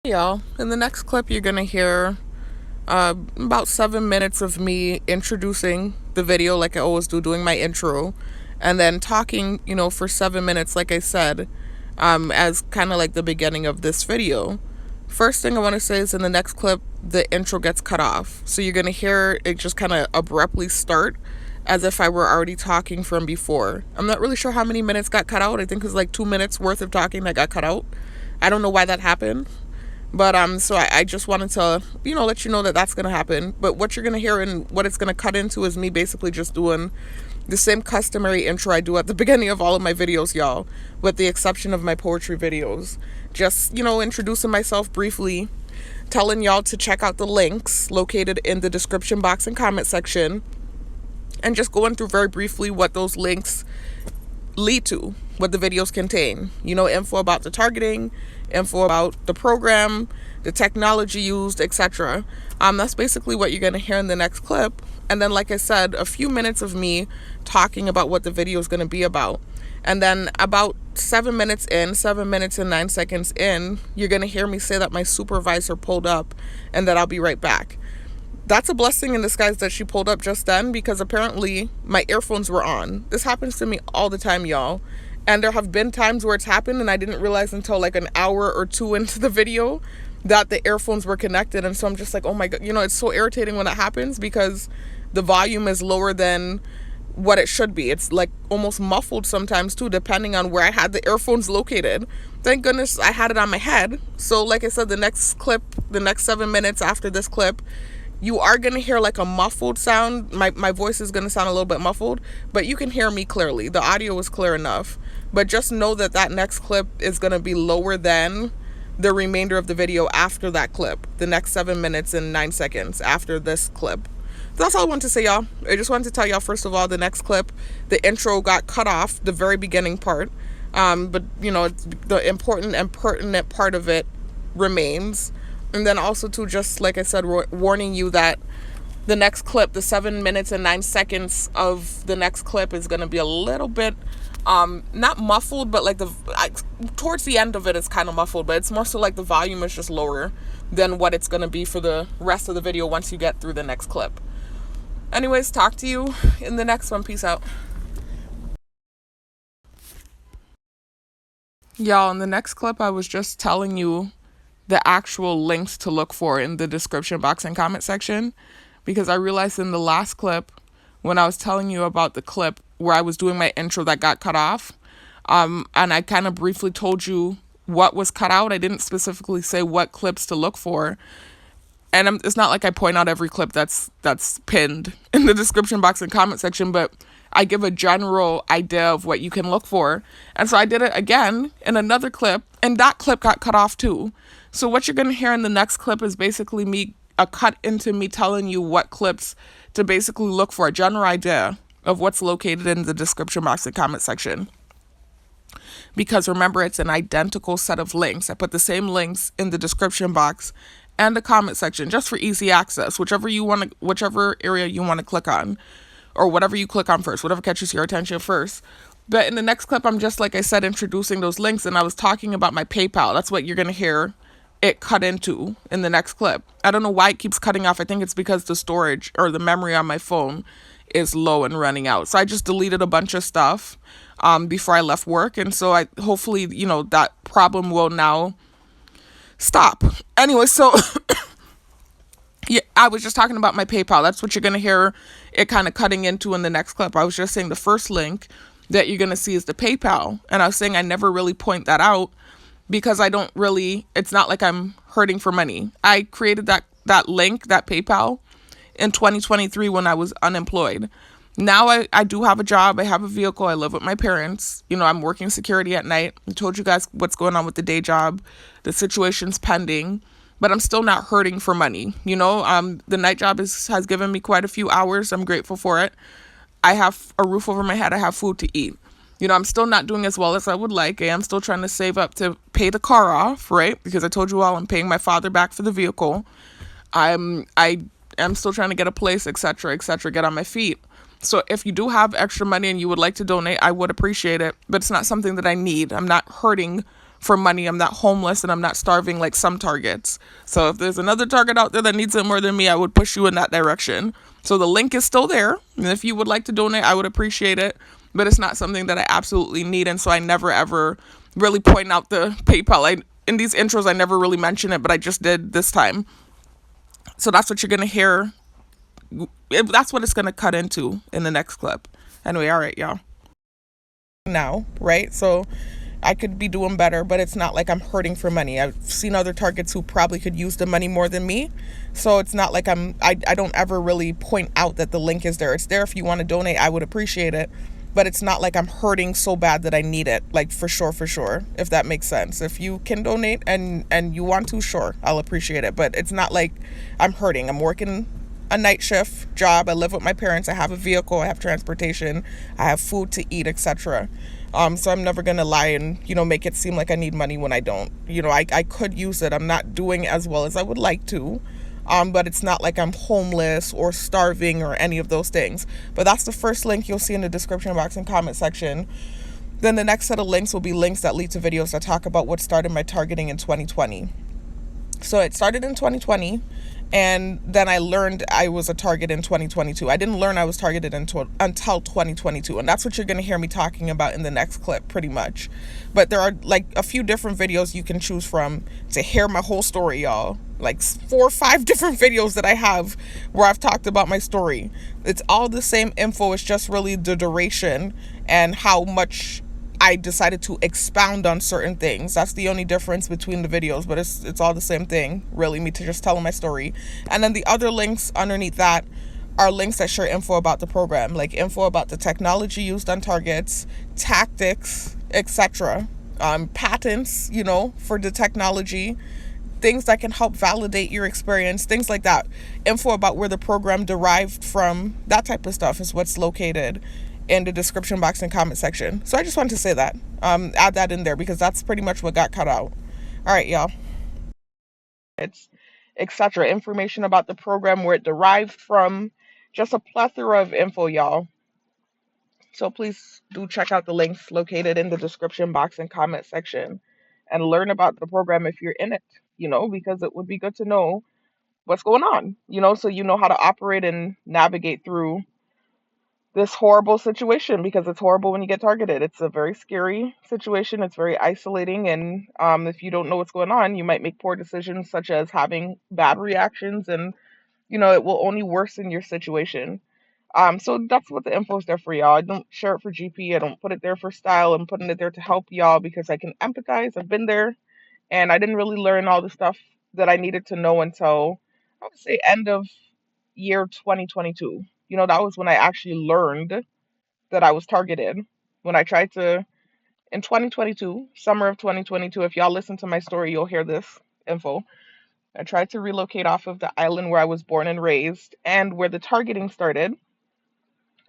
Hey y'all, in the next clip you're gonna hear about 7 minutes of me introducing the video like I always do, doing my intro, and then talking, for 7 minutes, like I said, as kind of like the beginning of this video. First thing I want to say is in the next clip, the intro gets cut off. So you're gonna hear it just kind of abruptly start as if I were already talking from before. I'm not really sure how many minutes got cut out. I think it was like 2 minutes worth of talking that got cut out. I don't know why that happened. But so I just wanted to, let you know that that's going to happen. But what you're going to hear and what it's going to cut into is me basically just doing the same customary intro I do at the beginning of all of my videos, y'all, with the exception of my poetry videos. Just, introducing myself briefly, telling y'all to check out the links located in the description box and comment section, and just going through very briefly what those links lead to, what the videos contain. Info about the targeting, info about the program, the technology used, etc. That's basically what you're going to hear in the next clip. And then, like I said, a few minutes of me talking about what the video is going to be about. And then about 7 minutes and 9 seconds in, you're going to hear me say that my supervisor pulled up and that I'll be right back. That's a blessing in disguise that she pulled up just then, because apparently my earphones were on. This happens to me all the time, y'all. And there have been times where it's happened and I didn't realize until like an hour or two into the video that the earphones were connected. And so I'm just like, oh my God, it's so irritating when that happens because the volume is lower than what it should be. It's like almost muffled sometimes too, depending on where I had the earphones located. Thank goodness I had it on my head. So like I said, the next clip, the next 7 minutes after this clip, you are going to hear like a muffled sound. My voice is going to sound a little bit muffled, but you can hear me clearly. The audio is clear enough. But just know that that next clip is going to be lower than the remainder of the video after that clip. The next 7 minutes and 9 seconds after this clip. That's all I want to say, y'all. I just wanted to tell y'all, first of all, the next clip, the intro got cut off, the very beginning part. But, the important and pertinent part of it remains. And then also to just, like I said, warning you that the next clip, the 7 minutes and 9 seconds of the next clip is going to be a little bit, not muffled, but like towards the end of it, it's kind of muffled, but it's more so like the volume is just lower than what it's going to be for the rest of the video once you get through the next clip. Anyways, talk to you in the next one. Peace out. Y'all, in the next clip, I was just telling you the actual links to look for in the description box and comment section, because I realized in the last clip when I was telling you about the clip where I was doing my intro that got cut off, and I kind of briefly told you what was cut out. I didn't specifically say what clips to look for, and it's not like I point out every clip that's pinned in the description box and comment section, but I give a general idea of what you can look for. And so I did it again in another clip, and that clip got cut off too. So what you're going to hear in the next clip is basically a cut into me telling you what clips to basically look for, a general idea of what's located in the description box and comment section. Because remember, it's an identical set of links. I put the same links in the description box and the comment section just for easy access, whichever area you want to click on, or whatever you click on first, whatever catches your attention first. But in the next clip, I'm just, like I said, introducing those links, and I was talking about my PayPal. That's what you're going to hear it cut into in the next clip. I don't know why it keeps cutting off. I think it's because the storage or the memory on my phone is low and running out. So I just deleted a bunch of stuff before I left work. And so hopefully, that problem will now stop. Anyway, so yeah, I was just talking about my PayPal. That's what you're going to hear it kind of cutting into in the next clip. I was just saying the first link that you're going to see is the PayPal. And I was saying I never really point that out because it's not like I'm hurting for money. I created that link, that PayPal, in 2023 when I was unemployed. Now I do have a job. I have a vehicle. I live with my parents. I'm working security at night. I told you guys what's going on with the day job. The situation's pending, but I'm still not hurting for money. The night job has given me quite a few hours. I'm grateful for it. I have a roof over my head. I have food to eat. I'm still not doing as well as I would like. I'm still trying to save up to pay the car off, right? Because I told you all I'm paying my father back for the vehicle. I am still trying to get a place, etc., get on my feet. So if you do have extra money and you would like to donate, I would appreciate it. But it's not something that I need. I'm not hurting for money. I'm not homeless and I'm not starving like some targets. So if there's another target out there that needs it more than me, I would push you in that direction. So the link is still there. And if you would like to donate, I would appreciate it. But it's not something that I absolutely need. And so I never ever really point out the PayPal. In these intros, I never really mention it, but I just did this time. So that's what you're going to hear. That's what it's going to cut into in the next clip. Anyway, all right, y'all. Now, right? So I could be doing better, but it's not like I'm hurting for money. I've seen other targets who probably could use the money more than me. So it's not like I don't ever really point out that the link is there. It's there if you want to donate. I would appreciate it. But it's not like I'm hurting so bad that I need it. Like for sure, if that makes sense. If you can donate and you want to, sure, I'll appreciate it. But it's not like I'm hurting. I'm working a night shift job. I live with my parents. I have a vehicle. I have transportation. I have food to eat, etc. So I'm never going to lie and, make it seem like I need money when I don't. I could use it. I'm not doing as well as I would like to. But it's not like I'm homeless or starving or any of those things. But that's the first link you'll see in the description box and comment section. Then the next set of links will be links that lead to videos that talk about what started my targeting in 2020. So it started in 2020, and then I learned I was a target in 2022. I didn't learn I was targeted until 2022, and that's what you're going to hear me talking about in the next clip, pretty much. But there are like a few different videos you can choose from to hear my whole story, y'all. Like 4 or 5 different videos that I have where I've talked about my story. It's all the same info. It's just really the duration and how much I decided to expound on certain things. That's the only difference between the videos, but it's all the same thing, really, me to just telling my story. And then the other links underneath that are links that share info about the program, like info about the technology used on targets, tactics, etc. Patents, for the technology, things that can help validate your experience, things like that. Info about where the program derived from, that type of stuff is what's located in the description box and comment section. So I just wanted to say that. Add that in there because that's pretty much what got cut out. All right, y'all. It's etc. Information about the program, where it derived from, just a plethora of info, y'all. So please do check out the links located in the description box and comment section and learn about the program if you're in it, because it would be good to know what's going on, so you know how to operate and navigate through this horrible situation, because it's horrible when you get targeted. It's a very scary situation. It's very isolating. And if you don't know what's going on, you might make poor decisions, such as having bad reactions. And, it will only worsen your situation. So that's what the info is there for, y'all. I don't share it for GP. I don't put it there for style. I'm putting it there to help y'all because I can empathize. I've been there, and I didn't really learn all the stuff that I needed to know until, I would say, end of year 2022. That was when I actually learned that I was targeted. When I tried to, in 2022, summer of 2022, if y'all listen to my story, you'll hear this info. I tried to relocate off of the island where I was born and raised and where the targeting started.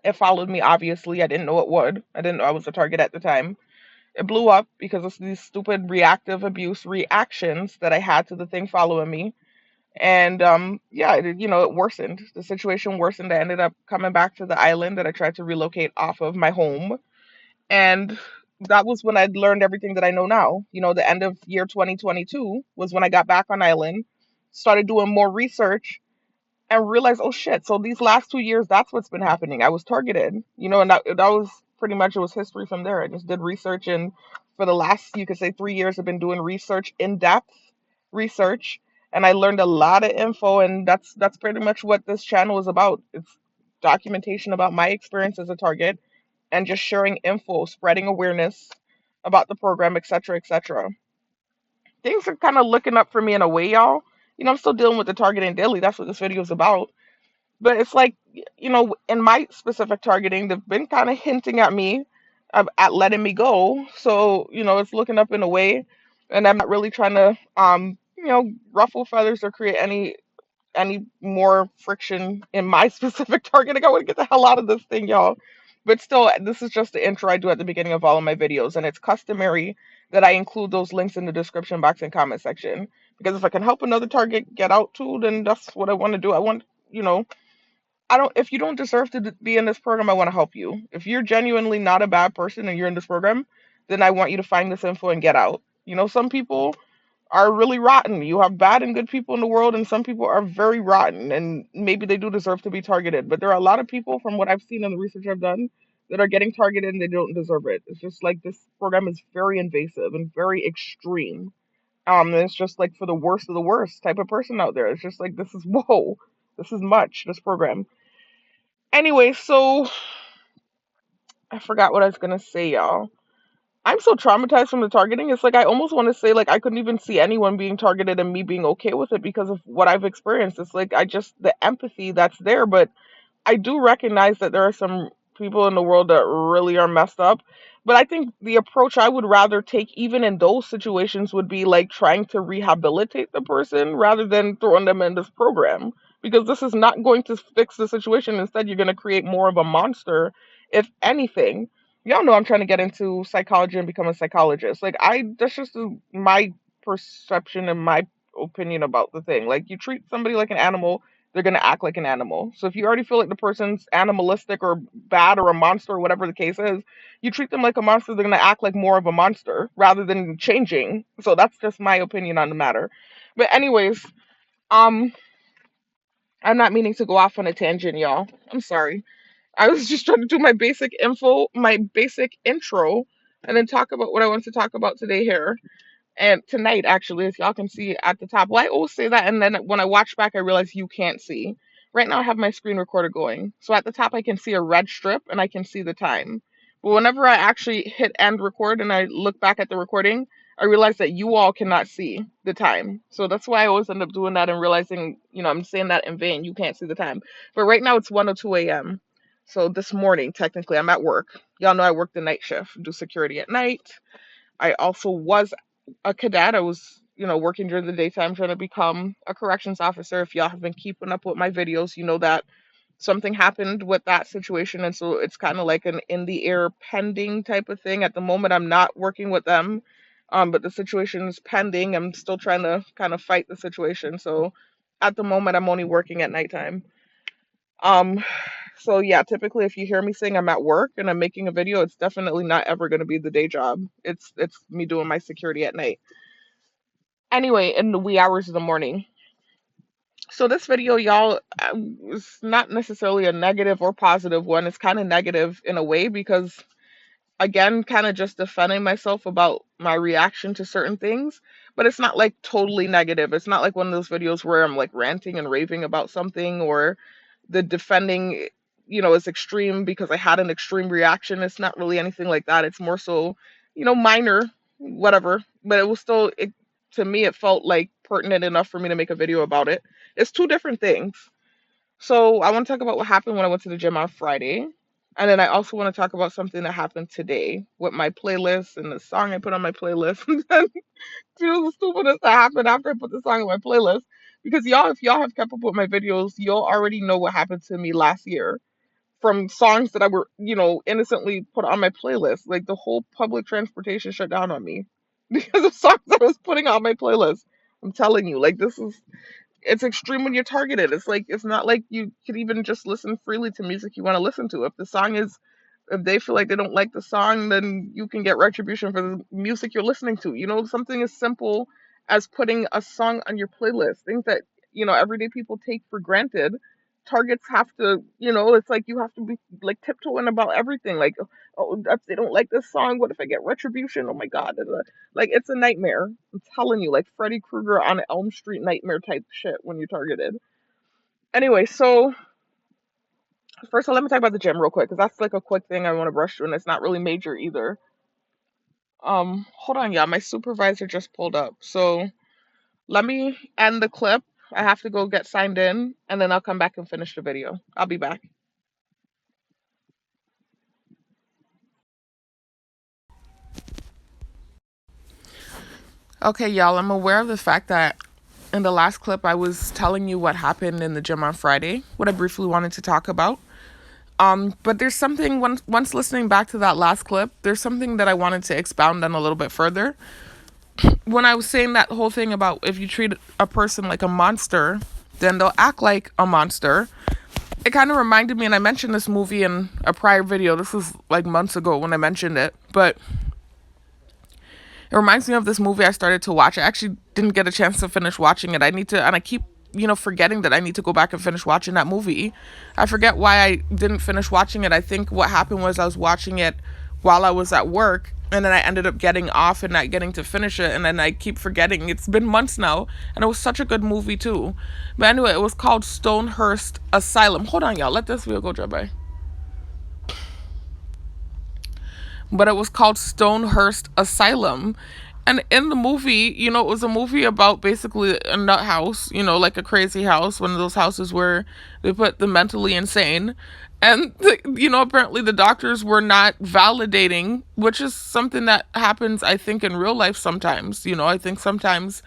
It followed me, obviously. I didn't know it would. I didn't know I was a target at the time. It blew up because of these stupid reactive abuse reactions that I had to the thing following me. And yeah, it worsened. The situation worsened. I ended up coming back to the island that I tried to relocate off of my home. And that was when I learned everything that I know now. The end of year 2022 was when I got back on island, started doing more research, and realized, oh shit, so these last 2 years, that's what's been happening. I was targeted, and that was pretty much, it was history from there. I just did research, and for the last, you could say, 3 years, I've been doing research, in-depth research, and I learned a lot of info, and that's pretty much what this channel is about. It's documentation about my experience as a target and just sharing info, spreading awareness about the program, etc., etc. Things are kind of looking up for me in a way, y'all. I'm still dealing with the targeting daily. That's what this video is about. But it's like, in my specific targeting, they've been kind of hinting at me at letting me go. So, it's looking up in a way, and I'm not really trying to, ruffle feathers or create any more friction in my specific targeting. I want to get the hell out of this thing, y'all. But still, this is just the intro I do at the beginning of all of my videos, and it's customary that I include those links in the description box and comment section. Because if I can help another target get out too, then that's what I want to do. I want, if you don't deserve to be in this program, I want to help you. If you're genuinely not a bad person and you're in this program, then I want you to find this info and get out. Some people are really rotten. You have bad and good people in the world, and some people are very rotten, and maybe they do deserve to be targeted. But there are a lot of people, from what I've seen in the research I've done, that are getting targeted and they don't deserve it. It's just like this program is very invasive and very extreme. And it's just like for the worst of the worst type of person out there. It's just like this is whoa, this is much. This program. Anyway, so I forgot what I was gonna say, y'all. I'm so traumatized from the targeting. It's like I almost want to say like I couldn't even see anyone being targeted and me being okay with it because of what I've experienced. It's like I just the empathy that's there, but I do recognize that there are some people in the world that really are messed up. But I think the approach I would rather take, even in those situations, would be like trying to rehabilitate the person rather than throwing them in this program. Because this is not going to fix the situation. Instead, you're going to create more of a monster, if anything. Y'all know I'm trying to get into psychology and become a psychologist. That's just my perception and my opinion about the thing. Like, you treat somebody like an animal, they're going to act like an animal. So if you already feel like the person's animalistic or bad or a monster or whatever the case is, you treat them like a monster, they're going to act like more of a monster rather than changing. So that's just my opinion on the matter. But anyways, um I'm not meaning to go off on a tangent, y'all. I'm sorry. I was just trying to do my basic intro, and then talk about what I want to talk about today here. And tonight, actually, as y'all can see at the top. Well, I always say that, and then when I watch back, I realize you can't see. Right now, I have my screen recorder going. So at the top, I can see a red strip, and I can see the time. But whenever I actually hit end record and I look back at the recording, I realize that you all cannot see the time. So that's why I always end up doing that and realizing, I'm saying that in vain. You can't see the time. But right now, it's 1:02 a.m. So this morning, technically, I'm at work. Y'all know I work the night shift, do security at night. I also was a cadet. I was, working during the daytime trying to become a corrections officer. If y'all have been keeping up with my videos, you know that something happened with that situation. And so it's kind of like an in the air pending type of thing. At the moment, I'm not working with them, but the situation is pending. I'm still trying to kind of fight the situation. So at the moment, I'm only working at nighttime. Um, so yeah, typically if you hear me saying I'm at work and I'm making a video, it's definitely not ever going to be the day job. It's me doing my security at night. Anyway, in the wee hours of the morning. So this video, y'all, is not necessarily a negative or positive one. It's kind of negative in a way because, again, kind of just defending myself about my reaction to certain things, but it's not like totally negative. It's not like one of those videos where I'm like ranting and raving about something, or the defending, is extreme because I had an extreme reaction. It's not really anything like that. It's more so, minor, whatever. But it was still, to me, it felt like pertinent enough for me to make a video about it. It's two different things. So I want to talk about what happened when I went to the gym on Friday. And then I also want to talk about something that happened today with my playlist and the song I put on my playlist. And then the stupidest that happened after I put the song on my playlist. Because y'all, if y'all have kept up with my videos, you'll already know what happened to me last year from songs that I were, innocently put on my playlist. Like the whole public transportation shut down on me because of songs I was putting on my playlist. I'm telling you, like it's extreme when you're targeted. It's like it's not like you could even just listen freely to music you want to listen to. If they feel like they don't like the song, then you can get retribution for the music you're listening to. Something as simple as putting a song on your playlist, things that, everyday people take for granted. Targets have to, it's like you have to be like tiptoeing about everything. Like, oh, if they don't like this song, what if I get retribution? Oh my God. Like, it's a nightmare. I'm telling you, like Freddy Krueger on Elm Street nightmare type shit when you're targeted. Anyway, so first of all, let me talk about the gym real quick because that's like a quick thing I want to brush through, and it's not really major either. Hold on, yeah, my supervisor just pulled up, so let me end the clip. I have to go get signed in, and then I'll come back and finish the video. I'll be back. Okay, y'all, I'm aware of the fact that in the last clip I was telling you what happened in the gym on Friday, what I briefly wanted to talk about. But there's something, once listening back to that last clip, there's something that I wanted to expound on a little bit further. When I was saying that whole thing about if you treat a person like a monster, then they'll act like a monster. It kind of reminded me, and I mentioned this movie in a prior video. This was like months ago when I mentioned it, but It reminds me of this movie I started to watch. I actually didn't get a chance to finish watching it. I need to, and I keep, forgetting that I need to go back and finish watching that movie. I forget why I didn't finish watching it. I think what happened was I was watching it while I was at work, and then I ended up getting off and not getting to finish it, and then I keep forgetting. It's been months now, and it was such a good movie too. But anyway, it was called Stonehurst Asylum. Hold on, y'all. Let this video go drive by. But it was called Stonehurst Asylum. And in the movie, it was a movie about basically a nut house, like a crazy house, one of those houses where they put the mentally insane. And, apparently the doctors were not validating, which is something that happens, I think, in real life sometimes. I think sometimes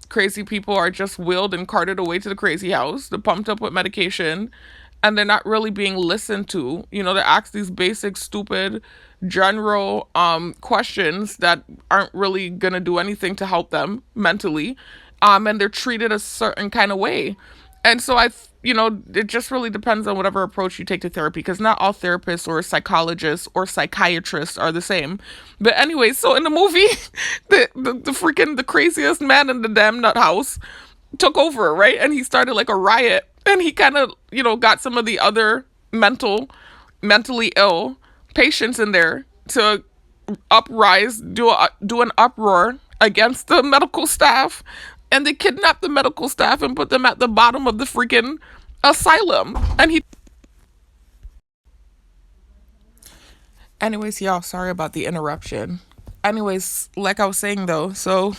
crazy people are just wheeled and carted away to the crazy house. They're pumped up with medication and they're not really being listened to. They're asked these basic, stupid, general questions that aren't really going to do anything to help them mentally. And they're treated a certain kind of way. And so it just really depends on whatever approach you take to therapy, because not all therapists or psychologists or psychiatrists are the same. But anyway, so in the movie, the craziest man in the damn nut house took over, right? And he started like a riot, and he kind of, got some of the other mentally ill patients in there to do an uproar against the medical staff. And they kidnapped the medical staff and put them at the bottom of the freaking asylum. Anyways, y'all, sorry about the interruption. Anyways, like I was saying though, so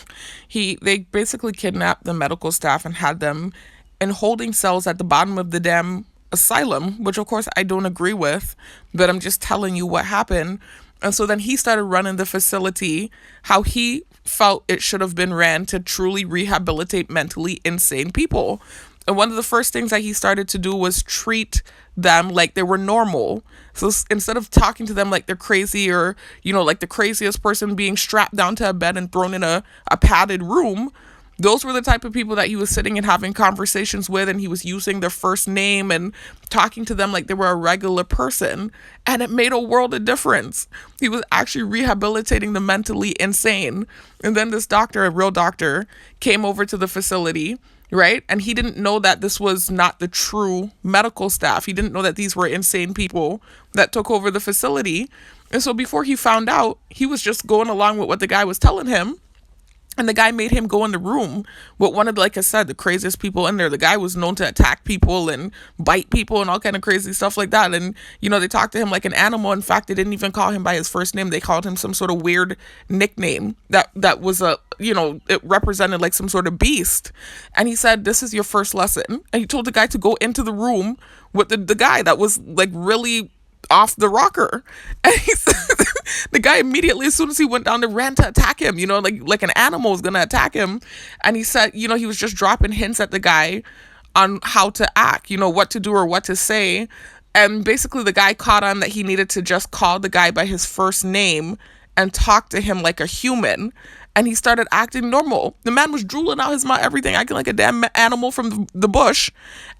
they basically kidnapped the medical staff and had them in holding cells at the bottom of the damn asylum, which of course I don't agree with, but I'm just telling you what happened. And so then he started running the facility how he felt it should have been ran to truly rehabilitate mentally insane people. And one of the first things that he started to do was treat them like they were normal. So instead of talking to them like they're crazy, or, like the craziest person being strapped down to a bed and thrown in a padded room, those were the type of people that he was sitting and having conversations with, and he was using their first name and talking to them like they were a regular person. And it made a world of difference. He was actually rehabilitating the mentally insane. And then this doctor, a real doctor, came over to the facility, right? And he didn't know that this was not the true medical staff. He didn't know that these were insane people that took over the facility. And so before he found out, he was just going along with what the guy was telling him. And the guy made him go in the room with one of, like I said, the craziest people in there. The guy was known to attack people and bite people and all kind of crazy stuff like that. And, they talked to him like an animal. In fact, they didn't even call him by his first name. They called him some sort of weird nickname that was it represented like some sort of beast. And he said, "This is your first lesson." And he told the guy to go into the room with the guy that was like really off the rocker. And he said, the guy immediately, as soon as he went down, ran to attack him, like an animal was gonna attack him. And he said, he was just dropping hints at the guy on how to act, what to do or what to say. And basically the guy caught on that he needed to just call the guy by his first name and talk to him like a human. And he started acting normal. The man was drooling out his mouth, everything, acting like a damn animal from the bush.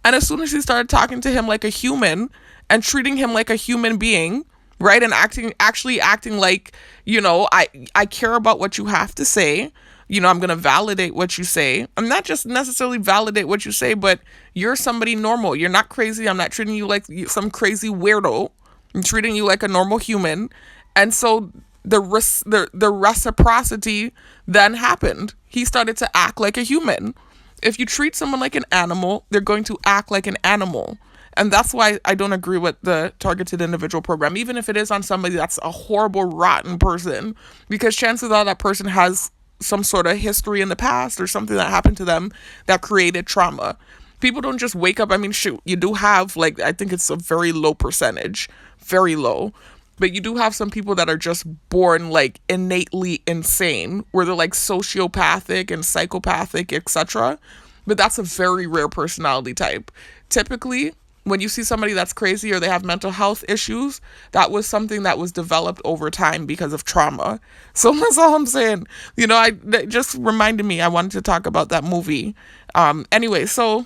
And as soon as he started talking to him like a human and treating him like a human being, right, and actually acting like, I care about what you have to say. I'm going to validate what you say. I'm not just necessarily validate what you say, but you're somebody normal. You're not crazy. I'm not treating you like some crazy weirdo. I'm treating you like a normal human. And so the reciprocity then happened. He started to act like a human. If you treat someone like an animal, they're going to act like an animal. And that's why I don't agree with the targeted individual program, even if it is on somebody that's a horrible, rotten person, because chances are that person has some sort of history in the past or something that happened to them that created trauma. People don't just wake up. I mean, shoot, you do have, like, I think it's a very low percentage, very low, but you do have some people that are just born like innately insane, where they're like sociopathic and psychopathic, etc. But that's a very rare personality type. Typically, when you see somebody that's crazy or they have mental health issues, that was something that was developed over time because of trauma. So that's all I'm saying. That just reminded me I wanted to talk about that movie. Anyway, so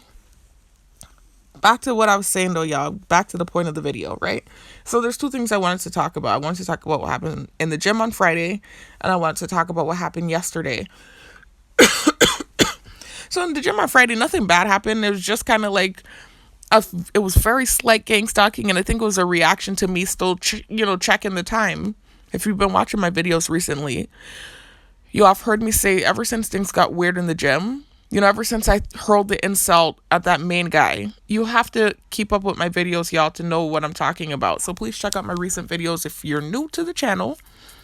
back to what I was saying though, y'all. Back to the point of the video, right? So there's two things I wanted to talk about. I wanted to talk about what happened in the gym on Friday, and I wanted to talk about what happened yesterday. So in the gym on Friday, nothing bad happened. It was just kind of like it was very slight gang stalking, and I think it was a reaction to me still, checking the time. If you've been watching my videos recently, you have heard me say ever since things got weird in the gym, ever since I hurled the insult at that main guy, you have to keep up with my videos, y'all, to know what I'm talking about. So please check out my recent videos if you're new to the channel,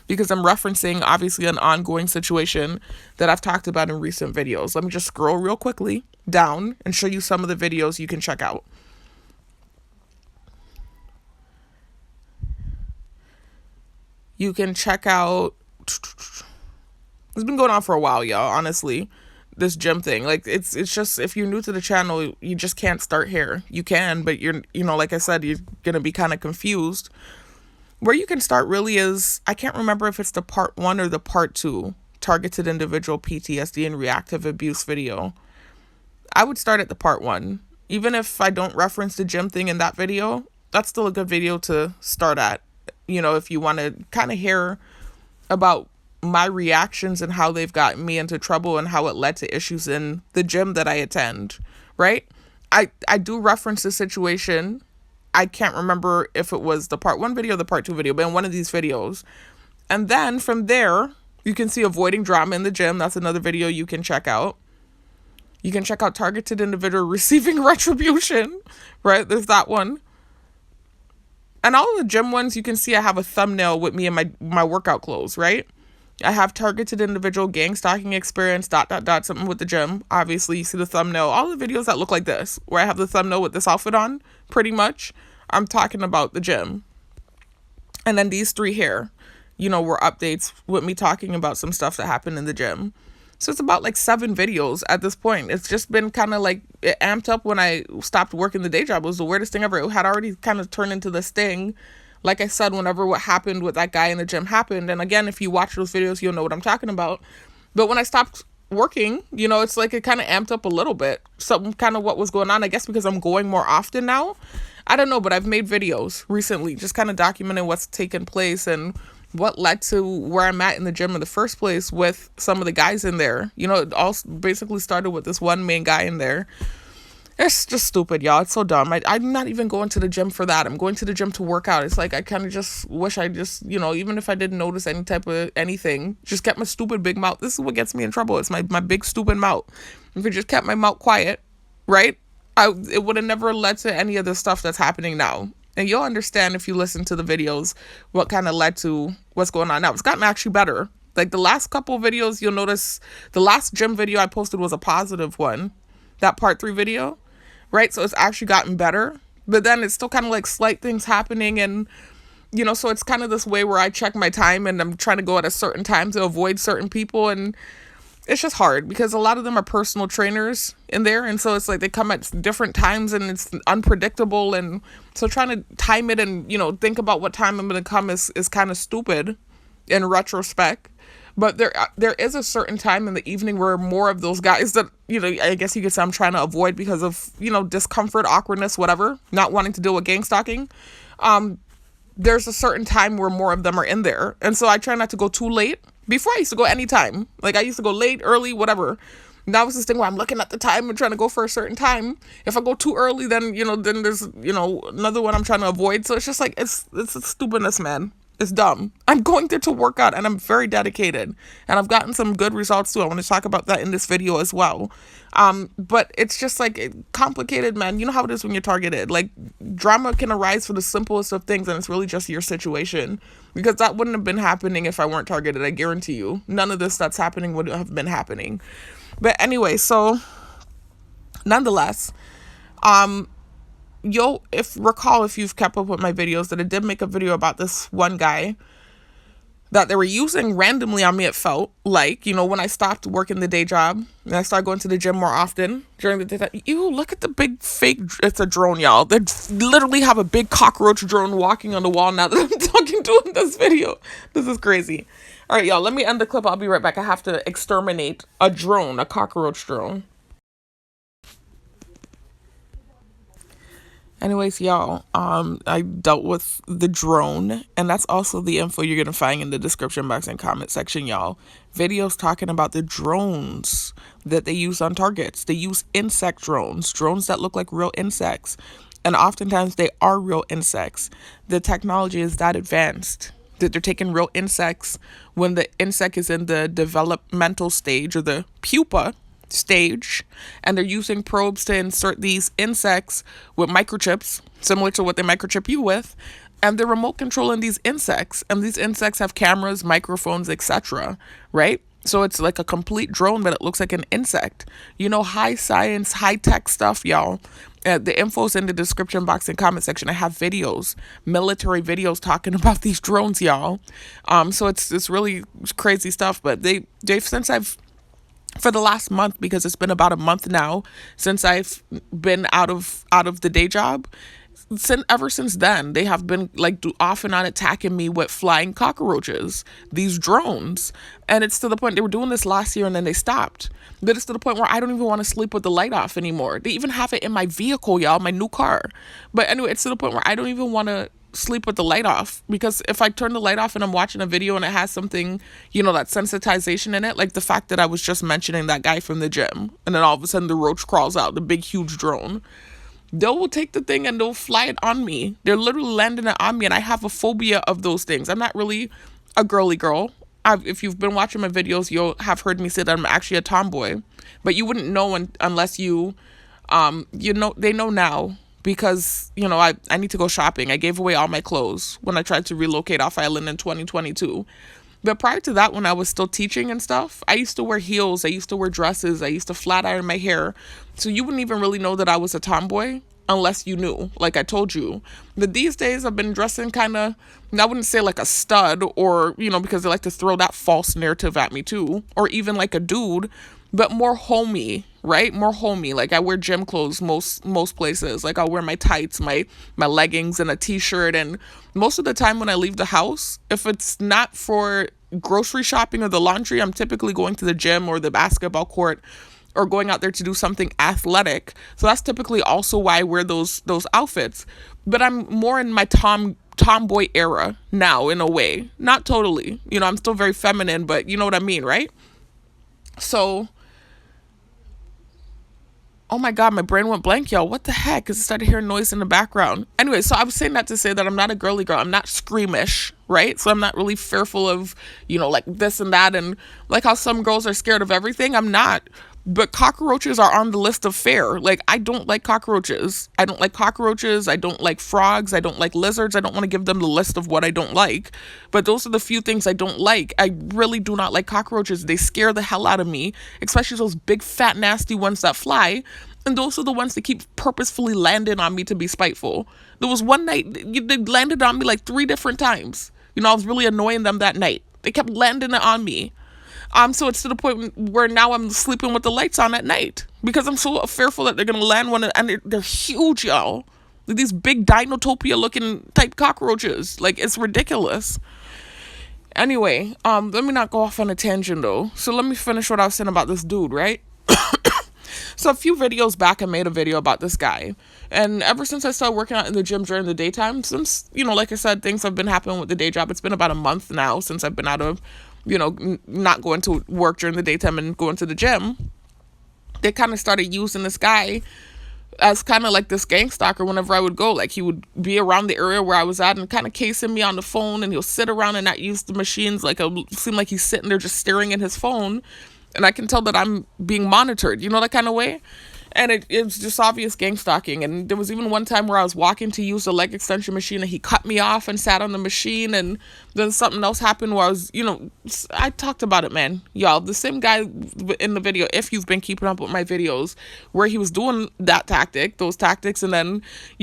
because I'm referencing, obviously, an ongoing situation that I've talked about in recent videos. Let me just scroll real quickly down and show you some of the videos you can check out. You can check out... It's been going on for a while, y'all, honestly. This gym thing. Like, it's just, if you're new to the channel, you just can't start here. You can, but you're, like I said, you're going to be kind of confused. Where you can start really is, I can't remember if it's the part 1 or the part 2, targeted individual PTSD and reactive abuse video. I would start at the part 1. Even if I don't reference the gym thing in that video, that's still a good video to start at. If you want to kind of hear about my reactions and how they've gotten me into trouble and how it led to issues in the gym that I attend, right? I do reference the situation. I can't remember if it was the part 1 video or the part 2 video, but in one of these videos. And then from there, you can see avoiding drama in the gym. That's another video you can check out. You can check out targeted individual receiving retribution, right? There's that one. And all of the gym ones, you can see I have a thumbnail with me in my workout clothes, right? I have targeted individual gang stalking experience, ... something with the gym. Obviously, you see the thumbnail. All the videos that look like this, where I have the thumbnail with this outfit on, pretty much, I'm talking about the gym. And then these 3 here, were updates with me talking about some stuff that happened in the gym. So it's about like 7 videos at this point. It's just been kind of like, it amped up when I stopped working the day job. It was the weirdest thing ever. It had already kind of turned into this thing. Like I said, whenever what happened with that guy in the gym happened, and again, if you watch those videos, you'll know what I'm talking about. But when I stopped working, it's like it kind of amped up a little bit. Something kind of what was going on, I guess because I'm going more often now. I don't know, but I've made videos recently, just kind of documenting what's taken place and what led to where I'm at in the gym in the first place with some of the guys in there. It all basically started with this one main guy in there. It's just stupid, y'all. It's so dumb. I'm not even going to the gym for that. I'm going to the gym to work out. It's like I kind of just wish I just, even if I didn't notice any type of anything, just kept my stupid big mouth. This is what gets me in trouble. It's my big stupid mouth. If I just kept my mouth quiet, right? It would have never led to any of the stuff that's happening now. And you'll understand if you listen to the videos what kind of led to what's going on now. It's gotten actually better. Like the last couple of videos, you'll notice the last gym video I posted was a positive one. That part 3 video. Right? So it's actually gotten better. But then it's still kind of like slight things happening. And, so it's kind of this way where I check my time and I'm trying to go at a certain time to avoid certain people. And it's just hard because a lot of them are personal trainers in there. And so it's like they come at different times and it's unpredictable. And so trying to time it and, think about what time I'm going to come is kind of stupid in retrospect. But there is a certain time in the evening where more of those guys that, I guess you could say I'm trying to avoid because of, discomfort, awkwardness, whatever, not wanting to deal with gang stalking. There's a certain time where more of them are in there. And so I try not to go too late. Before I used to go anytime. Like I used to go late, early, whatever. Now it's this thing where I'm looking at the time and trying to go for a certain time. If I go too early, then, then there's, another one I'm trying to avoid. So it's just like, it's a stupidness, man. It's dumb. I'm going there to work out and I'm very dedicated. And I've gotten some good results too. I want to talk about that in this video as well. But it's just like complicated, man. You know how it is when you're targeted. Like drama can arise for the simplest of things and it's really just your situation. Because that wouldn't have been happening if I weren't targeted. I guarantee you. None of this that's happening would have been happening. But anyway, so nonetheless, if you've kept up with my videos, that I did make a video about this one guy that they were using randomly on me. It felt like, when I stopped working the day job and I started going to the gym more often during the day. Look at the big fake, it's a drone, y'all. They literally have a big cockroach drone walking on the wall now that I'm talking to in this video. This is crazy. All right, y'all, let me end the clip. I'll be right back. I have to exterminate a cockroach drone. Anyways, y'all, I dealt with the drone, and that's also the info you're gonna find in the description box and comment section, y'all. Videos talking about the drones that they use on targets. They use insect drones that look like real insects, and oftentimes they are real insects. The technology is that advanced that they're taking real insects when the insect is in the developmental stage or the pupa stage, and they're using probes to insert these insects with microchips similar to what they microchip you with, and they're remote controlling these insects, and these insects have cameras, microphones, etc., right? So it's like a complete drone, but it looks like an insect. High science, high tech stuff, y'all. The info's in the description box and comment section. I have videos, military videos talking about these drones, y'all. So it's really crazy stuff. But they've since I've for the last month, because it's been about a month now since I've been out of the day job. Ever since then, they have been like off and on attacking me with flying cockroaches, these drones, and it's to the point they were doing this last year and then they stopped. But it's to the point where I don't even want to sleep with the light off anymore. They even have it in my vehicle, y'all, my new car. But anyway, it's to the point where I don't even want to sleep with the light off, because if I turn the light off and I'm watching a video and it has something, that sensitization in it, like the fact that I was just mentioning that guy from the gym, and then all of a sudden the roach crawls out, the big huge drone, they will take the thing and they'll fly it on me. They're literally landing it on me, and I have a phobia of those things. I'm not really a girly girl. If you've been watching my videos, you'll have heard me say that I'm actually a tomboy, but you wouldn't know unless you they know now, because I need to go shopping. I gave away all my clothes when I tried to relocate off island in 2022. But prior to that, when I was still teaching and stuff, I used to wear heels, I used to wear dresses, I used to flat iron my hair. So you wouldn't even really know that I was a tomboy unless you knew, like I told you. But these days I've been dressing kind of, I wouldn't say like a stud, or, because they like to throw that false narrative at me too, or even like a dude, but more homey, right? More homey. Like I wear gym clothes most places. Like I'll wear my tights, my leggings, and a t-shirt. And most of the time when I leave the house, if it's not for grocery shopping or the laundry, I'm typically going to the gym or the basketball court, or going out there to do something athletic. So that's typically also why I wear those outfits. But I'm more in my tomboy era now, in a way. Not totally. I'm still very feminine, but you know what I mean, right? So, oh my God, my brain went blank, y'all. What the heck? Because I started hearing noise in the background. Anyway, so I was saying that to say that I'm not a girly girl. I'm not squeamish, right? So I'm not really fearful of, like this and that. And like how some girls are scared of everything, I'm not. But cockroaches are on the list of fear. Like, I don't like cockroaches. I don't like cockroaches. I don't like frogs. I don't like lizards. I don't want to give them the list of what I don't like. But those are the few things I don't like. I really do not like cockroaches. They scare the hell out of me, especially those big, fat, nasty ones that fly. And those are the ones that keep purposefully landing on me to be spiteful. There was one night, they landed on me like 3 different times. I was really annoying them that night. They kept landing it on me. So it's to the point where now I'm sleeping with the lights on at night, because I'm so fearful that they're going to land one, and they're huge, y'all. These big Dinotopia looking type cockroaches. Like, it's ridiculous. Anyway, let me not go off on a tangent though. So let me finish what I was saying about this dude, right? So a few videos back, I made a video about this guy. And ever since I started working out in the gym during the daytime, since, like I said, things have been happening with the day job. It's been about a month now since I've been out of, not going to work during the daytime and going to the gym. They kind of started using this guy as kind of like this gang stalker whenever I would go. Like, he would be around the area where I was at and kind of casing me on the phone, and he'll sit around and not use the machines. Like, it'll seem like he's sitting there just staring at his phone, and I can tell that I'm being monitored, that kind of way. And it's just obvious gang stalking. And there was even one time where I was walking to use the leg extension machine, and he cut me off and sat on the machine. And then something else happened where I was, I talked about it, man. Y'all, the same guy in the video, if you've been keeping up with my videos, where he was doing those tactics. And then,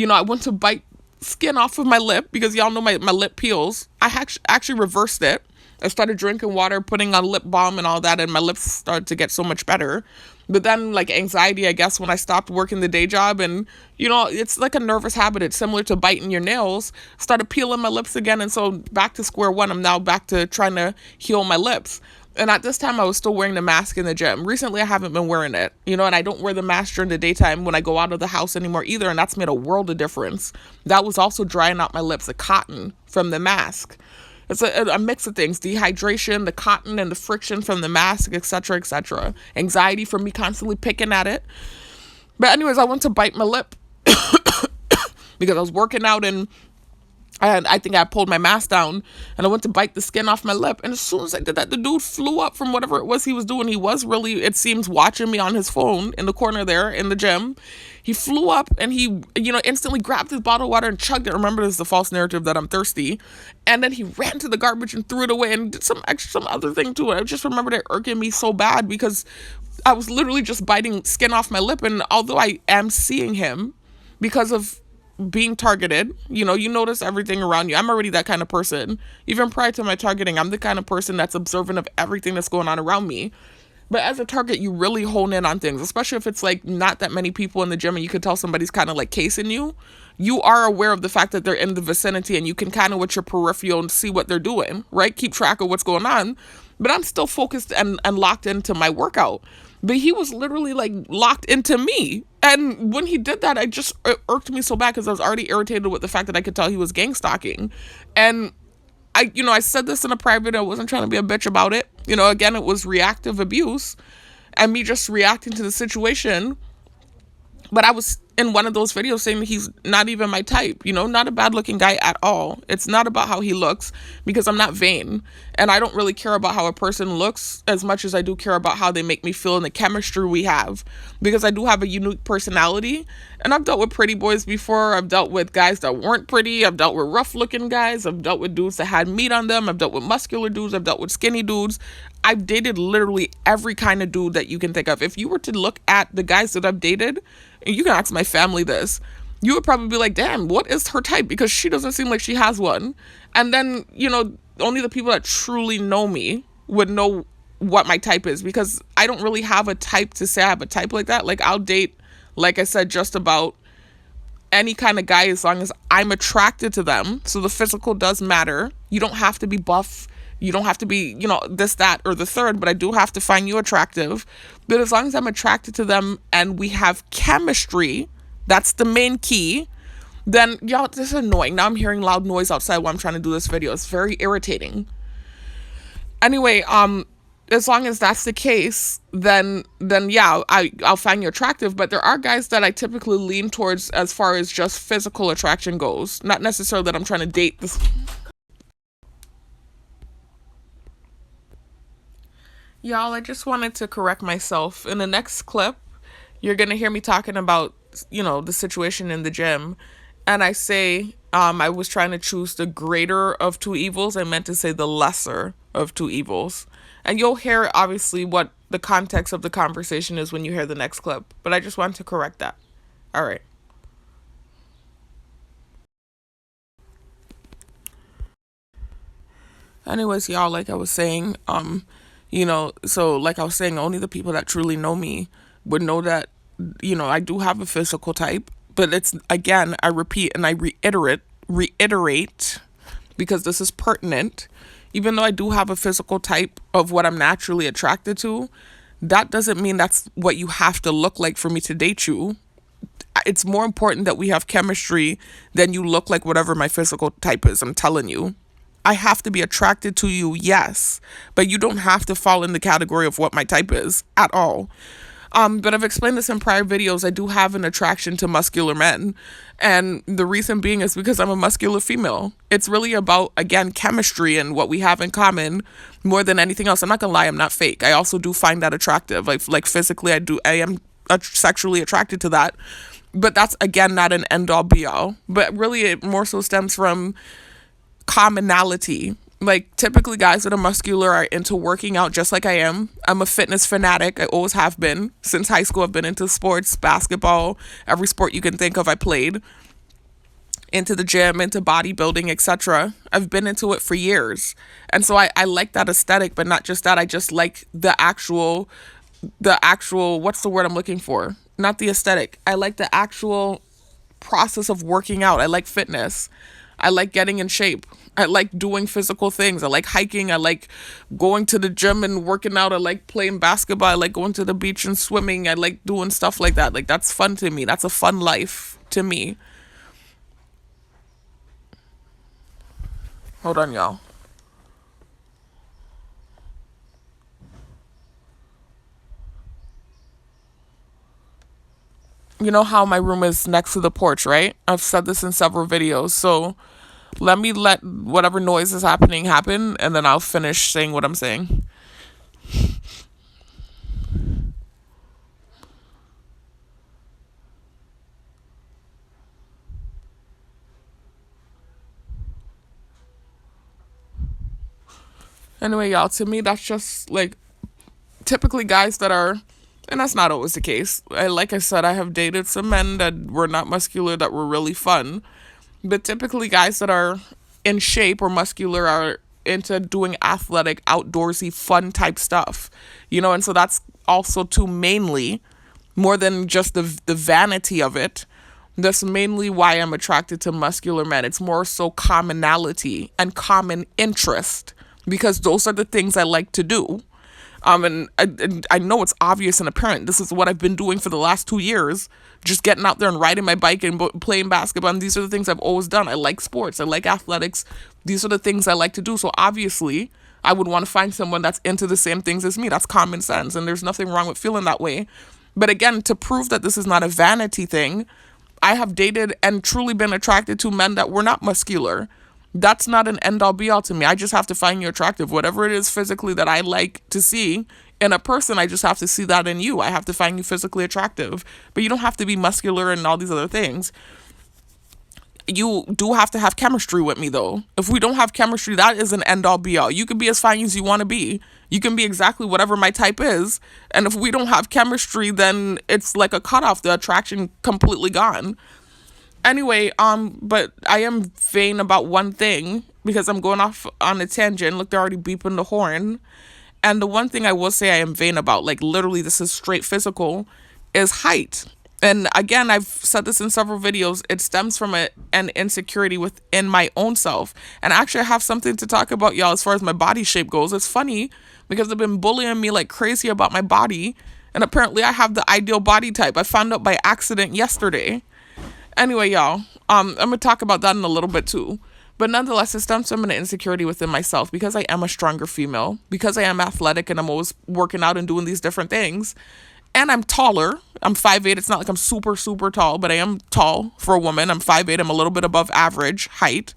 I went to bite skin off of my lip, because y'all know my lip peels. I actually reversed it. I started drinking water, putting on lip balm and all that, and my lips started to get so much better. But then, like, anxiety, I guess, when I stopped working the day job, and, it's like a nervous habit. It's similar to biting your nails. Started peeling my lips again, and so back to square one. I'm now back to trying to heal my lips. And at this time, I was still wearing the mask in the gym. Recently, I haven't been wearing it, and I don't wear the mask during the daytime when I go out of the house anymore either. And that's made a world of difference. That was also drying out my lips, the cotton from the mask. It's a mix of things: dehydration, the cotton, and the friction from the mask, etc., etc. Anxiety from me constantly picking at it. But anyways, I went to bite my lip because I was working out and I think I pulled my mask down and I went to bite the skin off my lip. And as soon as I did that, the dude flew up from whatever it was he was doing. He was really, it seems, watching me on his phone in the corner there in the gym. He flew up and he, instantly grabbed his bottle of water and chugged it. Remember, this is the false narrative that I'm thirsty. And then he ran to the garbage and threw it away and did some other thing to it. I just remembered it irking me so bad because I was literally just biting skin off my lip. And although I am seeing him because of being targeted, you notice everything around you. I'm already that kind of person. Even prior to my targeting, I'm the kind of person that's observant of everything that's going on around me. But as a target, you really hone in on things, especially if it's like not that many people in the gym and you could tell somebody's kind of like casing you. You are aware of the fact that they're in the vicinity and you can kind of with your peripheral and see what they're doing, right? Keep track of what's going on. But I'm still focused and locked into my workout. But he was literally like locked into me. And when he did that, it irked me so bad because I was already irritated with the fact that I could tell he was gang stalking. And I said this in a private, I wasn't trying to be a bitch about it. Again, it was reactive abuse and me just reacting to the situation. But I was in one of those videos saying he's not even my type, not a bad looking guy at all. It's not about how he looks because I'm not vain. And I don't really care about how a person looks as much as I do care about how they make me feel and the chemistry we have. Because I do have a unique personality. And I've dealt with pretty boys before. I've dealt with guys that weren't pretty. I've dealt with rough looking guys. I've dealt with dudes that had meat on them. I've dealt with muscular dudes. I've dealt with skinny dudes. I've dated literally every kind of dude that you can think of. If you were to look at the guys that I've dated, and you can ask my family this, you would probably be like, damn, what is her type? Because she doesn't seem like she has one. And then, only the people that truly know me would know what my type is, because I don't really have a type to say I have a type like that. Like, I'll date, like I said, just about any kind of guy as long as I'm attracted to them. So the physical does matter. You don't have to be buff. You don't have to be, this, that, or the third, but I do have to find you attractive. But as long as I'm attracted to them and we have chemistry, that's the main key, then, y'all, this is annoying. Now I'm hearing loud noise outside while I'm trying to do this video. It's very irritating. Anyway, as long as that's the case, then yeah, I'll find you attractive. But there are guys that I typically lean towards as far as just physical attraction goes. Not necessarily that I'm trying to date this. Y'all, I just wanted to correct myself. In the next clip, you're going to hear me talking about, the situation in the gym. And I say I was trying to choose the greater of two evils. I meant to say the lesser of two evils. And you'll hear, obviously, what the context of the conversation is when you hear the next clip. But I just wanted to correct that. All right. Anyways, y'all, like I was saying, so like I was saying, only the people that truly know me would know that, I do have a physical type. But it's, again, I repeat and I reiterate, because this is pertinent. Even though I do have a physical type of what I'm naturally attracted to, that doesn't mean that's what you have to look like for me to date you. It's more important that we have chemistry than you look like whatever my physical type is. I'm telling you. I have to be attracted to you, yes, but you don't have to fall in the category of what my type is at all. But I've explained this in prior videos. I do have an attraction to muscular men. And the reason being is because I'm a muscular female. It's really about, again, chemistry and what we have in common more than anything else. I'm not going to lie, I'm not fake. I also do find that attractive. Like physically, I am sexually attracted to that. But that's, again, not an end-all be-all. But really, it more so stems from commonality. Like, typically guys that are muscular are into working out just like I am. I'm a fitness fanatic. I always have been. Since high school, I've been into sports, basketball, every sport you can think of I played. Into the gym, into bodybuilding, etc. I've been into it for years. And so I like that aesthetic, but not just that. I just like the actual, what's the word I'm looking for? Not the aesthetic. I like the actual process of working out. I like fitness. I like getting in shape. I like doing physical things. I like hiking. I like going to the gym and working out. I like playing basketball. I like going to the beach and swimming. I like doing stuff like that. Like, that's fun to me. That's a fun life to me. Hold on, y'all. You know how my room is next to the porch, right? I've said this in several videos. So let me let whatever noise is happening happen, and then I'll finish saying what I'm saying. Anyway, y'all, to me, that's just like typically guys that are, and that's not always the case. Like I said, I have dated some men that were not muscular that were really fun. But typically, guys that are in shape or muscular are into doing athletic, outdoorsy, fun type stuff, and so that's also too mainly more than just the vanity of it. That's mainly why I'm attracted to muscular men. It's more so commonality and common interest because those are the things I like to do. And I know it's obvious and apparent. This is what I've been doing for the last 2 years, just getting out there and riding my bike and playing basketball. And these are the things I've always done. I like sports. I like athletics. These are the things I like to do. So obviously, I would want to find someone that's into the same things as me. That's common sense. And there's nothing wrong with feeling that way. But again, to prove that this is not a vanity thing, I have dated and truly been attracted to men that were not muscular. That's not an end all be all to me. I just have to find you attractive. Whatever it is physically that I like to see in a person, I just have to see that in you. I have to find you physically attractive. But you don't have to be muscular and all these other things. You do have to have chemistry with me, though. If we don't have chemistry, that is an end all be all. You can be as fine as you want to be. You can be exactly whatever my type is. And if we don't have chemistry, then it's like a cutoff. The attraction completely gone. Anyway, but I am vain about one thing because I'm going off on a tangent. Look, they're already beeping the horn. And the one thing I will say I am vain about, like literally this is straight physical, is height. And again, I've said this in several videos. It stems from an insecurity within my own self. And actually, I have something to talk about, y'all, as far as my body shape goes. It's funny because they've been bullying me like crazy about my body. And apparently I have the ideal body type. I found out by accident yesterday. Anyway, y'all, I'm going to talk about that in a little bit too. But nonetheless, it stems from an insecurity within myself because I am a stronger female, because I am athletic and I'm always working out and doing these different things. And I'm taller. I'm 5'8". It's not like I'm super, super tall, but I am tall for a woman. I'm 5'8". I'm a little bit above average height.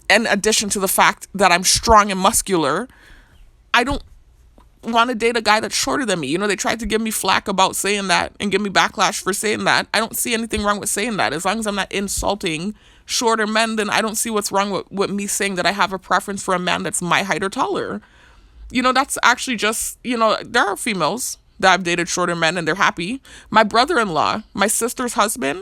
In addition to the fact that I'm strong and muscular, I don't want to date a guy that's shorter than me. They tried to give me flack about saying that and give me backlash for saying that. I don't see anything wrong with saying that. As long as I'm not insulting shorter men, then I don't see what's wrong with me saying that I have a preference for a man that's my height or taller. That's actually just, there are females that I've dated shorter men and they're happy. My brother-in-law, my sister's husband,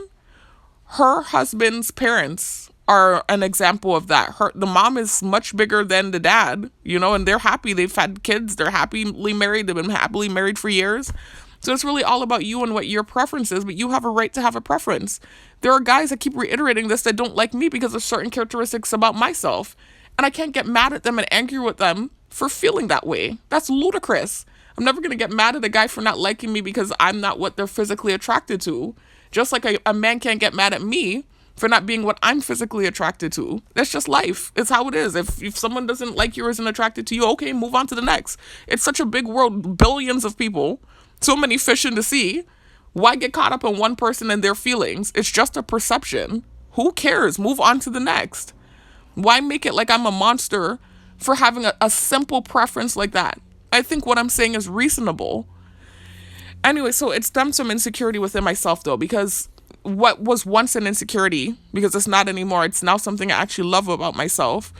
her husband's parents are an example of that. The mom is much bigger than the dad, and they're happy. They've had kids. They're happily married. They've been happily married for years. So it's really all about you and what your preference is, but you have a right to have a preference. There are guys that keep reiterating this that don't like me because of certain characteristics about myself. And I can't get mad at them and angry with them for feeling that way. That's ludicrous. I'm never going to get mad at a guy for not liking me because I'm not what they're physically attracted to. Just like a man can't get mad at me for not being what I'm physically attracted to. That's just life. It's how it is. If someone doesn't like you or isn't attracted to you, okay, move on to the next. It's such a big world, billions of people, so many fish in the sea. Why get caught up in one person and their feelings? It's just a perception. Who cares? Move on to the next. Why make it like I'm a monster for having a simple preference like that? I think what I'm saying is reasonable. Anyway, so it stems from insecurity within myself, though, because what was once an insecurity, because it's not anymore, it's now something I actually love about myself.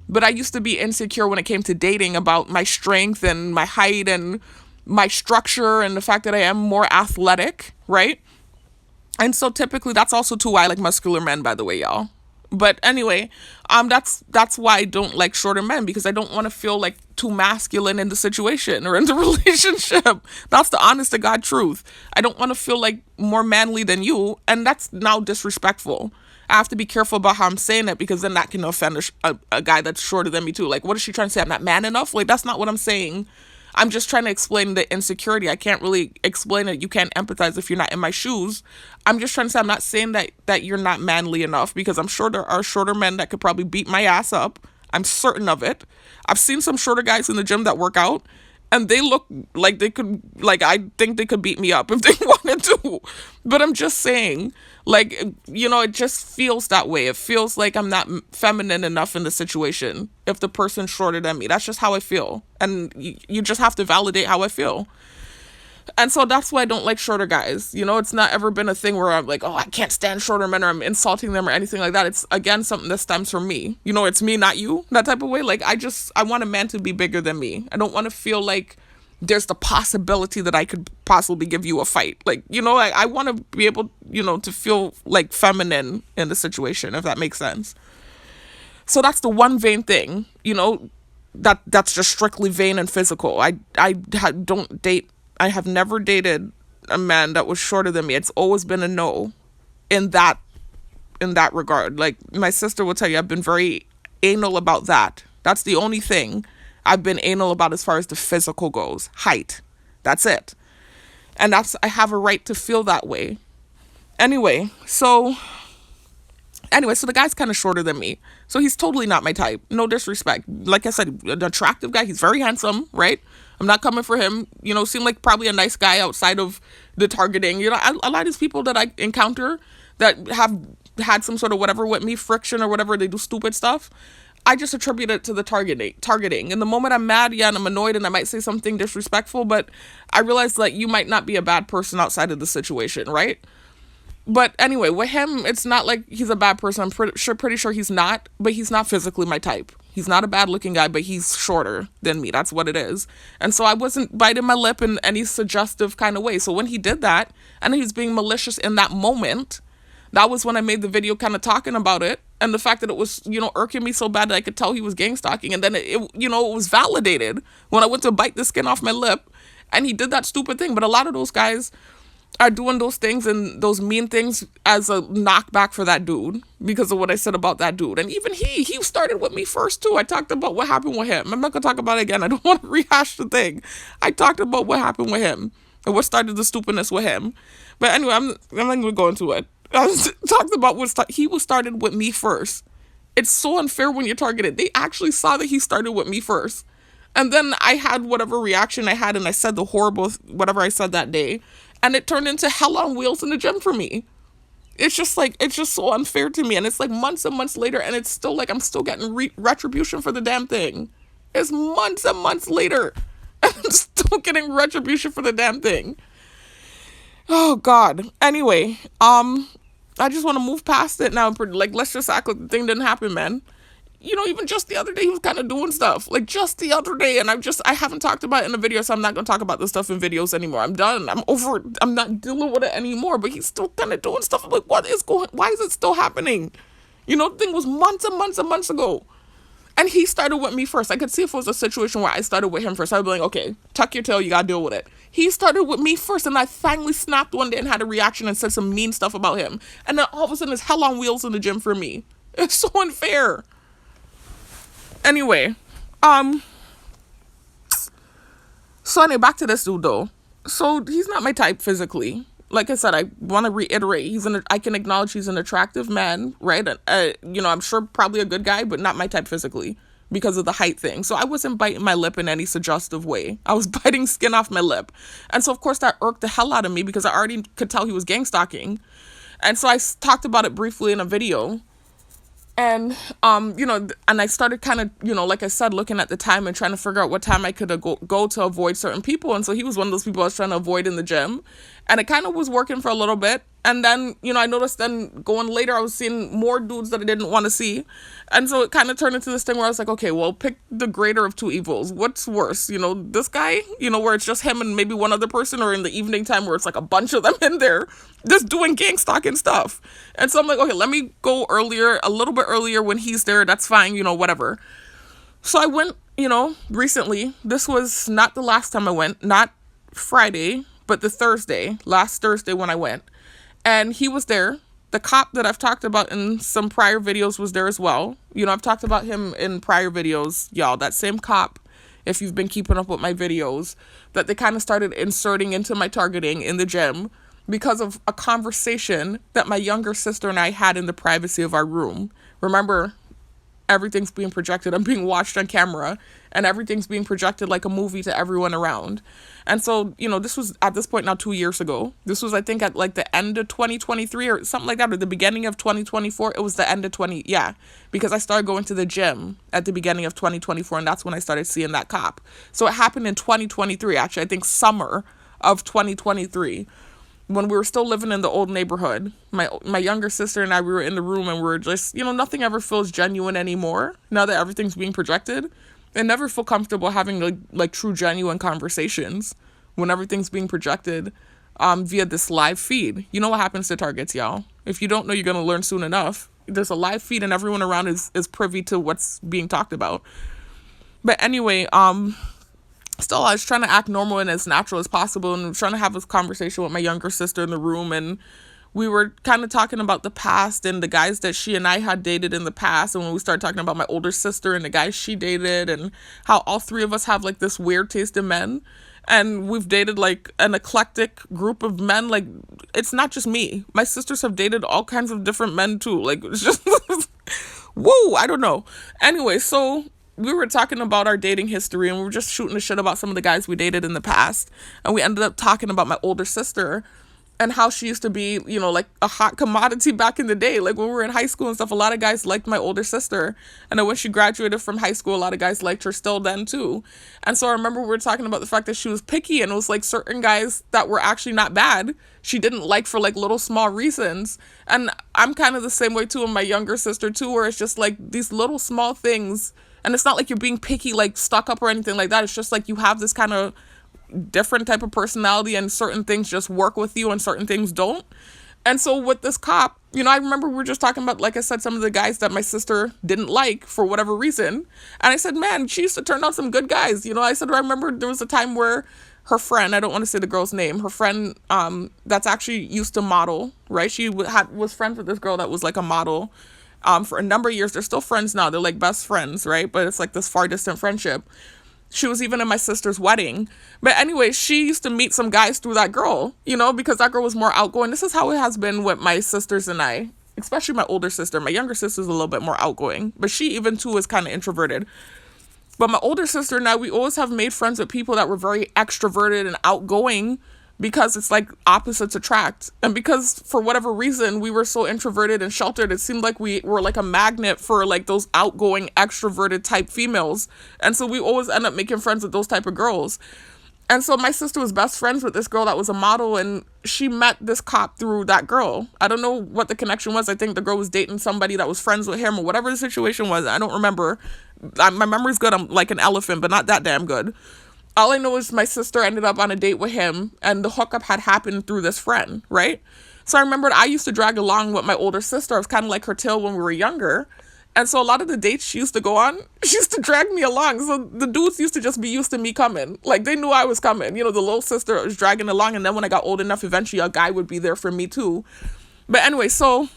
But I used to be insecure when it came to dating about my strength and my height and my structure and the fact that I am more athletic, right? And so typically that's also too why I like muscular men, by the way, y'all. But anyway, that's why I don't like shorter men, because I don't want to feel like too masculine in the situation or in the relationship. That's the honest to God truth. I don't want to feel like more manly than you, and that's now disrespectful. I have to be careful about how I'm saying it, because then that can offend a guy that's shorter than me too. Like, what is she trying to say? I'm not man enough? Like, that's not what I'm saying. I'm just trying to explain the insecurity. I can't really explain it. You can't empathize if you're not in my shoes. I'm just trying to say, I'm not saying that you're not manly enough, because I'm sure there are shorter men that could probably beat my ass up. I'm certain of it. I've seen some shorter guys in the gym that work out, and they look like they could, like, I think they could beat me up if they wanted to. But I'm just saying, like, it just feels that way. It feels like I'm not feminine enough in the situation if the person's shorter than me. That's just how I feel. And you just have to validate how I feel. And so that's why I don't like shorter guys. It's not ever been a thing where I'm like, oh, I can't stand shorter men, or I'm insulting them or anything like that. It's, again, something that stems from me. It's me, not you, that type of way. Like, I want a man to be bigger than me. I don't want to feel like there's the possibility that I could possibly give you a fight. Like, I want to be able, to feel like feminine in the situation, if that makes sense. So that's the one vain thing, that's just strictly vain and physical. I have never dated a man that was shorter than me. It's always been a no in that regard. Like, my sister will tell you, I've been very anal about that. That's the only thing I've been anal about as far as the physical goes. Height. That's it. And I have a right to feel that way. Anyway, so the guy's kind of shorter than me. So he's totally not my type. No disrespect. Like I said, an attractive guy. He's very handsome, right? I'm not coming for him. Seem like probably a nice guy outside of the targeting. A lot of these people that I encounter that have had some sort of whatever with me, friction or whatever, they do stupid stuff. I just attribute it to the targeting. And the moment I'm mad, and I'm annoyed, and I might say something disrespectful, but I realize that you might not be a bad person outside of the situation, right? But anyway, with him, it's not like he's a bad person. I'm pretty sure he's not, but he's not physically my type. He's not a bad looking guy, but he's shorter than me. That's what it is. And so I wasn't biting my lip in any suggestive kind of way. So when he did that, and he was being malicious in that moment, that was when I made the video kind of talking about it. And the fact that it was, irking me so bad that I could tell he was gang stalking. And then it was validated when I went to bite the skin off my lip and he did that stupid thing. But a lot of those guys are doing those things and those mean things as a knockback for that dude because of what I said about that dude. And even he started with me first too. I talked about what happened with him. I'm not going to talk about it again. I don't want to rehash the thing. I talked about what happened with him and what started the stupidness with him. But anyway, I'm not going to go into it. I talked about he was started with me first. It's so unfair when you're targeted. They actually saw that he started with me first. And then I had whatever reaction I had and I said the horrible whatever I said that day. And it turned into hell on wheels in the gym for me. It's just so unfair to me. And it's like months and months later and it's still like I'm still getting retribution for the damn thing. It's months and months later. And I'm still getting retribution for the damn thing. Oh, God. Anyway, I just want to move past it now. Like, let's just act like the thing didn't happen, man. Even just the other day, he was kind of doing stuff. Like, just the other day. And I haven't talked about it in a video, so I'm not going to talk about this stuff in videos anymore. I'm done. I'm over it. I'm not dealing with it anymore. But he's still kind of doing stuff. I'm like, why is it still happening? The thing was months and months and months ago. And he started with me first. I could see if it was a situation where I started with him first. I'd be like, okay, tuck your tail. You got to deal with it. He started with me first. And I finally snapped one day and had a reaction and said some mean stuff about him. And then all of a sudden, it's hell on wheels in the gym for me. It's so unfair. Anyway, so anyway, back to this dude though. So he's not my type physically. Like I said, I want to reiterate, I can acknowledge he's an attractive man, right? I'm sure probably a good guy, but not my type physically because of the height thing. So I wasn't biting my lip in any suggestive way. I was biting skin off my lip. And so of course that irked the hell out of me because I already could tell he was gang stalking. And so I talked about it briefly in a video. And, and I started kind of, like I said, looking at the time and trying to figure out what time I could go to avoid certain people. And so he was one of those people I was trying to avoid in the gym. And it kind of was working for a little bit. And then, I noticed then going later, I was seeing more dudes that I didn't want to see. And so it kind of turned into this thing where I was like, okay, well, pick the greater of two evils. What's worse? This guy, where it's just him and maybe one other person, or in the evening time where it's like a bunch of them in there just doing gang stalking stuff. And so I'm like, okay, let me go a little bit earlier when he's there. That's fine, whatever. So I went, recently. This was not the last time I went, not Friday, but last Thursday when I went. And he was there, The cop that I've talked about in some prior videos was there as well. I've talked about him in prior videos, y'all. That same cop, if you've been keeping up with my videos, that they kind of started inserting into my targeting in the gym because of a conversation that my younger sister and I had in the privacy of our room. Remember, everything's being projected. I'm being watched on camera, and everything's being projected like a movie to everyone around. And so, this was at this point now 2 years ago. This was, I think, at like the end of 2023 or something like that, or the beginning of 2024. It was the end of because I started going to the gym at the beginning of 2024, and that's when I started seeing that cop. So it happened in 2023, actually, I think summer of 2023. When we were still living in the old neighborhood, my younger sister and I, we were in the room, and we were just, nothing ever feels genuine anymore now that everything's being projected. I never feel comfortable having like true genuine conversations when everything's being projected via this live feed. You know what happens to targets, y'all. If you don't know, you're going to learn soon enough. There's a live feed and everyone around is privy to what's being talked about. But anyway, still, I was trying to act normal and as natural as possible, and trying to have this conversation with my younger sister in the room, and we were kind of talking about the past and the guys that she and I had dated in the past, and when we started talking about my older sister and the guys she dated, and how all three of us have like this weird taste in men, and we've dated like an eclectic group of men. Like, it's not just me. My sisters have dated all kinds of different men too. Like, it's just whoa, I don't know. Anyway, so we were talking about our dating history, and we were just shooting the shit about some of the guys we dated in the past. And we ended up talking about my older sister and how she used to be, like a hot commodity back in the day. Like when we were in high school and stuff, a lot of guys liked my older sister. And then when she graduated from high school, a lot of guys liked her still then too. And so I remember we were talking about the fact that she was picky, and it was like certain guys that were actually not bad she didn't like for like little small reasons. And I'm kind of the same way too, and my younger sister too, where it's just like these little small things. And it's not like you're being picky, like stuck up or anything like that. It's just like you have this kind of different type of personality, and certain things just work with you and certain things don't. And so with this cop, I remember we were just talking about, like I said, some of the guys that my sister didn't like for whatever reason. And I said, man, she used to turn out some good guys. I said, I remember there was a time where her friend, I don't want to say the girl's name, her friend that's actually used to model, right? She was friends with this girl that was like a model for a number of years. They're still friends now. They're like best friends, right? But it's like this far distant friendship. She was even in my sister's wedding. But anyway, she used to meet some guys through that girl, because that girl was more outgoing. This is how it has been with my sisters and I, especially my older sister. My younger sister's a little bit more outgoing, but she even too is kind of introverted. But my older sister and I, we always have made friends with people that were very extroverted and outgoing, because it's like opposites attract. And because for whatever reason we were so introverted and sheltered, it seemed like we were like a magnet for like those outgoing extroverted type females. And so we always end up making friends with those type of girls. And so my sister was best friends with this girl that was a model, and she met this cop through that girl. I don't know what the connection was. I think the girl was dating somebody that was friends with him, or whatever the situation was. I don't remember. My memory's good. I'm like an elephant, but not that damn good. All I know is my sister ended up on a date with him, and the hookup had happened through this friend, right? So I remembered I used to drag along with my older sister. I was kind of like her tail when we were younger. And so a lot of the dates she used to go on, she used to drag me along. So the dudes used to just be used to me coming. Like, they knew I was coming. The little sister was dragging along. And then when I got old enough, eventually a guy would be there for me too. But anyway, so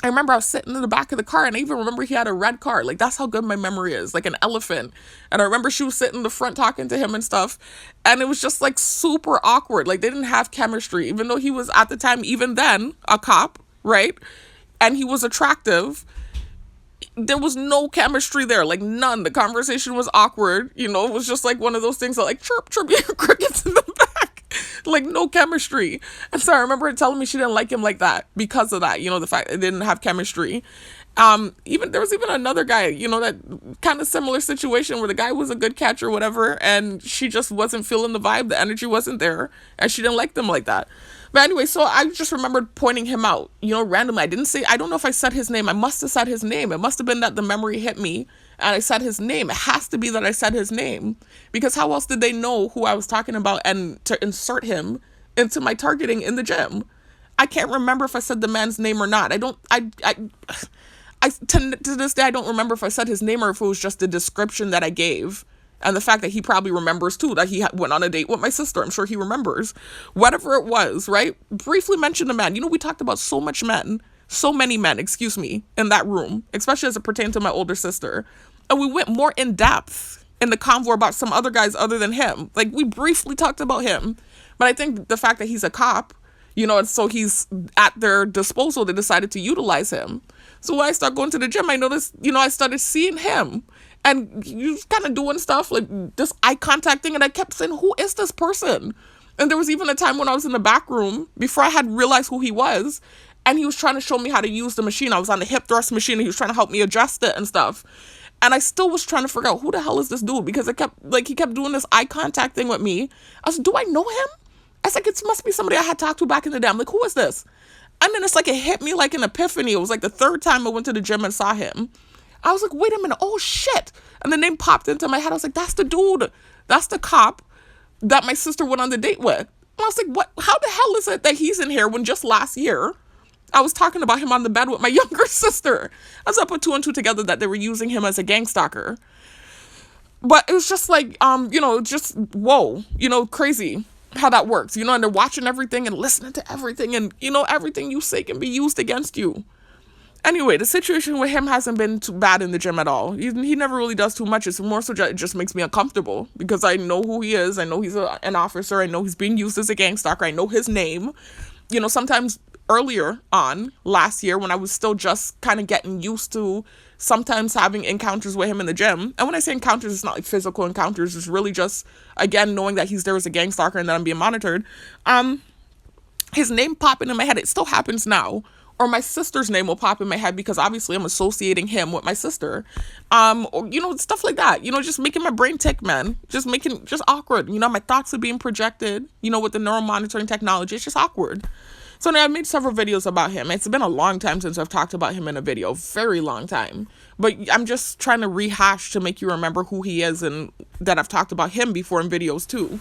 I remember I was sitting in the back of the car, and I even remember he had a red car. Like, that's how good my memory is, like an elephant. And I remember she was sitting in the front talking to him and stuff. And it was just like super awkward. Like, they didn't have chemistry, even though he was at the time, even then, a cop, right? And he was attractive. There was no chemistry there, like none. The conversation was awkward. It was just like one of those things that like chirp, chirp, you hear crickets in the back. Like, no chemistry. And so I remember her telling me she didn't like him like that because of that, the fact they didn't have chemistry. Even there was even another guy, that kind of similar situation where the guy was a good catcher, whatever, and she just wasn't feeling the vibe. The energy wasn't there, and she didn't like them like that. But anyway, so I just remembered pointing him out, randomly. I don't know if I said his name. I must have said his name. It must have been that the memory hit me and I said his name. It has to be that I said his name, because how else did they know who I was talking about and to insert him into my targeting in the gym? I can't remember if I said the man's name or not. To this day, I don't remember if I said his name or if it was just the description that I gave And the fact that he probably remembers too, that he went on a date with my sister. I'm sure he remembers. Whatever it was, right? Briefly mentioned a man. You know, we talked about so many men, excuse me, in that room, especially as it pertained to my older sister. And we went more in depth in the convo about some other guys other than him. Like, we briefly talked about him. But I think the fact that he's a cop, you know, and so he's at their disposal, they decided to utilize him. So when I started going to the gym, I noticed, you know, I started seeing him. And he was kind of doing stuff like this eye contact thing. And I kept saying, who is this person? And there was even a time when I was in the back room before I had realized who he was. And he was trying to show me how to use the machine. I was on the hip thrust machine and he was trying to help me adjust it and stuff. And I still was trying to figure out who the hell is this dude? Because he kept doing this eye contact thing with me. I was like, do I know him? I was like, it must be somebody I had talked to back in the day. I'm like, who is this? And then it's like, it hit me like an epiphany. It was like the third time I went to the gym and saw him. I was like, wait a minute, oh shit. And the name popped into my head. I was like, that's the dude. That's the cop that my sister went on the date with. And I was like, what? How the hell is it that he's in here when just last year I was talking about him on the bed with my younger sister? I was up with 2 and 2 together that they were using him as a gang stalker. But it was just like, you know, just, whoa, you know, crazy how that works, you know, and they're watching everything and listening to everything, and, you know, everything you say can be used against you. Anyway, the situation with him hasn't been too bad in the gym at all. He never really does too much. It's more so it just makes me uncomfortable because I know who he is. I know he's an officer. I know he's being used as a gang stalker. I know his name. You know, sometimes earlier on last year when I was still just kind of getting used to sometimes having encounters with him in the gym. And when I say encounters, it's not like physical encounters. It's really just, again, knowing that he's there as a gang stalker and that I'm being monitored. His name popping in my head. It still happens now. Or my sister's name will pop in my head because obviously I'm associating him with my sister. Or, you know, stuff like that. You know, just making my brain tick, man. Just awkward. You know, my thoughts are being projected, you know, with the neural monitoring technology. It's just awkward. So now I've made several videos about him. It's been a long time since I've talked about him in a video. Very long time. But I'm just trying to rehash to make you remember who he is and that I've talked about him before in videos too.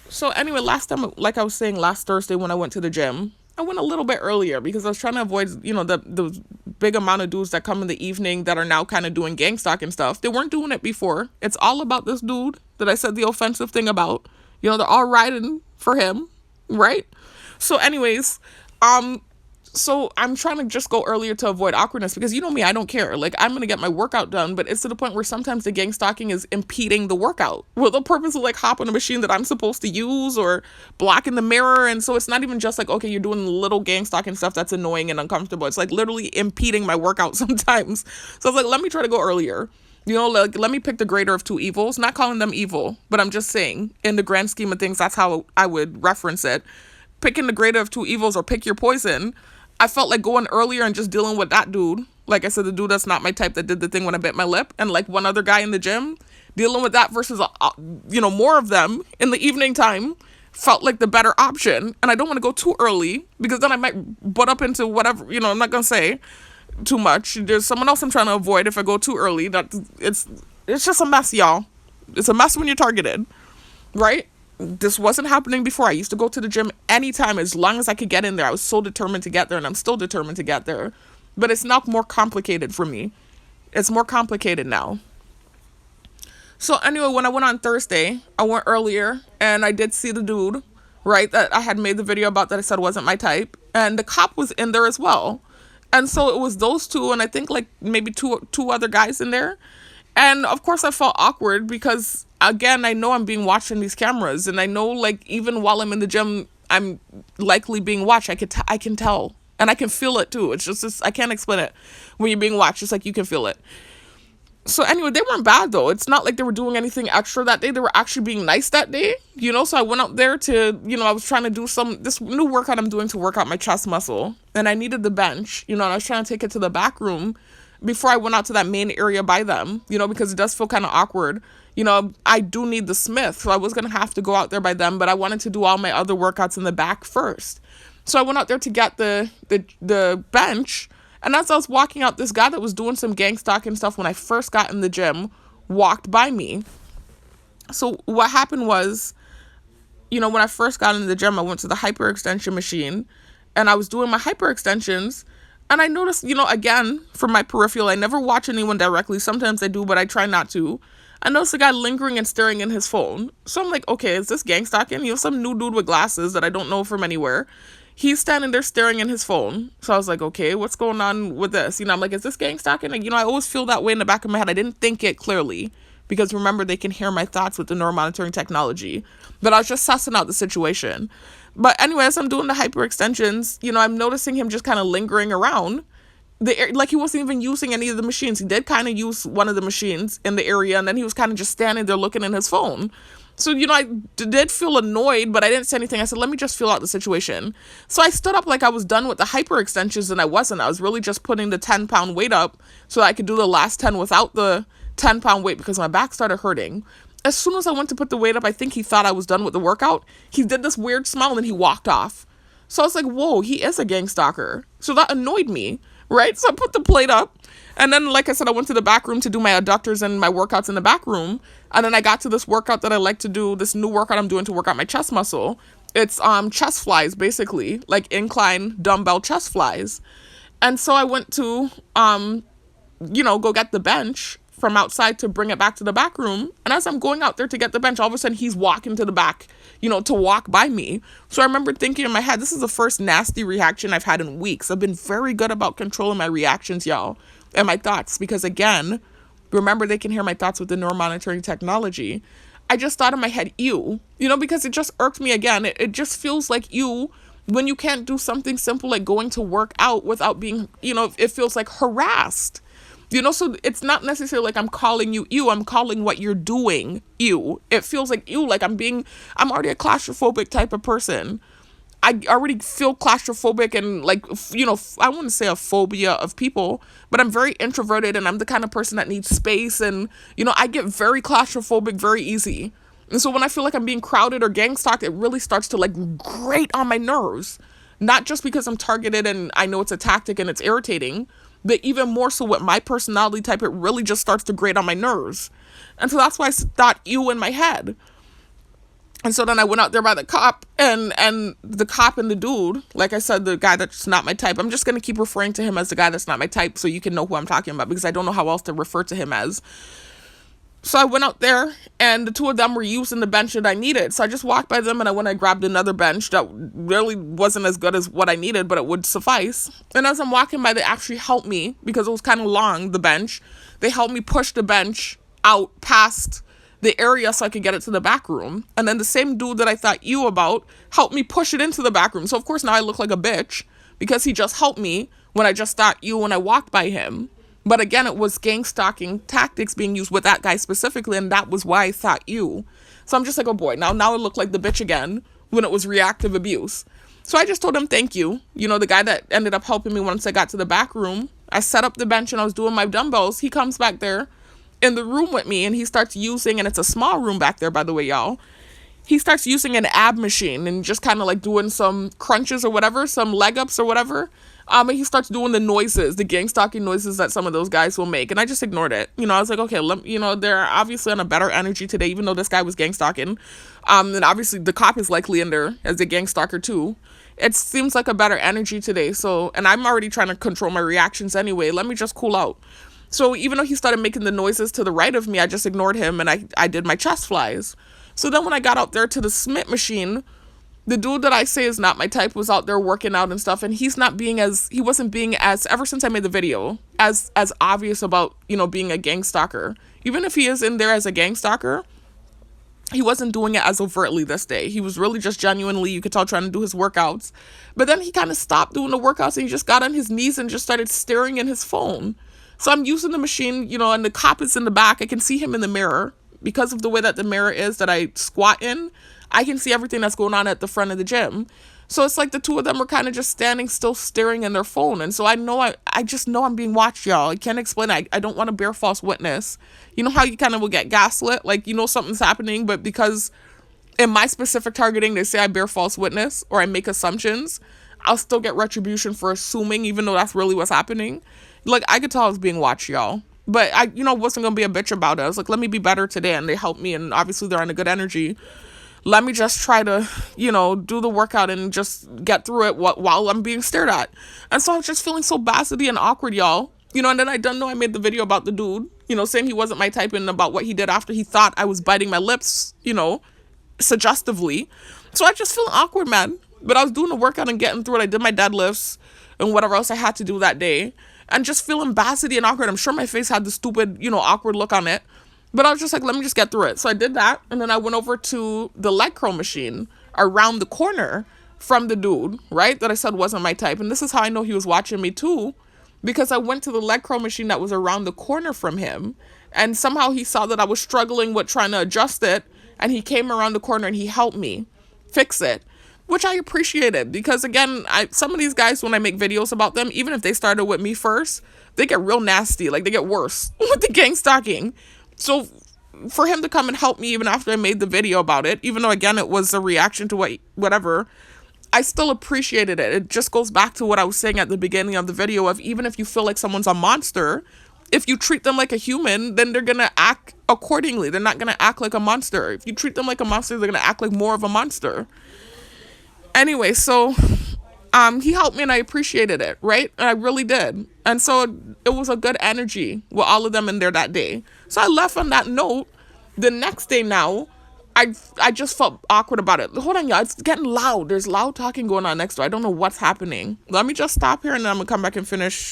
So anyway, last time, like I was saying, last Thursday when I went to the gym, I went a little bit earlier because I was trying to avoid, you know, the big amount of dudes that come in the evening that are now kind of doing gang stalking stuff. They weren't doing it before. It's all about this dude that I said the offensive thing about. You know, they're all riding for him, right? So anyways, so I'm trying to just go earlier to avoid awkwardness because you know me, I don't care. Like, I'm going to get my workout done, but it's to the point where sometimes the gang stalking is impeding the workout with the purpose of like hop on a machine that I'm supposed to use or blocking the mirror. And so it's not even just like, okay, you're doing little gang stalking stuff that's annoying and uncomfortable. It's like literally impeding my workout sometimes. So I was like, let me try to go earlier. You know, like, let me pick the greater of two evils. Not calling them evil, but I'm just saying in the grand scheme of things, that's how I would reference it. Picking the greater of two evils or pick your poison. I felt like going earlier and just dealing with that dude. Like I said, the dude that's not my type that did the thing when I bit my lip. And like one other guy in the gym, dealing with that versus, you know, more of them in the evening time felt like the better option. And I don't want to go too early because then I might butt up into whatever, you know, I'm not going to say too much. There's someone else I'm trying to avoid if I go too early. It's just a mess, y'all. It's a mess when you're targeted, right? This wasn't happening before. I used to go to the gym anytime as long as I could get in there. I was so determined to get there, and I'm still determined to get there. But it's now more complicated for me. It's more complicated now. So anyway, when I went on Thursday, I went earlier, and I did see the dude, right, that I had made the video about that I said wasn't my type. And the cop was in there as well. And so it was those two, and I think like maybe two other guys in there. And of course I felt awkward because, again, I know I'm being watched on these cameras. And I know, like, even while I'm in the gym, I'm likely being watched. I can tell. And I can feel it, too. It's just I can't explain it. When you're being watched, it's like you can feel it. So anyway, they weren't bad, though. It's not like they were doing anything extra that day. They were actually being nice that day, you know? So I went out there to, you know, I was trying to do this new workout I'm doing to work out my chest muscle. And I needed the bench, you know, and I was trying to take it to the back room before I went out to that main area by them, you know, because it does feel kind of awkward. You know, I do need the Smith, so I was going to have to go out there by them, but I wanted to do all my other workouts in the back first. So I went out there to get the bench, and as I was walking out, this guy that was doing some gang stalking stuff when I first got in the gym walked by me. So what happened was, you know, when I first got in the gym, I went to the hyperextension machine, and I was doing my hyperextensions. And I noticed, you know, again, from my peripheral, I never watch anyone directly. Sometimes I do, but I try not to. I noticed the guy lingering and staring in his phone. So I'm like, okay, is this gang stalking? Some new dude with glasses that I don't know from anywhere. He's standing there staring in his phone. So I was like, okay, what's going on with this? I'm like, is this gang stalking? Like, I always feel that way in the back of my head. I didn't think it clearly because remember, they can hear my thoughts with the neuromonitoring technology. But I was just sussing out the situation. But anyway, as I'm doing the hyperextensions, I'm noticing him just kind of lingering around. Like he wasn't even using any of the machines. He did kind of use one of the machines in the area, and then he was kind of just standing there looking in his phone. So, I did feel annoyed, but I didn't say anything. I said, let me just feel out the situation. So I stood up like I was done with the hyperextensions, and I wasn't. I was really just putting the 10-pound weight up so I could do the last 10 without the 10-pound weight because my back started hurting. As soon as I went to put the weight up, I think he thought I was done with the workout. He did this weird smile, and then he walked off. So I was like, whoa, he is a gang stalker. So that annoyed me, right? So I put the plate up. And then, like I said, I went to the back room to do my adductors and my workouts in the back room. And then I got to this workout that I like to do, this new workout I'm doing to work out my chest muscle. It's chest flies, basically, like incline dumbbell chest flies. And so I went to, go get the bench from outside to bring it back to the back room. And as I'm going out there to get the bench, all of a sudden he's walking to the back, to walk by me. So I remember thinking in my head, this is the first nasty reaction I've had in weeks. I've been very good about controlling my reactions, y'all, and my thoughts. Because again, remember, they can hear my thoughts with the neuromonitoring technology. I just thought in my head, ew, because it just irked me again. It just feels like ew when you can't do something simple like going to work out without being, it feels like harassed. So it's not necessarily like I'm calling you ew, I'm calling what you're doing ew. It feels like ew, like I'm already a claustrophobic type of person. I already feel claustrophobic and like, I wouldn't say a phobia of people, but I'm very introverted and I'm the kind of person that needs space. And, I get very claustrophobic very easy. And so when I feel like I'm being crowded or gang stalked, it really starts to like grate on my nerves. Not just because I'm targeted and I know it's a tactic and it's irritating, but even more so with my personality type, it really just starts to grate on my nerves. And so that's why I thought ew in my head. And so then I went out there by the cop and the cop and the dude, like I said, the guy that's not my type. I'm just going to keep referring to him as the guy that's not my type so you can know who I'm talking about because I don't know how else to refer to him as. So I went out there and the two of them were using the bench that I needed. So I just walked by them and I grabbed another bench that really wasn't as good as what I needed, but it would suffice. And as I'm walking by, they actually helped me because it was kind of long, the bench. They helped me push the bench out past the area so I could get it to the back room. And then the same dude that I thought you about helped me push it into the back room. So of course now I look like a bitch because he just helped me when I just thought you when I walked by him. But again, it was gang stalking tactics being used with that guy specifically, and that was why I thought you. So I'm just like, oh boy, now I look like the bitch again when it was reactive abuse. So I just told him thank you. The guy that ended up helping me once I got to the back room, I set up the bench and I was doing my dumbbells. He comes back there in the room with me and he starts using, and it's a small room back there, by the way, y'all. He starts using an ab machine and just kind of like doing some crunches or whatever, some leg ups or whatever. And he starts doing the noises, the gang stalking noises that some of those guys will make. And I just ignored it. I was like, okay, they're obviously on a better energy today, even though this guy was gang stalking. And obviously the cop is likely in there as a gang stalker too. It seems like a better energy today. So, and I'm already trying to control my reactions anyway. Let me just cool out. So even though he started making the noises to the right of me, I just ignored him and I did my chest flies. So then when I got out there to the Smith machine, the dude that I say is not my type was out there working out and stuff, and he wasn't being as, ever since I made the video, as obvious about, being a gang stalker. Even if he is in there as a gang stalker, he wasn't doing it as overtly this day. He was really just genuinely, you could tell, trying to do his workouts. But then he kind of stopped doing the workouts and he just got on his knees and just started staring in his phone. So I'm using the machine, and the cop is in the back. I can see him in the mirror. Because of the way that the mirror is that I squat in, I can see everything that's going on at the front of the gym. So it's like the two of them are kind of just standing still staring in their phone. And so I just know I'm being watched, y'all. I can't explain it. I don't want to bear false witness. You know how you kind of will get gaslit? Like, something's happening, but because in my specific targeting, they say I bear false witness or I make assumptions, I'll still get retribution for assuming, even though that's really what's happening. Like, I could tell I was being watched, y'all. But I, wasn't going to be a bitch about it. I was like, let me be better today. And they helped me. And obviously they're on a good energy. Let me just try to, do the workout and just get through it while I'm being stared at. And so I was just feeling so bastard and awkward, y'all. And then I don't know, I made the video about the dude. saying he wasn't my type and about what he did after he thought I was biting my lips, suggestively. So I just feel awkward, man. But I was doing the workout and getting through it. I did my deadlifts and whatever else I had to do that day. And just feeling bassety and awkward. I'm sure my face had the stupid, awkward look on it. But I was just like, let me just get through it. So I did that. And then I went over to the leg curl machine around the corner from the dude, right? That I said wasn't my type. And this is how I know he was watching me too. Because I went to the leg curl machine that was around the corner from him. And somehow he saw that I was struggling with trying to adjust it. And he came around the corner and he helped me fix it, which I appreciated. Because again, some of these guys, when I make videos about them, even if they started with me first, they get real nasty. Like, they get worse with the gang stalking. So for him to come and help me even after I made the video about it, even though again it was a reaction to whatever, I still appreciated it. It just goes back to what I was saying at the beginning of the video of, even if you feel like someone's a monster, if you treat them like a human, then they're going to act accordingly. They're not going to act like a monster. If you treat them like a monster, they're going to act like more of a monster. Anyway, so he helped me and I appreciated it, right? And I really did. And so it was a good energy with all of them in there that day. So I left on that note. The next day now, I just felt awkward about it. Hold on, y'all. It's getting loud. There's loud talking going on next door. I don't know what's happening. Let me just stop here and then I'm going to come back and finish.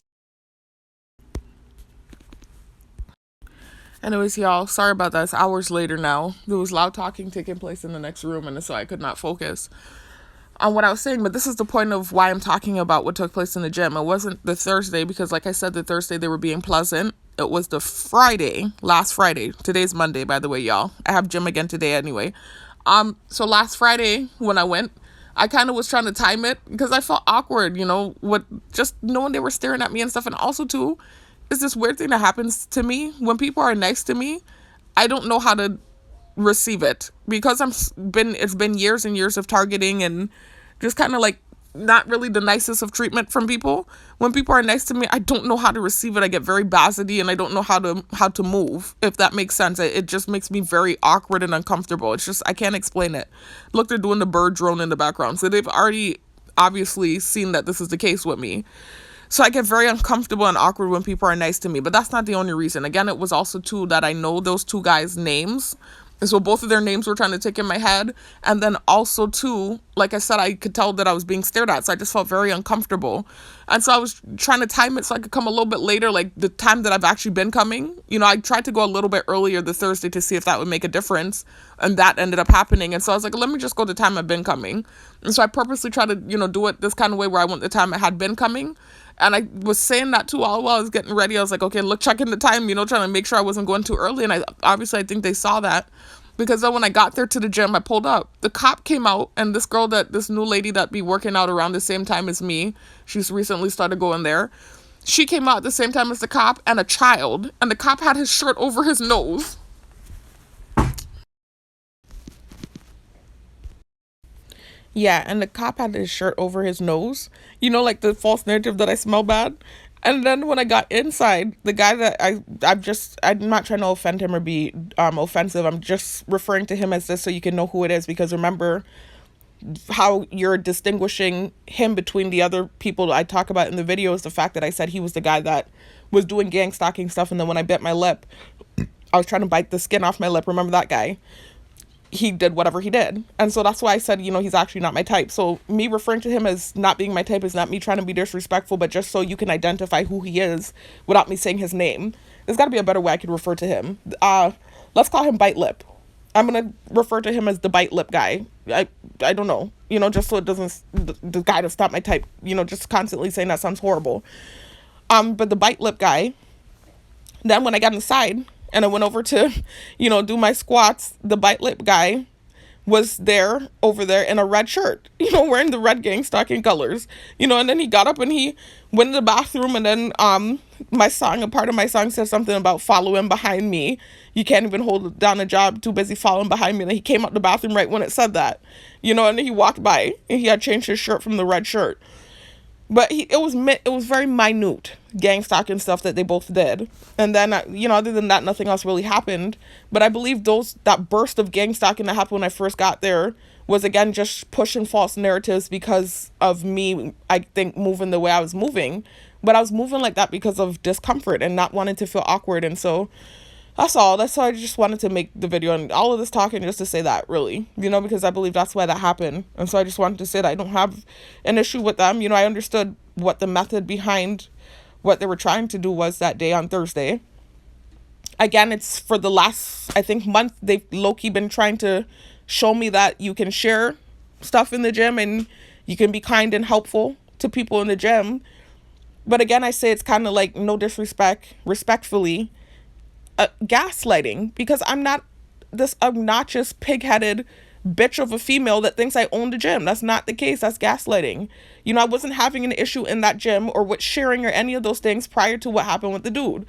Anyways, y'all, sorry about that. It's hours later now. There was loud talking taking place in the next room, and so I could not focus on what I was saying. But this is the point of why I'm talking about what took place in the gym. It wasn't the Thursday, because like I said, the Thursday they were being pleasant. It was the Friday, last Friday. Today's Monday, by the way, y'all. I have gym again today anyway. So last Friday when I went, I kind of was trying to time it because I felt awkward, with just knowing they were staring at me and stuff. And also too, is this weird thing that happens to me when people are nice to me. I don't know how to receive it because it's been years and years of targeting and just kind of like not really the nicest of treatment from people. When people are nice to me, I don't know how to receive it. I get very bassety and I don't know how to move, if that makes sense. It just makes me very awkward and uncomfortable. It's just, I can't explain it. Look, they're doing the bird drone in the background. So they've already obviously seen that this is the case with me. So I get very uncomfortable and awkward when people are nice to me. But that's not the only reason. Again, it was also too that I know those two guys' names. And so both of their names were trying to tick in my head. And then also too, like I said, I could tell that I was being stared at. So I just felt very uncomfortable. And so I was trying to time it so I could come a little bit later, like the time that I've actually been coming. I tried to go a little bit earlier the Thursday to see if that would make a difference. And that ended up happening. And so I was like, let me just go the time I've been coming. And so I purposely tried to, do it this kind of way where I went the time I had been coming. And I was saying that too all while I was getting ready. I was like, okay, look, checking the time, trying to make sure I wasn't going too early. And I think they saw that. Because then when I got there to the gym, I pulled up. The cop came out, and this new lady that be working out around the same time as me, she's recently started going there. She came out at the same time as the cop and a child. And the cop had his shirt over his nose. Yeah, and the cop had his shirt over his nose. Like the false narrative that I smell bad. And then when I got inside, the guy that I'm not trying to offend him or be offensive. I'm just referring to him as this so you can know who it is. Because remember how you're distinguishing him between the other people I talk about in the video is the fact that I said he was the guy that was doing gang stalking stuff. And then when I bit my lip, I was trying to bite the skin off my lip. Remember that guy? He did whatever he did. And so that's why I said, he's actually not my type. So me referring to him as not being my type is not me trying to be disrespectful, but just so you can identify who he is without me saying his name. There's got to be a better way I could refer to him. Let's call him Bite Lip. I'm going to refer to him as the Bite Lip guy. I don't know, just so it doesn't, the guy that's not my type, just constantly saying that sounds horrible. But the Bite Lip guy, then when I got inside, and I went over to, do my squats, the Bite Lip guy was over there in a red shirt, wearing the red gang stalking colors, and then he got up and he went to the bathroom and then a part of my song said something about following behind me. You can't even hold down a job, too busy following behind me. And he came out the bathroom right when it said that, and then he walked by and he had changed his shirt from the red shirt. But it was very minute gang stalking stuff that they both did. And then, other than that, nothing else really happened. But I believe that burst of gang stalking that happened when I first got there was, again, just pushing false narratives because of me, I think, moving the way I was moving. But I was moving like that because of discomfort and not wanting to feel awkward. And so that's all. That's why I just wanted to make the video and all of this talking just to say that, really, because I believe that's why that happened. And so I just wanted to say that I don't have an issue with them. I understood what the method behind what they were trying to do was that day on Thursday. Again, it's for the last, I think, month, they've low-key been trying to show me that you can share stuff in the gym and you can be kind and helpful to people in the gym. But again, I say it's kind of like, no disrespect, respectfully, gaslighting, because I'm not this obnoxious, pig-headed bitch of a female that thinks I own the gym. That's not the case. That's gaslighting. I wasn't having an issue in that gym or with sharing or any of those things prior to what happened with the dude.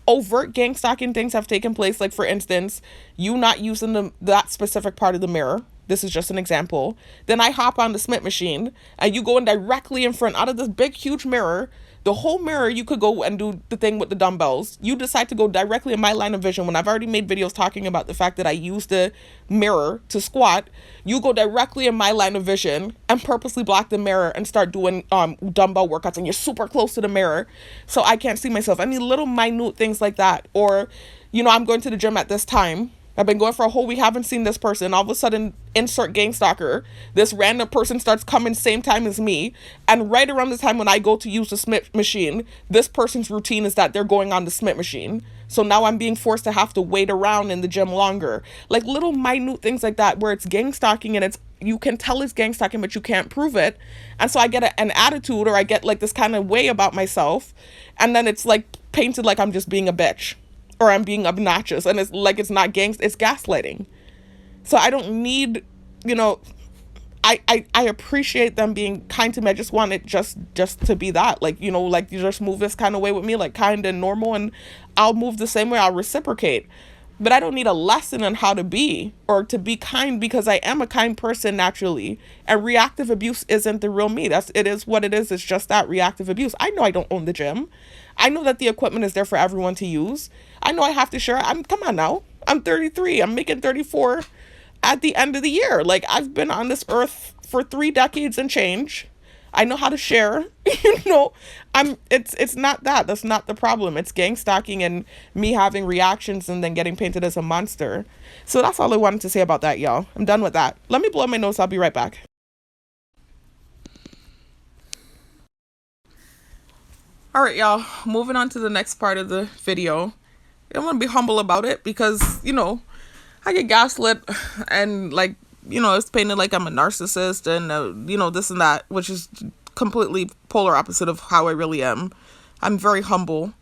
Overt gang stalking things have taken place, like for instance, you not using that specific part of the mirror. This is just an example. Then I hop on the Smith machine and you go in directly in front out of this big huge mirror. The whole mirror, you could go and do the thing with the dumbbells. You decide to go directly in my line of vision when I've already made videos talking about the fact that I use the mirror to squat. You go directly in my line of vision and purposely block the mirror and start doing dumbbell workouts, and you're super close to the mirror so I can't see myself. I mean, little minute things like that. Or, I'm going to the gym at this time. I've been going for a whole week, haven't seen this person. All of a sudden, insert gang stalker. This random person starts coming same time as me. And right around the time when I go to use the Smith machine, this person's routine is that they're going on the Smith machine. So now I'm being forced to have to wait around in the gym longer. Like little minute things like that where it's gang stalking and you can tell it's gang stalking, but you can't prove it. And so I get an attitude, or I get like this kind of way about myself. And then it's like painted like I'm just being a bitch. Or I'm being obnoxious, and it's like it's not it's gaslighting. So I don't need, I appreciate them being kind to me. I just want it just to be that, like you just move this kind of way with me, like kind and normal, and I'll move the same way. I'll reciprocate. But I don't need a lesson on how to be or to be kind, because I am a kind person naturally. And reactive abuse isn't the real me. It is what it is. It's just that reactive abuse. I know I don't own the gym. I know that the equipment is there for everyone to use. I know I have to share. Come on now. I'm 33. I'm making 34 at the end of the year. Like, I've been on this earth for 3 decades and change. I know how to share. It's not that. That's not the problem. It's gang stalking and me having reactions and then getting painted as a monster. So that's all I wanted to say about that, y'all. I'm done with that. Let me blow my nose. I'll be right back. All right, y'all, moving on to the next part of the video. I want to be humble about it because, I get gaslit and it's painted like I'm a narcissist and, this and that, which is completely polar opposite of how I really am. I'm very humble,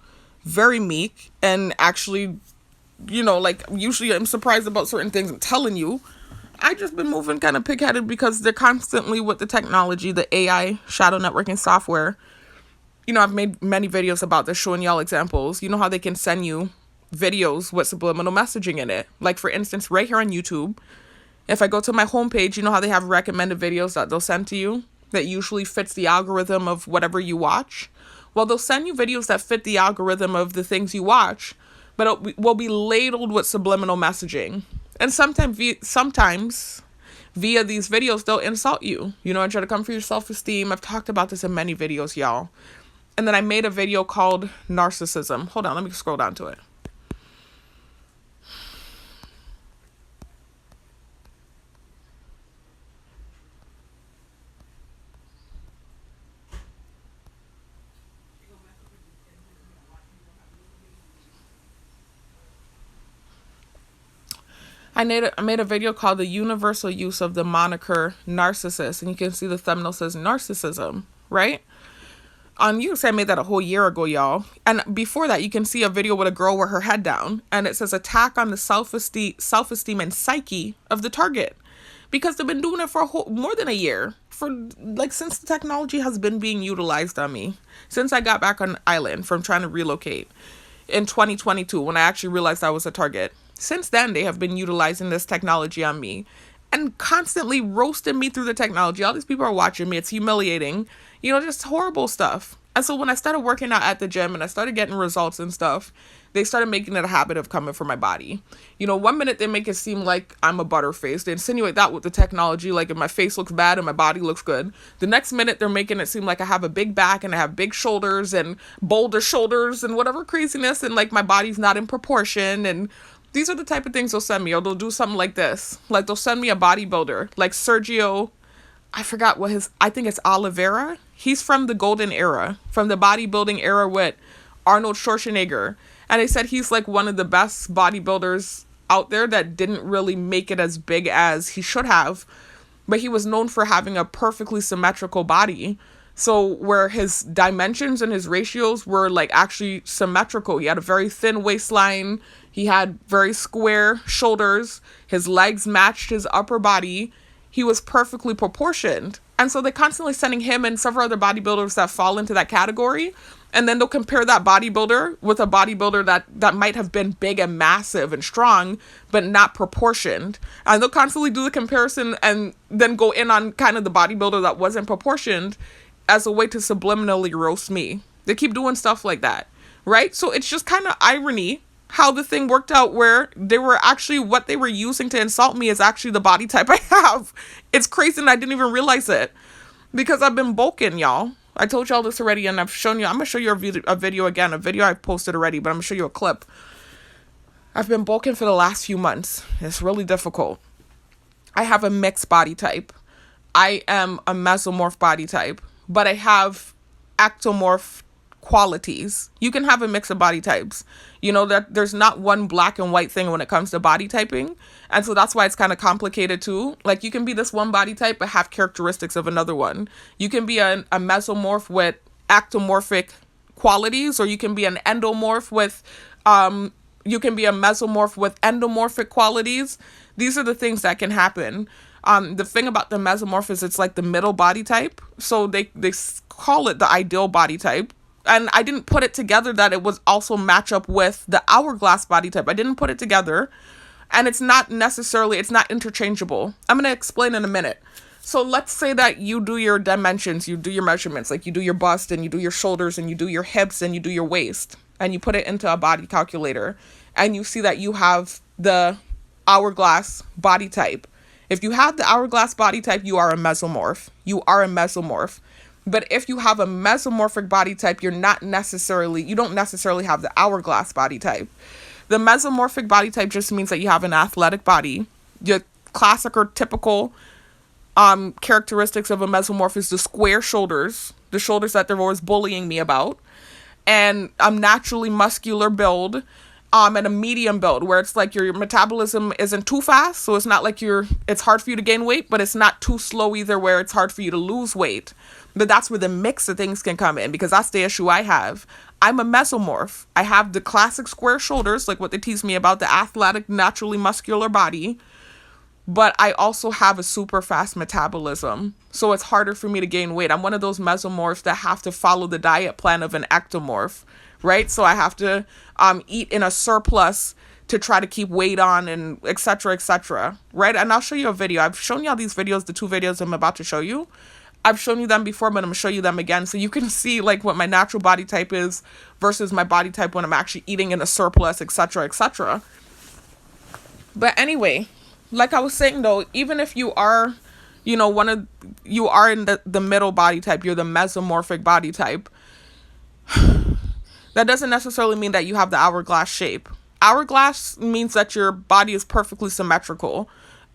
very meek, and actually, usually I'm surprised about certain things I'm telling you. I just been moving kind of pig-headed because they're constantly with the technology, the AI, shadow networking software. I've made many videos about this, showing y'all examples. You know how they can send you videos with subliminal messaging in it. Like, for instance, right here on YouTube, if I go to my homepage, you know how they have recommended videos that they'll send to you that usually fits the algorithm of whatever you watch? Well, they'll send you videos that fit the algorithm of the things you watch, but it will be ladled with subliminal messaging. And sometimes via these videos, they'll insult you, and try to come for your self-esteem. I've talked about this in many videos, y'all. And then I made a video called Narcissism. Hold on, let me scroll down to it. I made a video called The Universal Use of the Moniker Narcissist. And you can see the thumbnail says narcissism, right? On YouTube, I made that a whole year ago, y'all. And before that, you can see a video with a girl with her head down. And it says attack on the self-esteem and psyche of the target. Because they've been doing it for more than a year. Since the technology has been being utilized on me. Since I got back on island from trying to relocate in 2022, when I actually realized I was a target. Since then, they have been utilizing this technology on me. And constantly roasting me through the technology. All these people are watching me. It's humiliating. Just horrible stuff. And so when I started working out at the gym and I started getting results and stuff, they started making it a habit of coming for my body. You know, one minute they make it seem like I'm a butterface. They insinuate that with the technology, like if my face looks bad and my body looks good. The next minute they're making it seem like I have a big back and I have big shoulders and boulder shoulders and whatever craziness, and like my body's not in proportion. And these are the type of things they'll send me. Or they'll do something like this. Like they'll send me a bodybuilder, like Sergio, I forgot what I think it's Oliveira. He's from the golden era, from the bodybuilding era with Arnold Schwarzenegger. And they said he's like one of the best bodybuilders out there that didn't really make it as big as he should have. But he was known for having a perfectly symmetrical body. So where his dimensions and his ratios were like actually symmetrical. He had a very thin waistline. He had very square shoulders. His legs matched his upper body. He was perfectly proportioned. And so they're constantly sending him and several other bodybuilders that fall into that category. And then they'll compare that bodybuilder with a bodybuilder that might have been big and massive and strong, but not proportioned. And they'll constantly do the comparison and then go in on kind of the bodybuilder that wasn't proportioned as a way to subliminally roast me. They keep doing stuff like that, right? So it's just kind of irony how the thing worked out where they were actually, what they were using to insult me is actually the body type I have. It's crazy and I didn't even realize it because I've been bulking, y'all. I told y'all this already and I've shown you, I'm going to show you a video again, a video I've posted already, but I'm going to show you a clip. I've been bulking for the last few months. It's really difficult. I have a mixed body type. I am a mesomorph body type, but I have ectomorph qualities. You can have a mix of body types. You know, that there's not one black and white thing when it comes to body typing. And so that's why it's kind of complicated too. Like you can be this one body type but have characteristics of another one. You can be a mesomorph with ectomorphic qualities, or you can be an endomorph with you can be a mesomorph with endomorphic qualities. These are the things that can happen. The thing about the mesomorph is it's like the middle body type. So they call it the ideal body type. And I didn't put it together that it was also match up with the hourglass body type. I didn't put it together. And it's not interchangeable. I'm going to explain in a minute. So let's say that you do your dimensions, you do your measurements, like you do your bust and you do your shoulders and you do your hips and you do your waist. And you put it into a body calculator. And you see that you have the hourglass body type. If you have the hourglass body type, you are a mesomorph. You are a mesomorph. But if you have a mesomorphic body type, you don't necessarily have the hourglass body type. The mesomorphic body type just means that you have an athletic body. Your classic or typical characteristics of a mesomorph is the square shoulders, the shoulders that they're always bullying me about, and a naturally muscular build, and a medium build where it's like your metabolism isn't too fast, so it's not like it's hard for you to gain weight, but it's not too slow either where it's hard for you to lose weight. But that's where the mix of things can come in, because that's the issue I have. I'm a mesomorph. I have the classic square shoulders, like what they teach me about, the athletic, naturally muscular body. But I also have a super fast metabolism, so it's harder for me to gain weight. I'm one of those mesomorphs that have to follow the diet plan of an ectomorph, right? So I have to eat in a surplus to try to keep weight on and et cetera, right? And I'll show you a video. I've shown you all these videos, the 2 videos I'm about to show you. I've shown you them before, but I'm going to show you them again so you can see like what my natural body type is versus my body type when I'm actually eating in a surplus, et cetera. But anyway, like I was saying though, even if you are, you are in the middle body type, you're the mesomorphic body type, that doesn't necessarily mean that you have the hourglass shape. Hourglass means that your body is perfectly symmetrical.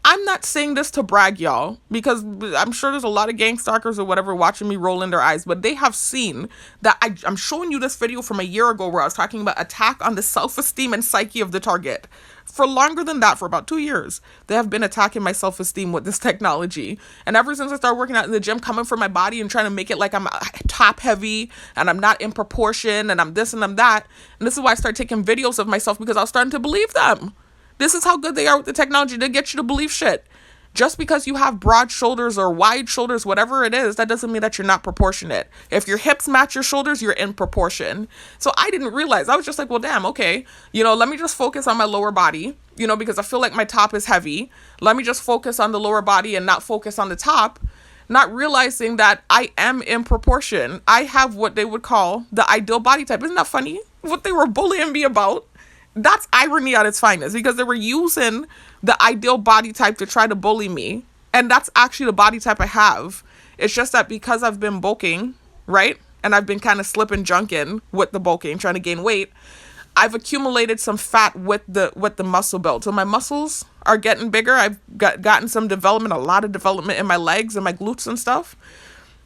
I'm not saying this to brag, y'all, because I'm sure there's a lot of gang stalkers or whatever watching me roll in their eyes, but they have seen that I'm showing you this video from a year ago where I was talking about attack on the self-esteem and psyche of the target. For longer than that, for about 2 years, they have been attacking my self-esteem with this technology. And ever since I started working out in the gym, coming for my body and trying to make it like I'm top heavy and I'm not in proportion and I'm this and I'm that. And this is why I started taking videos of myself, because I was starting to believe them. This is how good they are with the technology. They get you to believe shit. Just because you have broad shoulders or wide shoulders, whatever it is, that doesn't mean that you're not proportionate. If your hips match your shoulders, you're in proportion. So I didn't realize. I was just like, well, damn, okay. Let me just focus on my lower body, because I feel like my top is heavy. Let me just focus on the lower body and not focus on the top. not realizing that I am in proportion. I have what they would call the ideal body type. Isn't that funny? What they were bullying me about? That's irony at its finest, because they were using the ideal body type to try to bully me. And that's actually the body type I have. It's just that because I've been bulking, right? And I've been kind of slipping junking with the bulking, trying to gain weight. I've accumulated some fat with the muscle build. So my muscles are getting bigger. I've gotten some development, a lot of development in my legs and my glutes and stuff.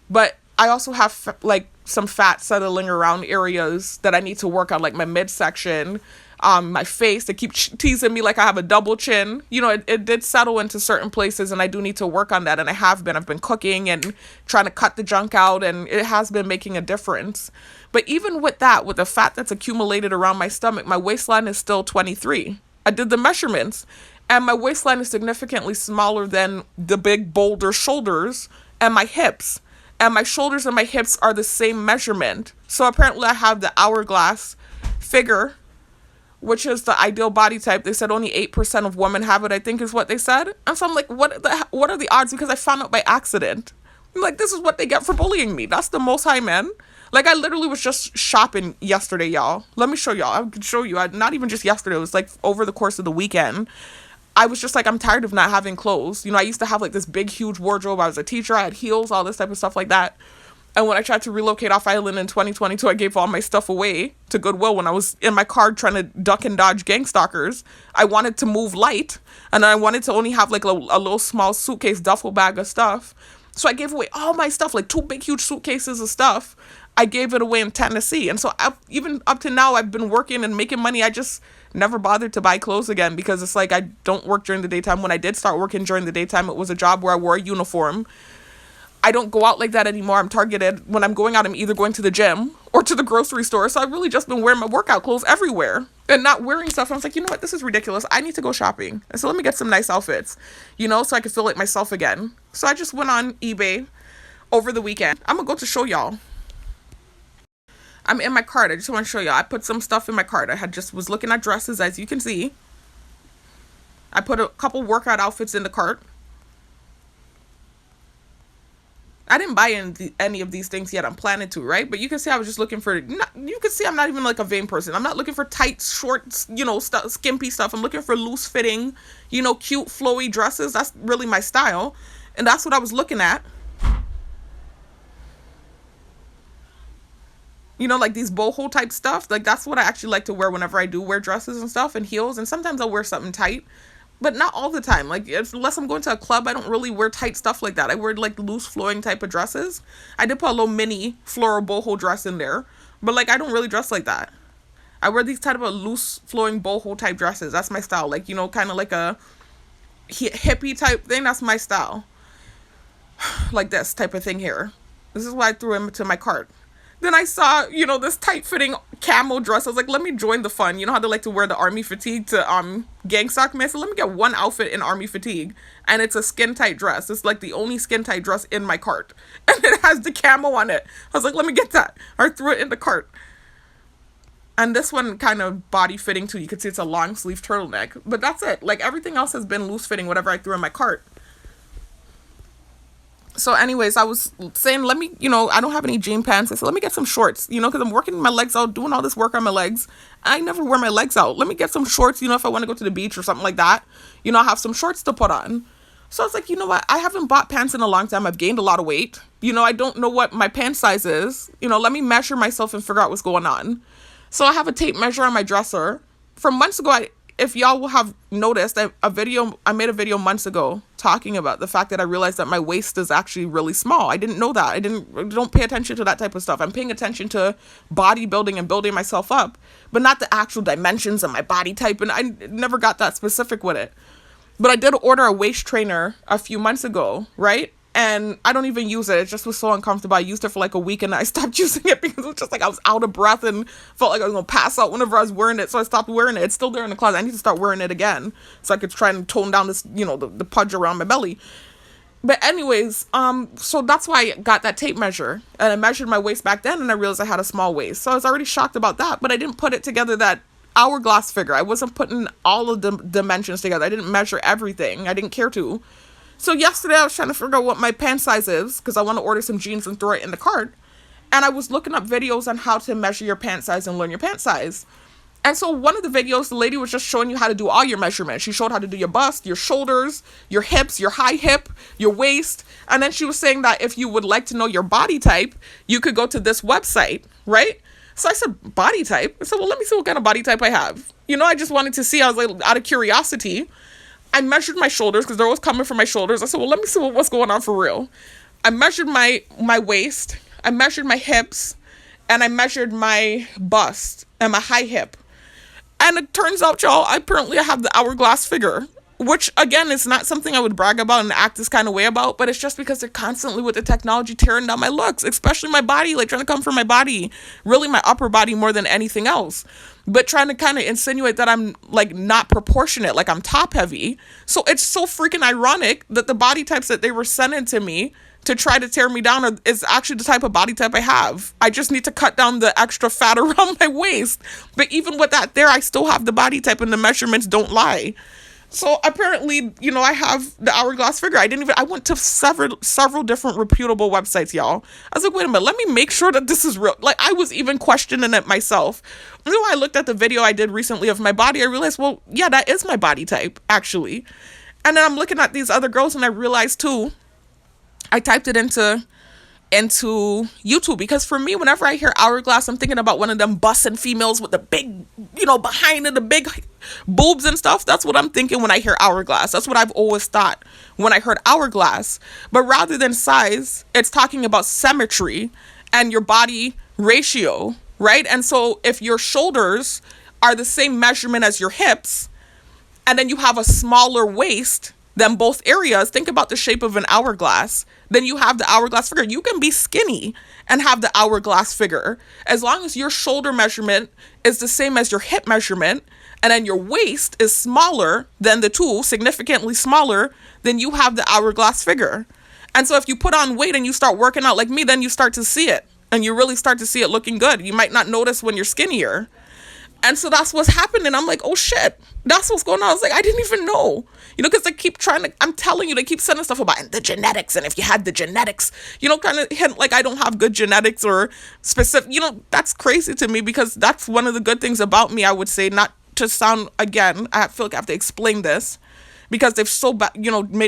But I also have like some fat settling around areas that I need to work on, like my midsection, my face. They keep teasing me like I have a double chin. You know, it did settle into certain places, and I do need to work on that. And I have been. I've been cooking and trying to cut the junk out, and it has been making a difference. But even with that, with the fat that's accumulated around my stomach, my waistline is still 23. I did the measurements, and my waistline is significantly smaller than the big boulder shoulders and my hips. And my shoulders and my hips are the same measurement. So apparently I have the hourglass figure, which is the ideal body type. They said only 8% of women have it, I think is what they said. And so I'm like, what are the odds? Because I found out by accident. I'm like, this is what they get for bullying me. That's the most high, man. Like, I literally was just shopping yesterday, y'all. Let me show y'all. I could show you. Not even just yesterday. It was like over the course of the weekend. I was just like, I'm tired of not having clothes. You know, I used to have like this big, huge wardrobe. I was a teacher. I had heels, all this type of stuff like that. And when I tried to relocate off island in 2022, I gave all my stuff away to Goodwill when I was in my car trying to duck and dodge gang stalkers. I wanted to move light, and I wanted to only have like a little small suitcase duffel bag of stuff. So I gave away all my stuff, like 2 big, huge suitcases of stuff. I gave it away in Tennessee. And so even up to now, I've been working and making money. I just never bothered to buy clothes again, because it's like I don't work during the daytime. When I did start working during the daytime, it was a job where I wore a uniform. I don't go out like that anymore. I'm targeted. When I'm going out, I'm either going to the gym or to the grocery store. So I've really just been wearing my workout clothes everywhere and not wearing stuff. I was like, you know what? This is ridiculous. I need to go shopping. And so let me get some nice outfits, you know, so I can feel like myself again. So I just went on eBay over the weekend. I'm going to go to show y'all. I'm in my cart. I just want to show you. I put some stuff in my cart. I was looking at dresses, as you can see. I put a couple workout outfits in the cart. I didn't buy any of these things yet. I'm planning to, right? But you can see I was just looking for, you can see I'm not even like a vain person. I'm not looking for tight, short, you know, skimpy stuff. I'm looking for loose fitting, you know, cute, flowy dresses. That's really my style. And that's what I was looking at. You know, like these boho type stuff. Like, that's what I actually like to wear whenever I do wear dresses and stuff, and heels. And sometimes I'll wear something tight, but not all the time. Like, unless I'm going to a club, I don't really wear tight stuff like that. I wear like loose flowing type of dresses. I did put a little mini floral boho dress in there, but like, I don't really dress like that. I wear these type of loose flowing boho type dresses. That's my style. Like, you know, kind of like a hippie type thing. That's my style. Like this type of thing here. This is why I threw him into my cart. Then I saw, you know, this tight-fitting camo dress. I was like, let me join the fun. You know how they like to wear the army fatigue to gang stalk me? So let me get one outfit in army fatigue. And it's a skin-tight dress. It's like the only skin-tight dress in my cart. And it has the camo on it. I was like, let me get that. I threw it in the cart. And this one kind of body-fitting too. You can see it's a long-sleeve turtleneck. But that's it. Like, everything else has been loose-fitting, whatever I threw in my cart. So anyways, I was saying, let me, you know, I don't have any jean pants. I said, let me get some shorts, you know, because I'm working my legs out, doing all this work on my legs. I never wear my legs out. Let me get some shorts, you know, if I want to go to the beach or something like that. You know, I have some shorts to put on. So I was like, you know what? I haven't bought pants in a long time. I've gained a lot of weight. You know, I don't know what my pant size is. You know, let me measure myself and figure out what's going on. So I have a tape measure on my dresser. From months ago, if y'all will have noticed, I made a video months ago talking about the fact that I realized that my waist is actually really small. I didn't know that. I don't pay attention to that type of stuff. I'm paying attention to bodybuilding and building myself up, but not the actual dimensions of my body type. And I never got that specific with it. But I did order a waist trainer a few months ago, right? And I don't even use it. It just was so uncomfortable. I used it for like a week and I stopped using it because it was just like I was out of breath and felt like I was going to pass out whenever I was wearing it. So I stopped wearing it. It's still there in the closet. I need to start wearing it again so I could try and tone down this, you know, the pudge around my belly. But anyways, so that's why I got that tape measure. And I measured my waist back then and I realized I had a small waist. So I was already shocked about that. But I didn't put it together that hourglass figure. I wasn't putting all of the dimensions together. I didn't measure everything. I didn't care to. So yesterday I was trying to figure out what my pant size is because I want to order some jeans and throw it in the cart. And I was looking up videos on how to measure your pant size and learn your pant size. And so one of the videos, the lady was just showing you how to do all your measurements. She showed how to do your bust, your shoulders, your hips, your high hip, your waist. And then she was saying that if you would like to know your body type, you could go to this website, right? So I said, body type? I said, well, let me see what kind of body type I have. I just wanted to see. I was like, out of curiosity. I measured my shoulders because they're always coming from my shoulders. I said, well, let me see what's going on for real. I measured my waist. I measured my hips. And I measured my bust and my high hip. And it turns out, y'all, I have the hourglass figure, which, again, is not something I would brag about and act this kind of way about, but it's just because they're constantly with the technology tearing down my looks, especially my body, like trying to come from my body, really my upper body more than anything else, but trying to kind of insinuate that I'm, like, not proportionate, like I'm top heavy. So it's so freaking ironic that the body types that they were sending to me to try to tear me down is actually the type of body type I have. I just need to cut down the extra fat around my waist. But even with that there, I still have the body type and the measurements don't lie. So apparently, I have the hourglass figure. I went to several different reputable websites, y'all. I was like, wait a minute, let me make sure that this is real. Like, I was even questioning it myself. When I looked at the video I did recently of my body, I realized, well, yeah, that is my body type, actually. And then I'm looking at these other girls and I realized too, I typed it into YouTube because for me, whenever I hear hourglass, I'm thinking about one of them bussin' females with the big, behind it, the big boobs and stuff. That's what I'm thinking when I hear hourglass. That's what I've always thought when I heard hourglass. But rather than size, it's talking about symmetry and your body ratio, right? And so if your shoulders are the same measurement as your hips, and then you have a smaller waist than both areas, think about the shape of an hourglass, then you have the hourglass figure. You can be skinny and have the hourglass figure. As long as your shoulder measurement is the same as your hip measurement, and then your waist is smaller than the two, significantly smaller, then you have the hourglass figure. And so if you put on weight and you start working out like me, then you start to see it. And you really start to see it looking good. You might not notice when you're skinnier. And so that's what's happening. I'm like, oh shit, that's what's going on. I was like, I didn't even know, because they keep I'm telling you, they keep sending stuff about the genetics. And if you had the genetics, kind of hint like I don't have good genetics or specific, that's crazy to me because that's one of the good things about me, I would say, not to sound, again, I feel like I have to explain this because they've so bad,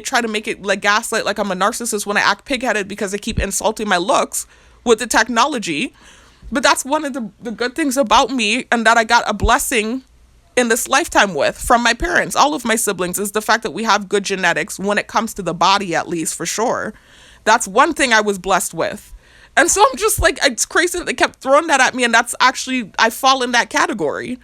try to make it like gaslight, like I'm a narcissist when I act pigheaded because they keep insulting my looks with the technology. But that's one of the good things about me and that I got a blessing in this lifetime with from my parents, all of my siblings, is the fact that we have good genetics when it comes to the body, at least, for sure. That's one thing I was blessed with. And so I'm just like, it's crazy that they kept throwing that at me, and that's actually, I fall in that category.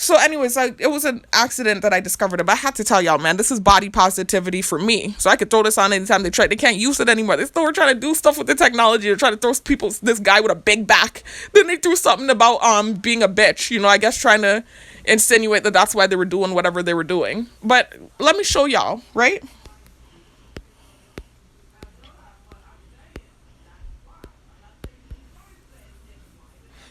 So anyways, it was an accident that I discovered it, but I had to tell y'all, man, this is body positivity for me. So I could throw this on anytime they can't use it anymore. They still were trying to do stuff with the technology. They're trying to throw this guy with a big back. Then they threw something about being a bitch, I guess trying to insinuate that that's why they were doing whatever they were doing. But let me show y'all, right?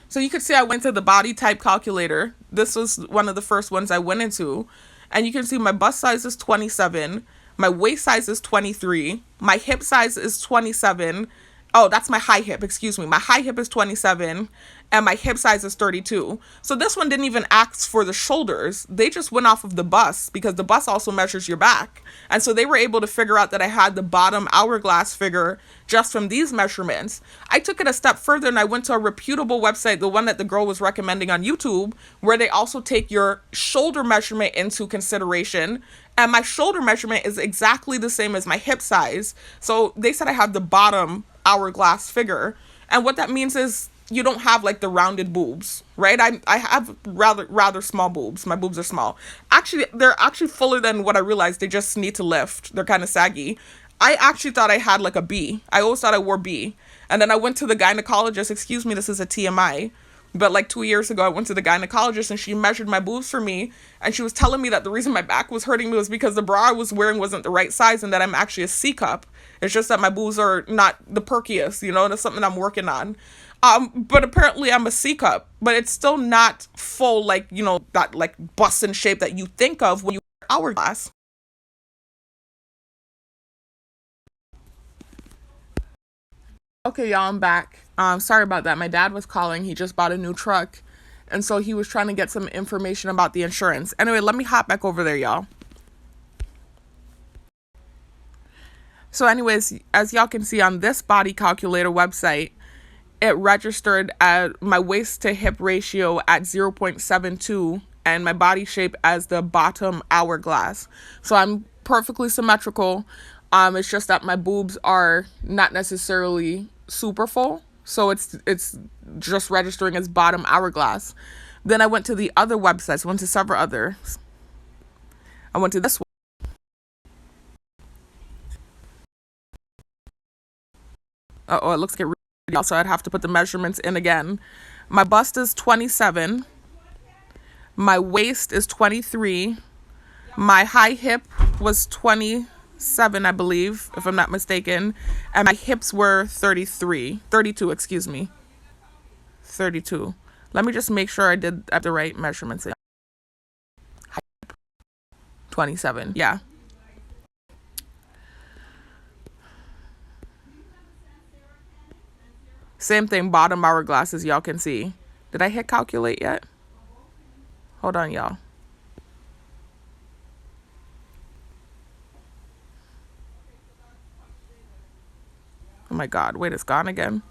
So you can see I went to the body type calculator. This was one of the first ones I went into. And you can see my bust size is 27. My waist size is 23. My hip size is 27. Oh, that's my high hip, excuse me. My high hip is 27 and my hip size is 32. So this one didn't even ask for the shoulders. They just went off of the bust because the bust also measures your back. And so they were able to figure out that I had the bottom hourglass figure just from these measurements. I took it a step further and I went to a reputable website, the one that the girl was recommending on YouTube, where they also take your shoulder measurement into consideration. And my shoulder measurement is exactly the same as my hip size. So they said I have the bottom hourglass figure. And what that means is you don't have like the rounded boobs, right? I have rather small boobs. My boobs are small. Actually, they're actually fuller than what I realized. They just need to lift. They're kind of saggy. I actually thought I had like a B. I always thought I wore B. And then I went to the gynecologist. Excuse me, this is a TMI. But like 2 years ago, I went to the gynecologist and she measured my boobs for me. And she was telling me that the reason my back was hurting me was because the bra I was wearing wasn't the right size and that I'm actually a C cup. It's just that my boobs are not the perkiest, that's something I'm working on. But apparently I'm a C cup, but it's still not full, like, that like bustin' shape that you think of when you wear hourglass. Okay, y'all, I'm back. Sorry about that. My dad was calling. He just bought a new truck. And so he was trying to get some information about the insurance. Anyway, let me hop back over there, y'all. So anyways, as y'all can see on this body calculator website, it registered at my waist to hip ratio at 0.72 and my body shape as the bottom hourglass. So I'm perfectly symmetrical. It's just that my boobs are not necessarily super full. So it's just registering as bottom hourglass. Then I went to the other websites, went to several others. I went to this one. Oh, it looks like it, so I'd have to put the measurements in again. My bust is 27. My waist is 23. My high hip was 27, I believe, if I'm not mistaken. And my hips were 32, excuse me. 32. Let me just make sure I did have the right measurements. 27, yeah. Same thing, bottom hourglass, as y'all can see. Did I hit calculate yet? Hold on, y'all. Oh my God, wait, it's gone again.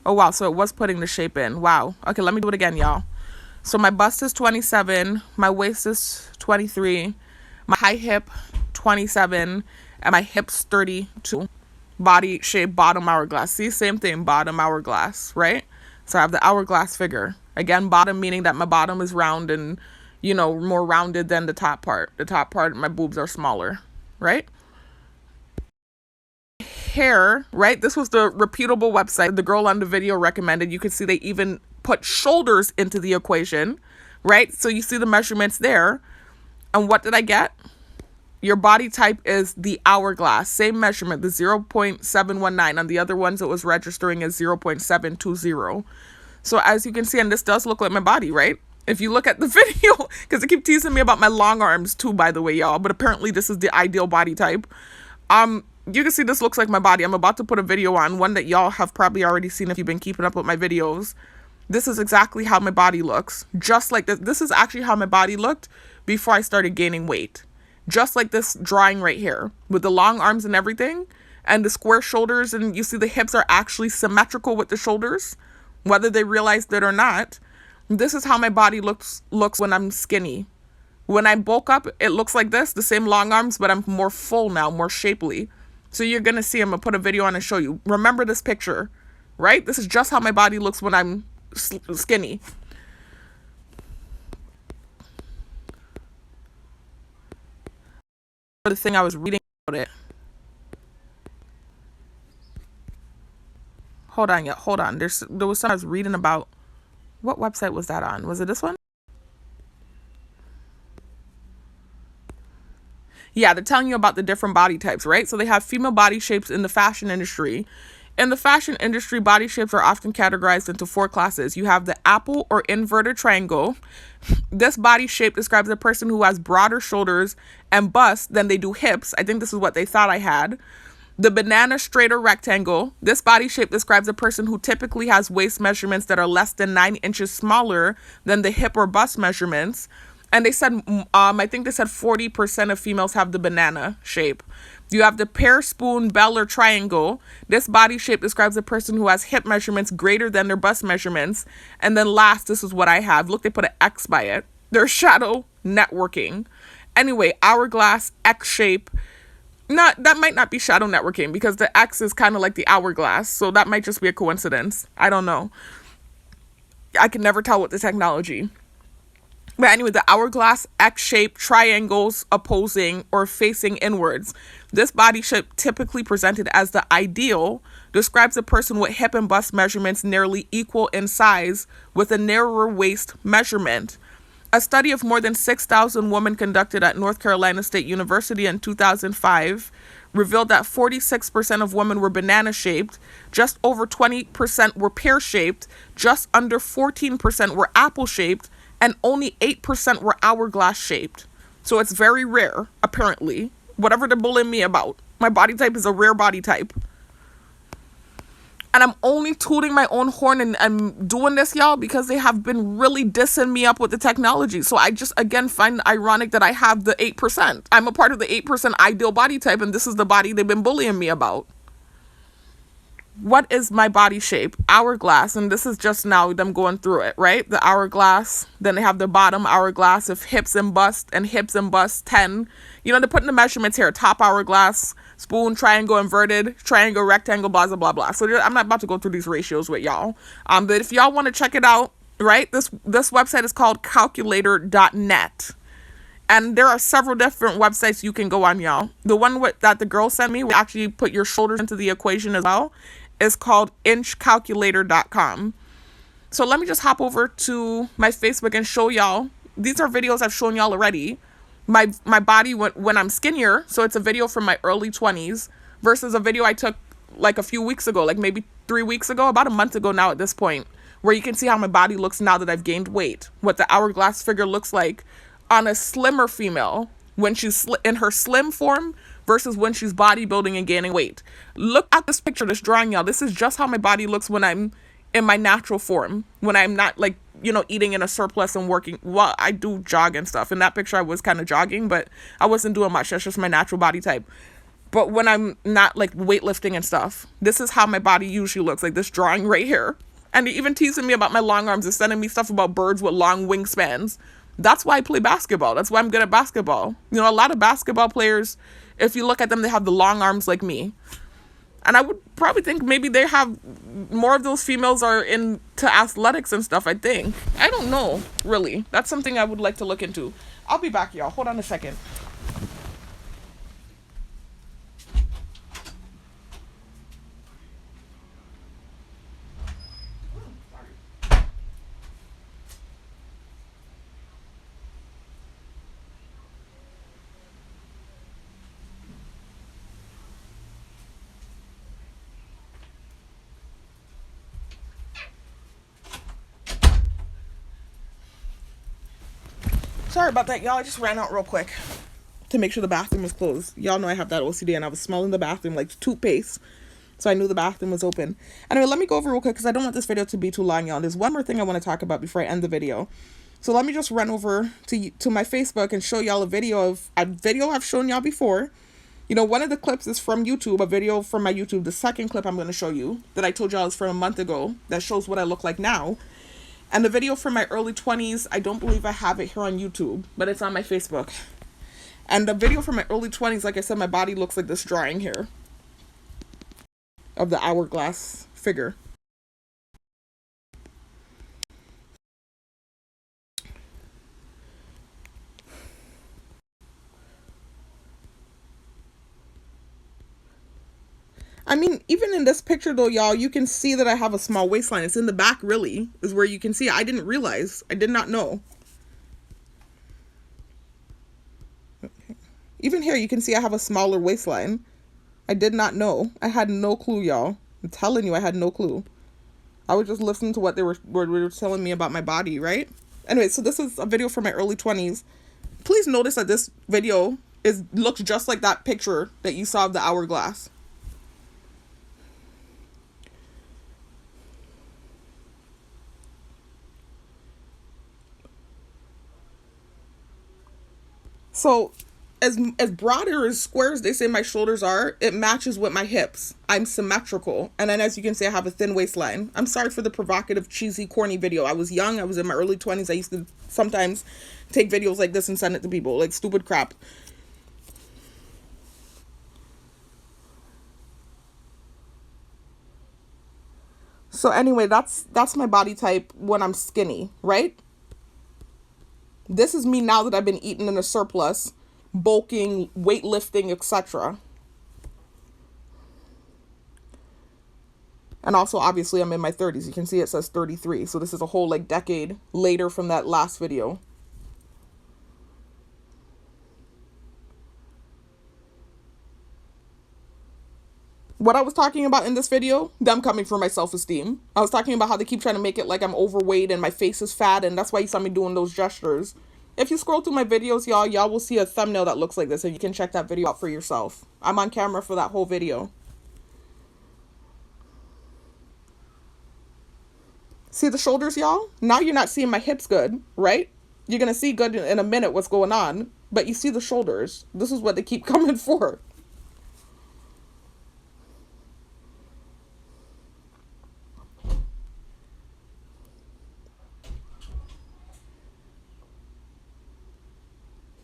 Oh wow, so it was putting the shape in. Wow. Okay, let me do it again, y'all. So my bust is 27, my waist is 23, my high hip 27, and my hips 32. Body shape, bottom hourglass. See, same thing, bottom hourglass, right? So I have the hourglass figure. Again, bottom meaning that my bottom is round and, you know, more rounded than the top part. The top part, my boobs are smaller, right? Hair, right? This was the reputable website the girl on the video recommended. You could see they even put shoulders into the equation, right? So you see the measurements there. And what did I get? Your body type is the hourglass, same measurement, the 0.719. On the other ones, it was registering as 0.720. So as you can see, and this does look like my body, right? If you look at the video, because they keep teasing me about my long arms too, by the way, y'all, but apparently this is the ideal body type. You can see this looks like my body. I'm about to put a video on, one that y'all have probably already seen if you've been keeping up with my videos. This is exactly how my body looks. Just like this. This is actually how my body looked before I started gaining weight. Just like this drawing right here, with the long arms and everything, and the square shoulders, and you see the hips are actually symmetrical with the shoulders, whether they realized it or not. This is how my body looks when I'm skinny. When I bulk up, it looks like this, the same long arms, but I'm more full now, more shapely. So you're going to see, I'm going to put a video on and show you. Remember this picture, right? This is just how my body looks when I'm skinny. The thing I was reading about it. Hold on. There was something I was reading about. What website was that on? Was it this one? Yeah, they're telling you about the different body types, right? So they have female body shapes in the fashion industry. In the fashion industry, body shapes are often categorized into 4 classes. You have the apple or inverted triangle. This body shape describes a person who has broader shoulders and bust than they do hips. I think this is what they thought I had. The banana straight or rectangle. This body shape describes a person who typically has waist measurements that are less than 9 inches smaller than the hip or bust measurements. And they said, I think they said 40% of females have the banana shape. You have the pear, spoon, bell, or triangle. This body shape describes a person who has hip measurements greater than their bust measurements. And then last, this is what I have. Look, they put an X by it. There's shadow networking. Anyway, hourglass, X shape. That might not be shadow networking because the X is kind of like the hourglass. So that might just be a coincidence. I don't know. I can never tell with the technology. But anyway, the hourglass, X-shaped triangles opposing or facing inwards. This body shape, typically presented as the ideal, describes a person with hip and bust measurements nearly equal in size with a narrower waist measurement. A study of more than 6,000 women conducted at North Carolina State University in 2005 revealed that 46% of women were banana-shaped, just over 20% were pear-shaped, just under 14% were apple-shaped, and only 8% were hourglass shaped. So it's very rare, apparently. Whatever they're bullying me about. My body type is a rare body type. And I'm only tooting my own horn and I'm doing this, y'all, because they have been really dissing me up with the technology. So I just, again, find ironic that I have the 8%. I'm a part of the 8% ideal body type, and this is the body they've been bullying me about. What is my body shape? Hourglass, and this is just now them going through it, right? The hourglass, then they have the bottom hourglass of hips and bust, and hips and bust 10. You know, they're putting the measurements here. Top hourglass, spoon, triangle, inverted, triangle, rectangle, blah, blah, blah, blah. So I'm not about to go through these ratios with y'all. But if y'all want to check it out, right, this website is called calculator.net. And there are several different websites you can go on, y'all. The one that the girl sent me will actually put your shoulders into the equation as well. Is called inchcalculator.com. So let me just hop over to my Facebook and show y'all. These are videos I've shown y'all already. My body when I'm skinnier. So it's a video from my early 20s versus a video I took like a few weeks ago, like maybe 3 weeks ago, about a month ago now at this point, where you can see how my body looks now that I've gained weight, what the hourglass figure looks like on a slimmer female when she's in her slim form versus when she's bodybuilding and gaining weight. Look at this picture, this drawing, y'all. This is just how my body looks when I'm in my natural form, when I'm not like, you know, eating in a surplus and working. Well, I do jog and stuff. In that picture, I was kind of jogging, but I wasn't doing much. That's just my natural body type. But when I'm not like weightlifting and stuff, this is how my body usually looks, like this drawing right here. And they're even teasing me about my long arms and sending me stuff about birds with long wingspans. That's why I play basketball. That's why I'm good at basketball. You know, a lot of basketball players, if you look at them, they have the long arms like me. And I would probably think maybe they have more of those females are into athletics and stuff, I think. I don't know, really. That's something I would like to look into. I'll be back, y'all. Hold on a second. Sorry about that, y'all. I just ran out real quick to make sure the bathroom was closed. Y'all know I have that OCD, and I was smelling the bathroom like toothpaste, so I knew the bathroom was open. Anyway, let me go over real quick because I don't want this video to be too long, y'all. There's one more thing I want to talk about before I end the video. So let me just run over to my Facebook and show y'all a video I've shown y'all before. You know, one of the clips is from YouTube, a video from my YouTube. The second clip I'm going to show you that I told y'all is from a month ago that shows what I look like now. And the video from my early 20s, I don't believe I have it here on YouTube, but it's on my Facebook. And the video from my early 20s, like I said, my body looks like this drawing here of the hourglass figure. I mean, even in this picture though, y'all, you can see that I have a small waistline. It's in the back, really, is where you can see it. I didn't realize. I did not know. Okay. Even here, you can see I have a smaller waistline. I did not know. I had no clue, y'all. I'm telling you, I had no clue. I was just listening to what they were telling me about my body, right? Anyway, so this is a video from my early 20s. Please notice that this video looks just like that picture that you saw of the hourglass. So as broader as squares they say my shoulders are, it matches with my hips. I'm symmetrical. And then as you can see, I have a thin waistline. I'm sorry for the provocative, cheesy, corny video. I was young. I was in my early 20s. I used to sometimes take videos like this and send it to people. Like stupid crap. So anyway, that's my body type when I'm skinny, right? This is me now that I've been eating in a surplus, bulking, weightlifting, etc. And also, obviously, I'm in my 30s. You can see it says 33. So this is a whole like decade later from that last video. What I was talking about in this video, them coming for my self-esteem. I was talking about how they keep trying to make it like I'm overweight and my face is fat, and that's why you saw me doing those gestures. If you scroll through my videos, y'all will see a thumbnail that looks like this, and you can check that video out for yourself. I'm on camera for that whole video. See the shoulders, y'all? Now you're not seeing my hips good, right? You're going to see good in a minute what's going on, but you see the shoulders. This is what they keep coming for.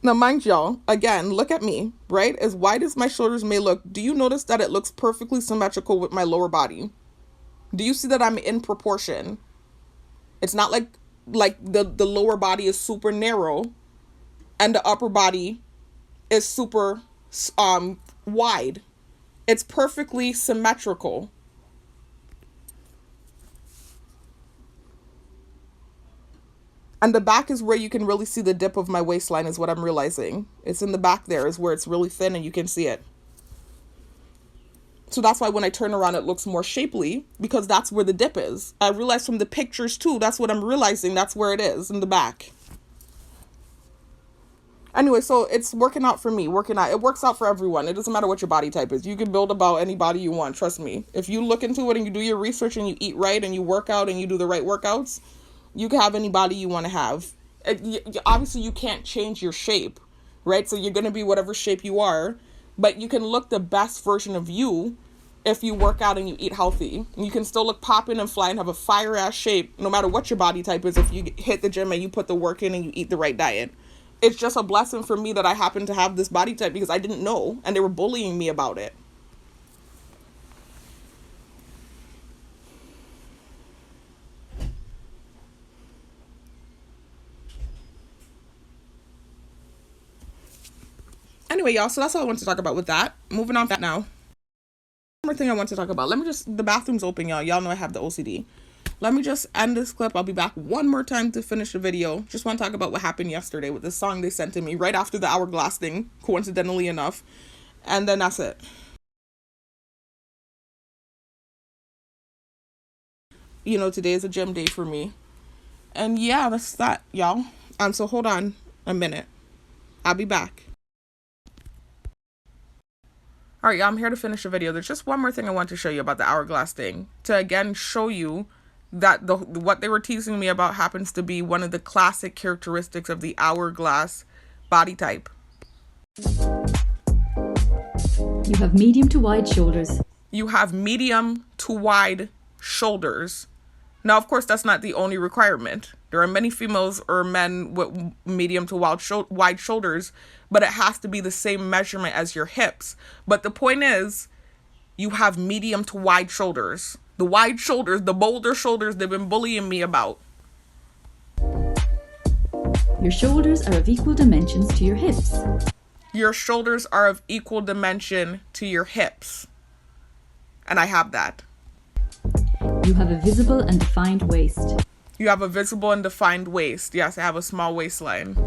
Now, mind y'all, again, look at me, right? As wide as my shoulders may look, do you notice that it looks perfectly symmetrical with my lower body? Do you see that I'm in proportion? It's not like the lower body is super narrow and the upper body is super wide. It's perfectly symmetrical. And the back is where you can really see the dip of my waistline, is what I'm realizing. It's in the back there is where it's really thin and you can see it. So that's why when I turn around, it looks more shapely, because that's where the dip is. I realize from the pictures too, that's what I'm realizing. That's where it is, in the back. Anyway, so it's working out for me, working out. It works out for everyone. It doesn't matter what your body type is. You can build about any body you want, trust me. If you look into it and you do your research and you eat right and you work out and you do the right workouts, you can have any body you want to have. Obviously, you can't change your shape, right? So you're going to be whatever shape you are, but you can look the best version of you if you work out and you eat healthy. You can still look popping and fly and have a fire-ass shape, no matter what your body type is, if you hit the gym and you put the work in and you eat the right diet. It's just a blessing for me that I happen to have this body type, because I didn't know, and they were bullying me about it. Anyway, y'all, so that's all I want to talk about with that. Moving on to that now. One more thing I want to talk about. The bathroom's open, y'all. Y'all know I have the OCD. Let me just end this clip. I'll be back one more time to finish the video. Just want to talk about what happened yesterday with this song they sent to me right after the hourglass thing, coincidentally enough. And then that's it. You know, today is a gym day for me. And yeah, that's that, y'all. So hold on a minute. I'll be back. All right, y'all, I'm here to finish the video. There's just one more thing I want to show you about the hourglass thing. To again show you that what they were teasing me about happens to be one of the classic characteristics of the hourglass body type. You have medium to wide shoulders. You have medium to wide shoulders. Now, of course, that's not the only requirement. There are many females or men with medium to wide shoulders, but it has to be the same measurement as your hips. But the point is, you have medium to wide shoulders. The wide shoulders, the boulder shoulders they've been bullying me about. Your shoulders are of equal dimensions to your hips. Your shoulders are of equal dimension to your hips. And I have that. You have a visible and defined waist. You have a visible and defined waist. Yes, I have a small waistline.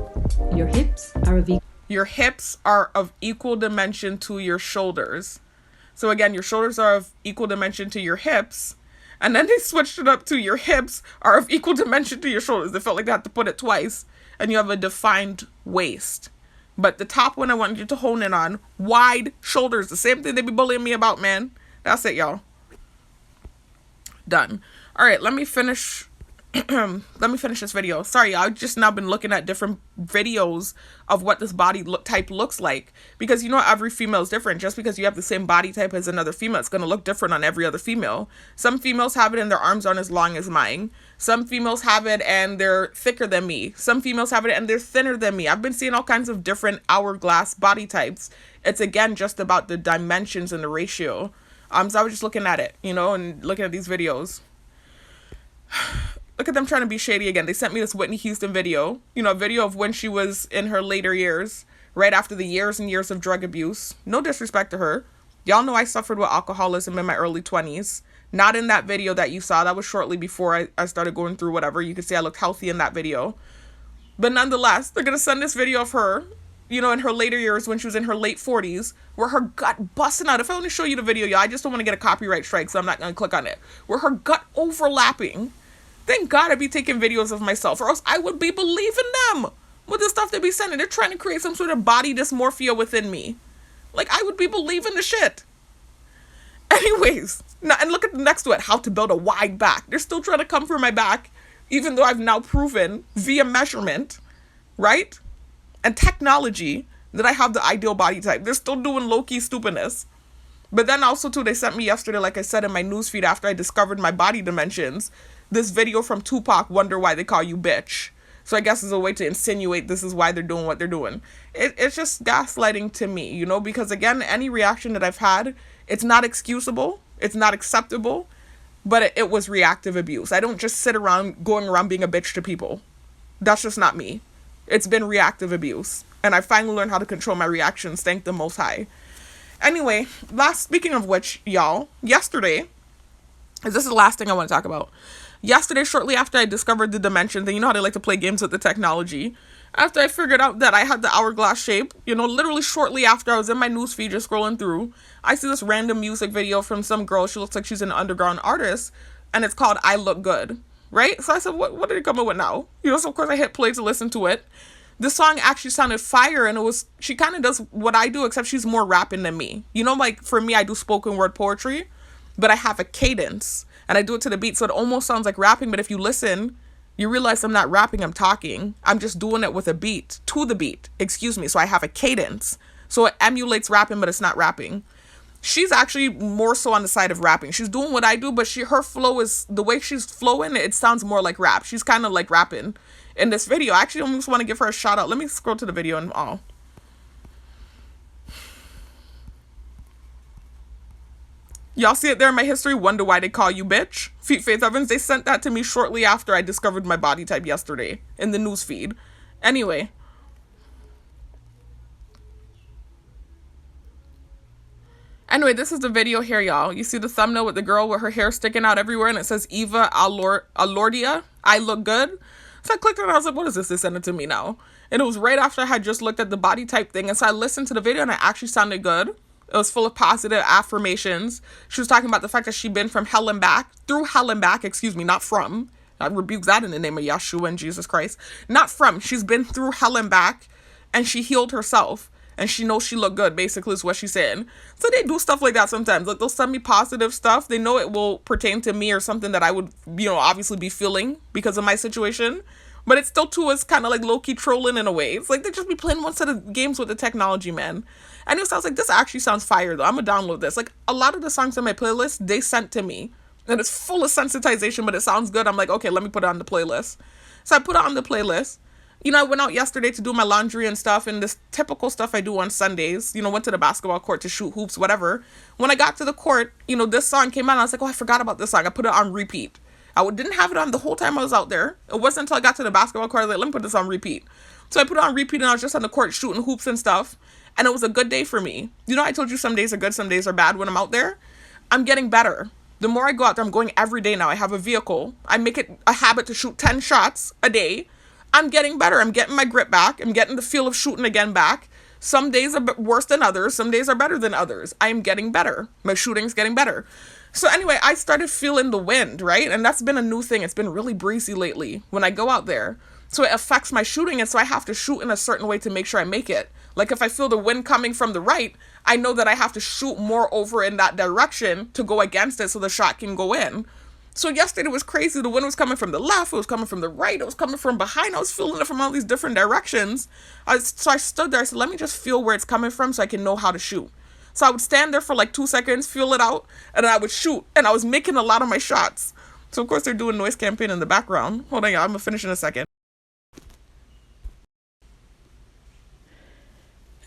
Your hips are of Your hips are of equal dimension to your shoulders. So again, your shoulders are of equal dimension to your hips. And then they switched it up to your hips are of equal dimension to your shoulders. They felt like they had to put it twice. And you have a defined waist. But the top one I want you to hone in on, wide shoulders. The same thing they be bullying me about, man. That's it, y'all. Done. All right, let me finish this video. Sorry, I've just now been looking at different videos of what this body type looks like, because you know every female is different. Just because you have the same body type as another female, it's going to look different on every other female. Some females have it and their arms aren't as long as mine. Some females have it and they're thicker than me. Some females have it and they're thinner than me. I've been seeing all kinds of different hourglass body types. It's again just about the dimensions and the ratio. So I was just looking at it, you know, and looking at these videos. Look at them trying to be shady again. They sent me this Whitney Houston video, you know, a video of when she was in her later years, right after the years and years of drug abuse. No disrespect to her. Y'all know I suffered with alcoholism in my early 20s. Not in that video that you saw. That was shortly before I started going through whatever. You can see I looked healthy in that video. But nonetheless, they're going to send this video of her, you know, in her later years when she was in her late 40s, where her gut busting out. If I only show you the video, y'all, I just don't want to get a copyright strike, so I'm not going to click on it. Where her gut overlapping. Thank God I'd be taking videos of myself, or else I would be believing them with the stuff they be sending. They're trying to create some sort of body dysmorphia within me. Like, I would be believing the shit. Anyways, now, and look at the next to it, how to build a wide back. They're still trying to come for my back, even though I've now proven via measurement, right? And technology that I have the ideal body type. They're still doing low-key stupidness. But then also too, they sent me yesterday, like I said in my newsfeed after I discovered my body dimensions, this video from Tupac, Wonder Why They Call You Bitch. So I guess it's a way to insinuate this is why they're doing what they're doing. It's just gaslighting to me, you know, because again, any reaction that I've had, it's not excusable, it's not acceptable, but it was reactive abuse. I don't just sit around going around being a bitch to people. That's just not me. It's been reactive abuse. And I finally learned how to control my reactions, thank the Most High. Anyway, speaking of which, y'all, yesterday, this is the last thing I want to talk about. Yesterday, shortly after I discovered the dimensions, and you know how they like to play games with the technology, after I figured out that I had the hourglass shape, you know, literally shortly after I was in my newsfeed just scrolling through, I see this random music video from some girl. She looks like she's an underground artist, and it's called I Look Good, right? So I said, what did it come up with now? You know, so of course I hit play to listen to it. The song actually sounded fire, and she kind of does what I do, except she's more rapping than me. You know, like for me, I do spoken word poetry, but I have a cadence, and I do it to the beat, so it almost sounds like rapping, but if you listen, you realize I'm not rapping, I'm talking. I'm just doing it with a beat, to the beat, excuse me, so I have a cadence. So it emulates rapping, but it's not rapping. She's actually more so on the side of rapping. She's doing what I do, but her flow is, the way she's flowing, it sounds more like rap. She's kind of like rapping in this video. I actually almost want to give her a shout out. Let me scroll to the video and all. Y'all see it there in my history? Wonder Why They Call You Bitch? Faith Evans, they sent that to me shortly after I discovered my body type yesterday in the news feed. Anyway. Anyway, this is the video here, y'all. You see the thumbnail with the girl with her hair sticking out everywhere, and it says Eva Alordia, I Look Good. So I clicked on it and I was like, what is this? They sent it to me now. And it was right after I had just looked at the body type thing. And so I listened to the video and it actually sounded good. It was full of positive affirmations. She was talking about the fact that she'd been through hell and back, not from. I rebuke that in the name of Yeshua and Jesus Christ. Not from. She's been through hell and back, and she healed herself. And she knows she looked good, basically, is what she's saying. So they do stuff like that sometimes. Like, they'll send me positive stuff. They know it will pertain to me or something that I would, you know, obviously be feeling because of my situation. But it still, too, is kind of like low-key trolling in a way. It's like they just be playing one set of games with the technology, man. And it sounds like, this actually sounds fire, though. I'm going to download this. Like, a lot of the songs on my playlist, they sent to me. And it's full of sensitization, but it sounds good. I'm like, okay, let me put it on the playlist. So I put it on the playlist. You know, I went out yesterday to do my laundry and stuff, and this typical stuff I do on Sundays. You know, went to the basketball court to shoot hoops, whatever. When I got to the court, you know, this song came on. I was like, oh, I forgot about this song. I put it on repeat. I didn't have it on the whole time I was out there. It wasn't until I got to the basketball court, I was like, let me put this on repeat. So I put it on repeat, and I was just on the court shooting hoops and stuff. And it was a good day for me. You know, I told you some days are good, some days are bad when I'm out there. I'm getting better. The more I go out there, I'm going every day now. I have a vehicle. I make it a habit to shoot 10 shots a day. I'm getting better. I'm getting my grip back. I'm getting the feel of shooting again back. Some days are worse than others. Some days are better than others. I am getting better. My shooting's getting better. So anyway, I started feeling the wind, right? And that's been a new thing. It's been really breezy lately when I go out there. So it affects my shooting, and so I have to shoot in a certain way to make sure I make it. Like if I feel the wind coming from the right, I know that I have to shoot more over in that direction to go against it so the shot can go in. So yesterday was crazy. The wind was coming from the left, it was coming from the right, it was coming from behind. I was feeling it from all these different directions. So I stood there, I said, let me just feel where it's coming from so I can know how to shoot. So I would stand there for like 2 seconds, feel it out, and then I would shoot. And I was making a lot of my shots. So of course they're doing noise campaign in the background. Hold on, y'all, I'm gonna finish in a second.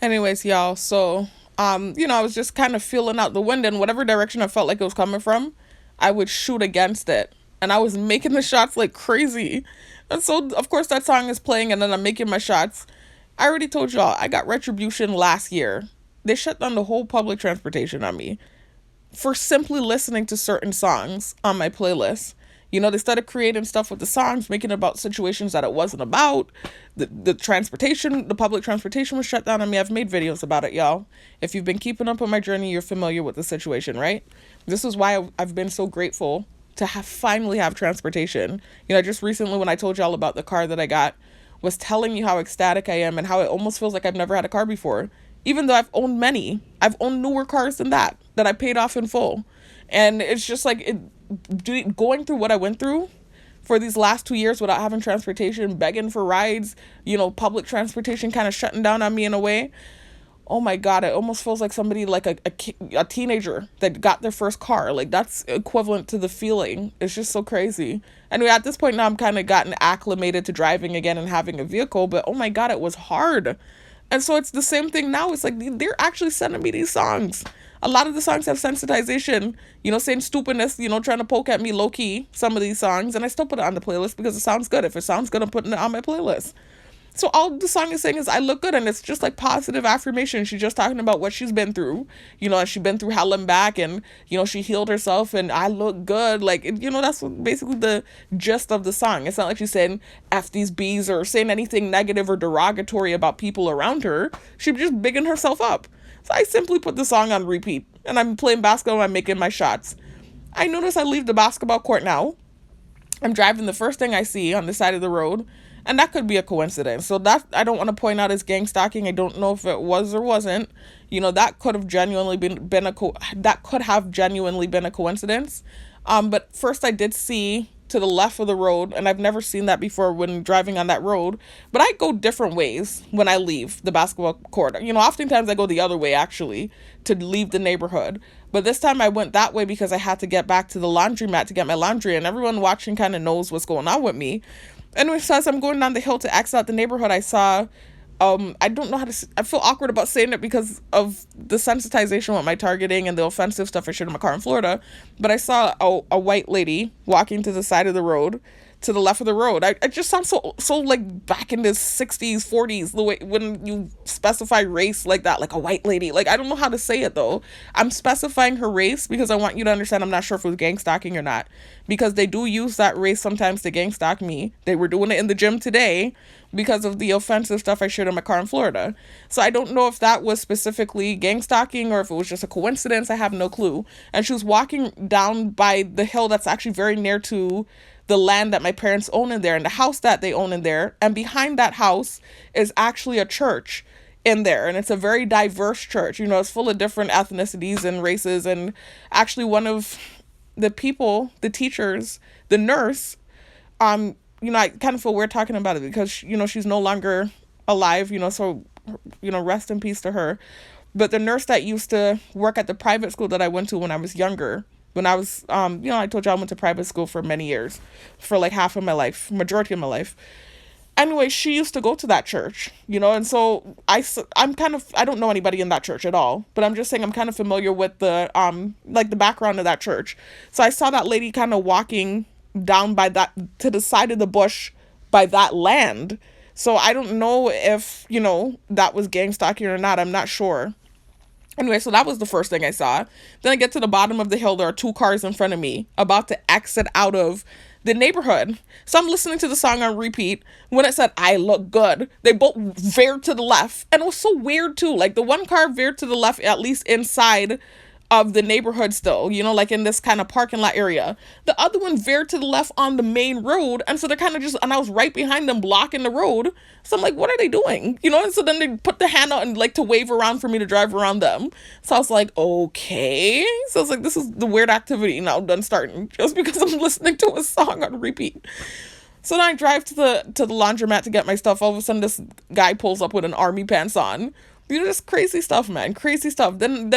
Anyways, y'all, so, you know, I was just kind of feeling out the wind, and whatever direction I felt like it was coming from, I would shoot against it. And I was making the shots like crazy. And so, of course, that song is playing, and then I'm making my shots. I already told y'all, I got retribution last year. They shut down the whole public transportation on me for simply listening to certain songs on my playlist. You know, they started creating stuff with the songs, making it about situations that it wasn't about. The transportation, the public transportation was shut down on me. I've made videos about it, y'all. If you've been keeping up with my journey, you're familiar with the situation, right? This is why I've been so grateful to finally have transportation. You know, just recently when I told y'all about the car that I got, was telling you how ecstatic I am and how it almost feels like I've never had a car before. Even though I've owned many. I've owned newer cars than that I paid off in full. And it's just like going through what I went through for these last 2 years without having transportation, begging for rides, public transportation kind of shutting down on me in a way. Oh my God, it almost feels like somebody, like a teenager that got their first car. Like, that's equivalent to the feeling. It's just so crazy. Anyway, at this point now, I'm kind of gotten acclimated to driving again and having a vehicle, but oh my God, it was hard. And so it's the same thing now. It's like they're actually sending me these songs. A lot of the songs have sensitization, saying stupidness, trying to poke at me low key, some of these songs. And I still put it on the playlist because it sounds good. If it sounds good, I'm putting it on my playlist. So all the song is saying is I look good, and it's just like positive affirmation. She's just talking about what she's been through, and she's been through hell and back, and she healed herself, and I look good. Like, that's basically the gist of the song. It's not like she's saying F these bees or saying anything negative or derogatory about people around her. She's just bigging herself up. So I simply put the song on repeat, and I'm playing basketball and I'm making my shots. I notice I leave the basketball court now. I'm driving, the first thing I see on the side of the road, and that could be a coincidence. So that I don't want to point out as gang stalking. I don't know if it was or wasn't. That could have genuinely been a coincidence. But first I did see to the left of the road, and I've never seen that before when driving on that road. But I go different ways when I leave the basketball court. Oftentimes I go the other way actually to leave the neighborhood. But this time I went that way because I had to get back to the laundromat to get my laundry, and everyone watching kind of knows what's going on with me. Anyway, so as I'm going down the hill to exit out the neighborhood, I saw, I don't know I feel awkward about saying it because of the sensitization with my targeting and the offensive stuff I shared in my car in Florida, but I saw a white lady walking to the side of the road, to the left of the road. I just sound so like back in the 60s, 40s, the way when you specify race like that, like a white lady. Like, I don't know how to say it though. I'm specifying her race because I want you to understand I'm not sure if it was gang stalking or not, because they do use that race sometimes to gang stalk me. They were doing it in the gym today because of the offensive stuff I shared in my car in Florida. So I don't know if that was specifically gang stalking or if it was just a coincidence. I have no clue. And she was walking down by the hill that's actually very near to the land that my parents own in there and the house that they own in there. And behind that house is actually a church in there. And it's a very diverse church. It's full of different ethnicities and races. And actually one of the people, the teachers, the nurse, I kind of feel weird talking about it because, she's no longer alive, so, rest in peace to her. But the nurse that used to work at the private school that I went to when I was younger, when I was, I told you I went to private school for many years, for like half of my life, majority of my life. Anyway, she used to go to that church, and so I'm kind of, I don't know anybody in that church at all, but I'm just saying I'm kind of familiar with the, like the background of that church. So I saw that lady kind of walking down by that, to the side of the bush by that land. So I don't know if, that was gang stalking or not. I'm not sure. Anyway, so that was the first thing I saw. Then I get to the bottom of the hill. There are two cars in front of me about to exit out of the neighborhood. So I'm listening to the song on repeat. When it said, I look good, they both veered to the left. And it was so weird too. Like the one car veered to the left, at least inside of the neighborhood still, like in this kind of parking lot area. The other one veered to the left on the main road. And so they're kind of just, and I was right behind them blocking the road. So I'm like, what are they doing? And so then they put the hand out and like to wave around for me to drive around them. So I was like, okay. So I was like, this is the weird activity now done starting just because I'm listening to a song on repeat. So then I drive to the laundromat to get my stuff. All of a sudden this guy pulls up with an army pants on. Just crazy stuff, man. Crazy stuff. Then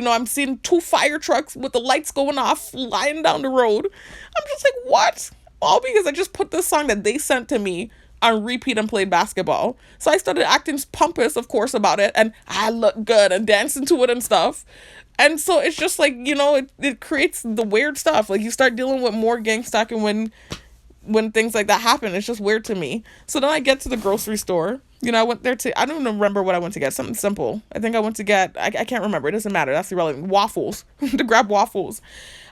I'm seeing two fire trucks with the lights going off, flying down the road. I'm just like, what? All because I just put this song that they sent to me on repeat and played basketball. So I started acting pompous, of course, about it. And I look good and dancing to it and stuff. And so it's just like, it creates the weird stuff. Like you start dealing with more gang stalking when things like that happen. It's just weird to me. So then I get to the grocery store. I went there I don't even remember what I went to get. Something simple. I think I went to get, I can't remember. It doesn't matter. That's irrelevant. Waffles. To grab waffles.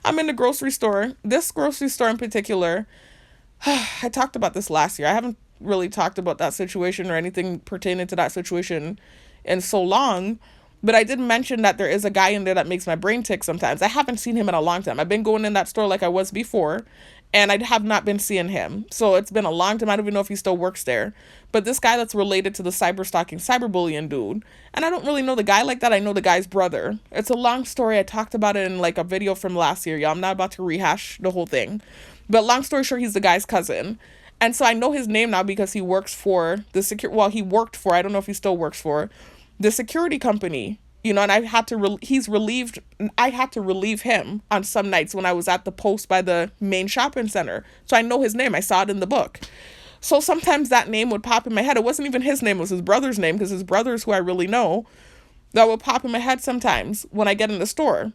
I'm in the grocery store. This grocery store in particular, I talked about this last year. I haven't really talked about that situation or anything pertaining to that situation in so long. But I did mention that there is a guy in there that makes my brain tick sometimes. I haven't seen him in a long time. I've been going in that store like I was before, and I have not been seeing him. So it's been a long time. I don't even know if he still works there. But this guy that's related to the cyber stalking, cyberbullying dude, and I don't really know the guy like that. I know the guy's brother. It's a long story. I talked about it in like a video from last year, y'all. I'm not about to rehash the whole thing. But long story short, he's the guy's cousin. And so I know his name now because he works for the he worked for, I don't know if he still works for, the security company. And I had to I had to relieve him on some nights when I was at the post by the main shopping center. So I know his name. I saw it in the book. So sometimes that name would pop in my head. It wasn't even his name, it was his brother's name, because his brother's who I really know. That would pop in my head sometimes when I get in the store.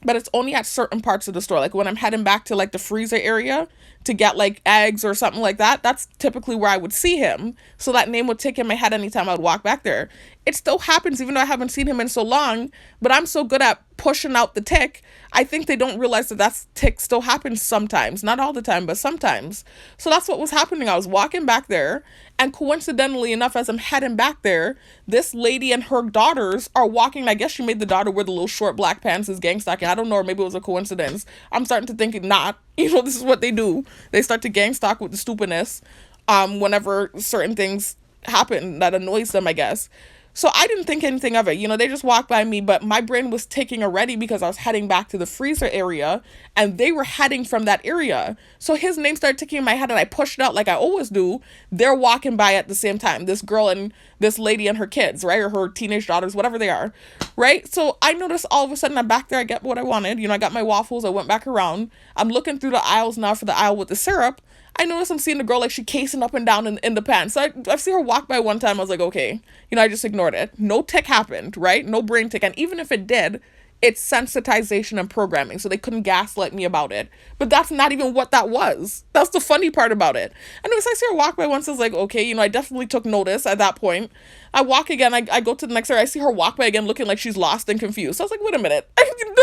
But it's only at certain parts of the store. Like when I'm heading back to like the freezer area to get like eggs or something like that, that's typically where I would see him. So that name would tick in my head anytime I would walk back there. It still happens even though I haven't seen him in so long, but I'm so good at pushing out the tick. I think they don't realize that tick still happens sometimes. Not all the time, but sometimes. So that's what was happening. I was walking back there, and coincidentally enough, as I'm heading back there, this lady and her daughters are walking. I guess she made the daughter wear the little short black pants as gang stalking. I don't know, or maybe it was a coincidence. I'm starting to think it not. This is what they do. They start to gang stalk with the stupidness whenever certain things happen that annoys them, I guess. So I didn't think anything of it. They just walked by me, but my brain was ticking already because I was heading back to the freezer area and they were heading from that area. So his name started ticking in my head and I pushed it out like I always do. They're walking by at the same time. This girl and this lady and her kids, right? Or her teenage daughters, whatever they are, right? So I noticed all of a sudden I'm back there. I get what I wanted. I got my waffles. I went back around. I'm looking through the aisles now for the aisle with the syrup. I noticed I'm seeing the girl like she casing up and down in the pants. So I've seen her walk by one time. I was like, okay. I just ignored it. No tick happened, right? No brain tick. And even if it did, it's sensitization and programming. So they couldn't gaslight me about it. But that's not even what that was. That's the funny part about it. Anyways, I see her walk by once. I was like, okay, I definitely took notice at that point. I walk again. I go to the next area. I see her walk by again looking like she's lost and confused. So I was like, wait a minute.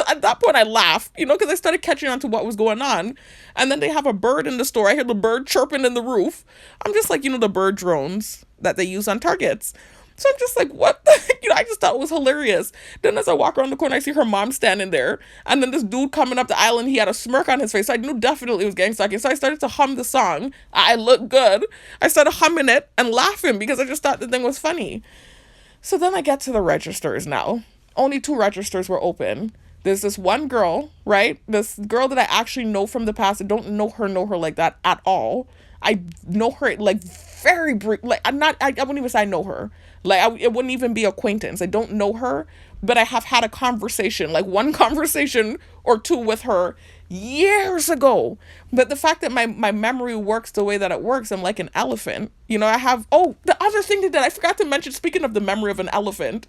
At that point, I laughed, because I started catching on to what was going on. And then they have a bird in the store. I hear the bird chirping in the roof. I'm just like, the bird drones that they use on targets. So I'm just like, what the heck? I just thought it was hilarious. Then as I walk around the corner, I see her mom standing there. And then this dude coming up the aisle and he had a smirk on his face. So I knew definitely it was gang stalking. So I started to hum the song. I look good. I started humming it and laughing because I just thought the thing was funny. So then I get to the registers now. Only 2 registers were open. There's this one girl, right? This girl that I actually know from the past. I don't know her like that at all. I know her like very brief. Like I wouldn't even say I know her. Like it wouldn't even be acquaintance. I don't know her, but I have had a conversation, like one conversation or 2 with her years ago. But the fact that my memory works the way that it works, I'm like an elephant. I have, the other thing that I forgot to mention, speaking of the memory of an elephant,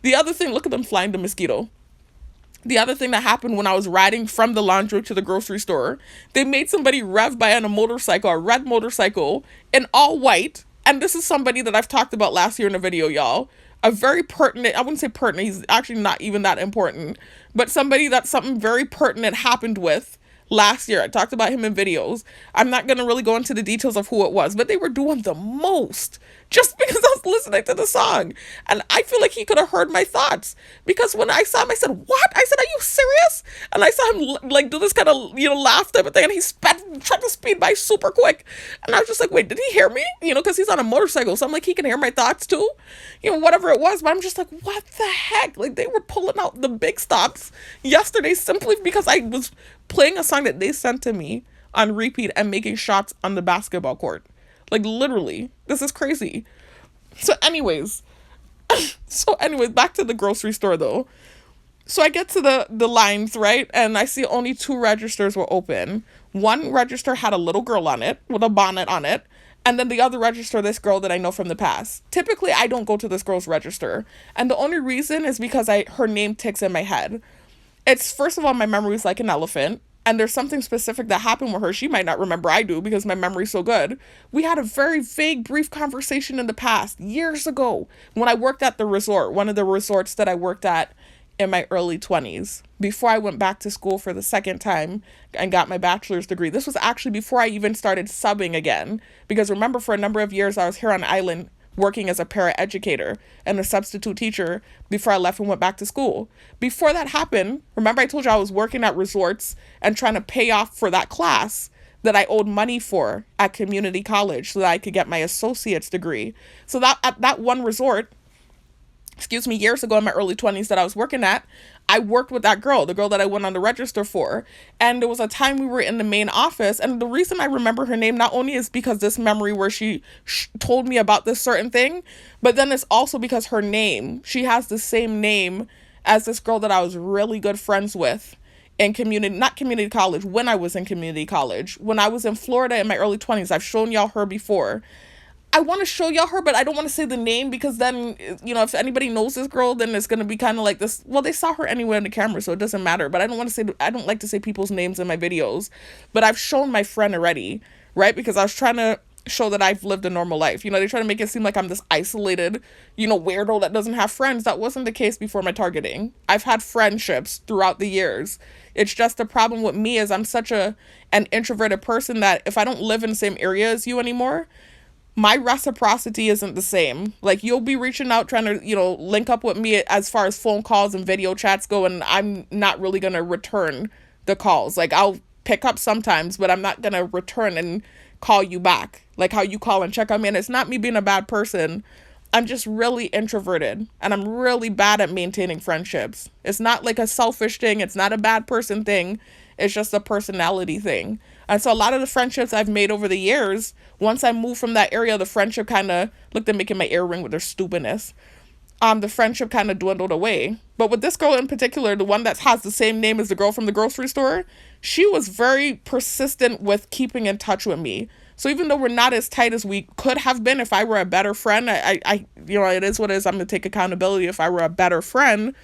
the other thing, look at them flying the mosquito. The other thing that happened when I was riding from the laundry to the grocery store, they made somebody rev by on a motorcycle, a red motorcycle, in all white. And this is somebody that I've talked about last year in a video, y'all. A very pertinent, I wouldn't say pertinent, he's actually not even that important, but somebody that something very pertinent happened with last year. I talked about him in videos. I'm not going to really go into the details of who it was, but they were doing the most just because I was listening to the song. And I feel like he could have heard my thoughts because when I saw him, I said, what? I said, are you serious? And I saw him like do this kind of, laugh type of thing. And he tried to speed by super quick. And I was just like, wait, did he hear me? Because he's on a motorcycle. So I'm like, he can hear my thoughts too. Whatever it was. But I'm just like, what the heck? Like they were pulling out the big stops yesterday simply because I was playing a song that they sent to me on repeat and making shots on the basketball court. Like literally, this is crazy. So anyways, back to the grocery store though. So I get to the lines, right? And I see only 2 registers were open. One register had a little girl on it with a bonnet on it. And then the other register, this girl that I know from the past. Typically, I don't go to this girl's register. And the only reason is because her name ticks in my head. It's, first of all, my memory is like an elephant. And there's something specific that happened with her. She might not remember. I do because my memory's so good. We had a very vague, brief conversation in the past, years ago, when I worked at the resort, one of the resorts that I worked at in my early 20s, before I went back to school for the second time and got my bachelor's degree. This was actually before I even started subbing again. Because remember, for a number of years, I was here on island working as a paraeducator and a substitute teacher before I left and went back to school. Before that happened, remember I told you I was working at resorts and trying to pay off for that class that I owed money for at community college so that I could get my associate's degree. So that at that one resort, years ago in my early 20s that I was working at, I worked with that girl, the girl that I went on the register for. And there was a time we were in the main office. And the reason I remember her name not only is because this memory where she told me about this certain thing, but then it's also because her name, she has the same name as this girl that I was really good friends with in not community college, when I was in community college. When I was in Florida in my early 20s, I've shown y'all her before. I want to show y'all her, but I don't want to say the name because then, if anybody knows this girl, then it's going to be kind of like this. Well, they saw her anyway on the camera, so it doesn't matter. But I don't like to say people's names in my videos. But I've shown my friend already, right? Because I was trying to show that I've lived a normal life. They try to make it seem like I'm this isolated, weirdo that doesn't have friends. That wasn't the case before my targeting. I've had friendships throughout the years. It's just the problem with me is I'm such an introverted person that if I don't live in the same area as you anymore, my reciprocity isn't the same. Like, you'll be reaching out trying to, link up with me as far as phone calls and video chats go, and I'm not really going to return the calls. Like, I'll pick up sometimes, but I'm not going to return and call you back. Like how you call and check on me. And it's not me being a bad person. I'm just really introverted, and I'm really bad at maintaining friendships. It's not like a selfish thing. It's not a bad person thing. It's just a personality thing. And so a lot of the friendships I've made over the years, once I moved from that area, the friendship kind of, look, they're making my ear ring with their stupidness. The friendship kind of dwindled away. But with this girl in particular, the one that has the same name as the girl from the grocery store, she was very persistent with keeping in touch with me. So even though we're not as tight as we could have been, if I were a better friend, it is what it is. I'm going to take accountability. If I were a better friend,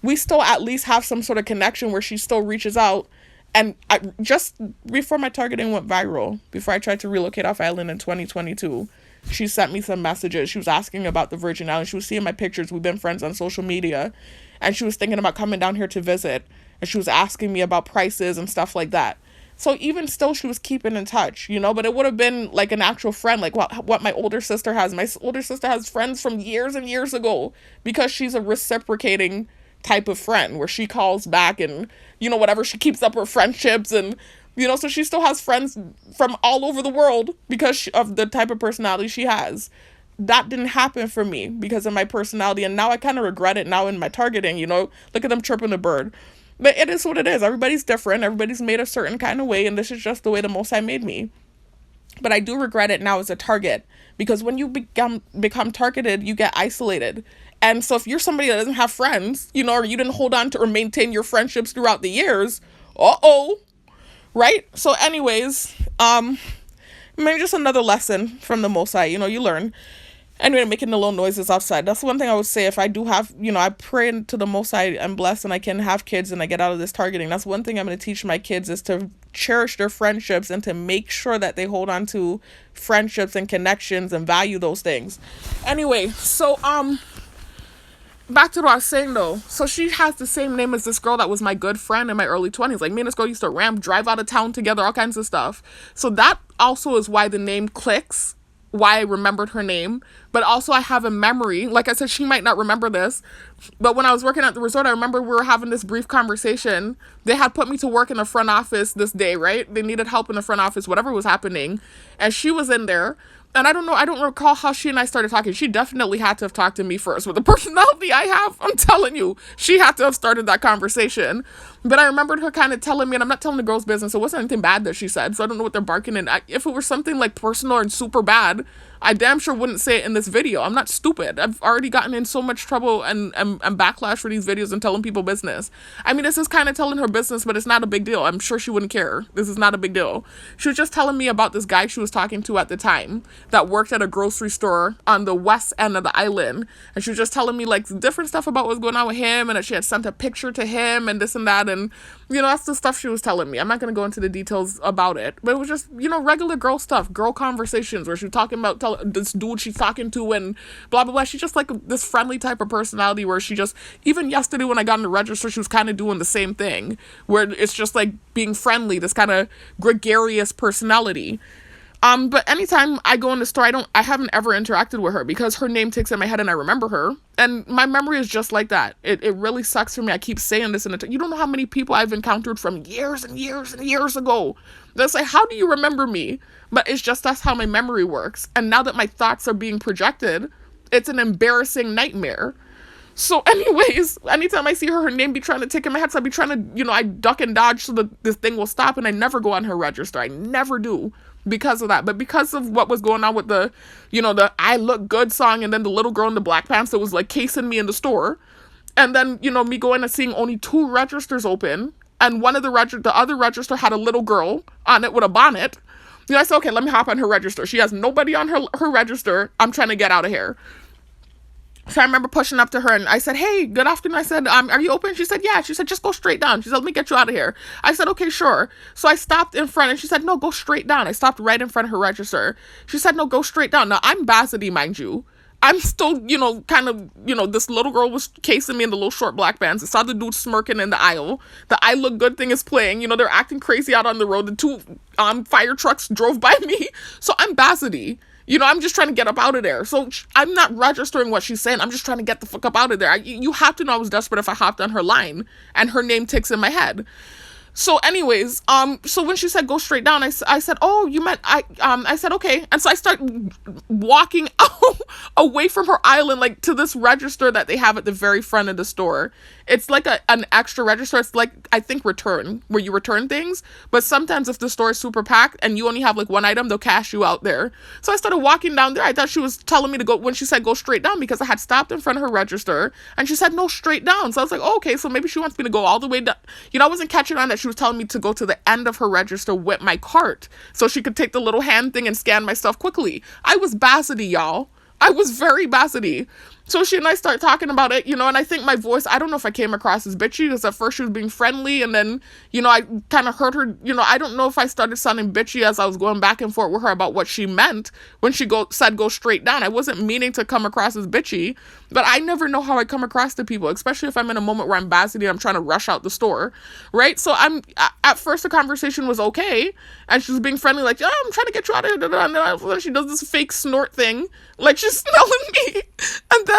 we still at least have some sort of connection where she still reaches out. And just before my targeting went viral, before I tried to relocate off island in 2022, she sent me some messages. She was asking about the Virgin Islands. She was seeing my pictures. We've been friends on social media. And she was thinking about coming down here to visit. And she was asking me about prices and stuff like that. So even still, she was keeping in touch, but it would have been like an actual friend, like what my older sister has. My older sister has friends from years and years ago because she's a reciprocating type of friend where she calls back and, whatever, she keeps up her friendships and, so she still has friends from all over the world because of the type of personality she has. That didn't happen for me because of my personality. And now I kind of regret it now in my targeting, look at them chirping a bird. But it is what it is. Everybody's different. Everybody's made a certain kind of way. And this is just the way the Most High made me. But I do regret it now as a target. Because when you become targeted, you get isolated. And so if you're somebody that doesn't have friends, or you didn't hold on to or maintain your friendships throughout the years, right? So anyways, maybe just another lesson from the Most High. You learn. Anyway, making the little noises outside. That's one thing I would say. If I do have, I pray to the Most High, I'm blessed and I can have kids and I get out of this targeting. That's one thing I'm going to teach my kids is to cherish their friendships and to make sure that they hold on to friendships and connections and value those things. Anyway, so, back to what I was saying though. So she has the same name as this girl that was my good friend in my early 20s. Like me and this girl used to drive out of town together, all kinds of stuff. So that also is why the name clicks. Why I remembered her name, but also I have a memory. Like I said, she might not remember this, but when I was working at the resort, I remember we were having this brief conversation. They had put me to work in the front office this day, right? They needed help in the front office, whatever was happening, and she was in there. And I don't recall how she and I started talking. She definitely had to have talked to me first. With the personality I have, I'm telling you, she had to have started that conversation. But I remembered her kind of telling me, and I'm not telling the girl's business, so it wasn't anything bad that she said, so I don't know what they're barking in. If it were something like personal and super bad, I damn sure wouldn't say it in this video. I'm not stupid. I've already gotten in so much trouble and backlash for these videos and telling people business. I mean, this is kind of telling her business, but it's not a big deal. I'm sure she wouldn't care. This is not a big deal. She was just telling me about this guy she was talking to at the time that worked at a grocery store on the west end of the island. And she was just telling me like different stuff about what's going on with him and that she had sent a picture to him and this and that. And, that's the stuff she was telling me. I'm not going to go into the details about it, but it was just, regular girl stuff, girl conversations where she was talking about this dude she's talking to and blah, blah, blah. She's just like this friendly type of personality where she just, even yesterday when I got in the register, she was kind of doing the same thing where it's just like being friendly, this kind of gregarious personality. But anytime I go in the store, I haven't ever interacted with her because her name ticks in my head and I remember her. And my memory is just like that. It really sucks for me. I keep saying this, and you don't know how many people I've encountered from years and years and years ago. That's like, how do you remember me? But it's just, that's how my memory works. And now that my thoughts are being projected, it's an embarrassing nightmare. So anyways, anytime I see her name be trying to tick in my head, so I be trying to, I duck and dodge so that this thing will stop, and I never go on her register. I never do because of that. But because of what was going on with the I Look Good song, and then the little girl in the black pants that was like casing me in the store, and then, me going and seeing only 2 registers open, and one of the other register had a little girl on it with a bonnet. I said, okay, let me hop on her register. She has nobody on her register. I'm trying to get out of here. So I remember pushing up to her and I said, hey, good afternoon. I said, are you open? She said, yeah. She said, just go straight down. She said, let me get you out of here. I said, okay, sure. So I stopped in front and she said, no, go straight down. I stopped right in front of her register. She said, no, go straight down. Now, I'm Bassity, mind you. I'm still, kind of, this little girl was casing me in the little short black pants. I saw the dude smirking in the aisle. The I Look Good thing is playing. They're acting crazy out on the road. The 2 fire trucks drove by me. So I'm Bassity. I'm just trying to get up out of there. So I'm not registering what she's saying. I'm just trying to get the fuck up out of there. You have to know I was desperate if I hopped on her line and her name ticks in my head. So anyways, so when she said go straight down, I said, oh, you meant, I said, okay. And so I start walking out, away from her island, like to this register that they have at the very front of the store. It's like an extra register. It's like, I think return, where you return things. But sometimes if the store is super packed and you only have like one item, they'll cash you out there. So I started walking down there. I thought she was telling me to go, when she said go straight down, because I had stopped in front of her register and she said no, straight down. So I was like, oh, okay, so maybe she wants me to go all the way down. I wasn't catching on that she was telling me to go to the end of her register with my cart so she could take the little hand thing and scan my stuff quickly. I was Bassity, y'all. I was very Bassity. So she and I start talking about it, and I think my voice, I don't know if I came across as bitchy, because at first she was being friendly, and then, I kind of heard her, I don't know if I started sounding bitchy as I was going back and forth with her about what she meant when she said go straight down. I wasn't meaning to come across as bitchy, but I never know how I come across to people, especially if I'm in a moment where I'm Bassity and I'm trying to rush out the store, right? So at first the conversation was okay, and she was being friendly, like, oh, I'm trying to get you out of here, and then she does this fake snort thing, like she's smelling me, and then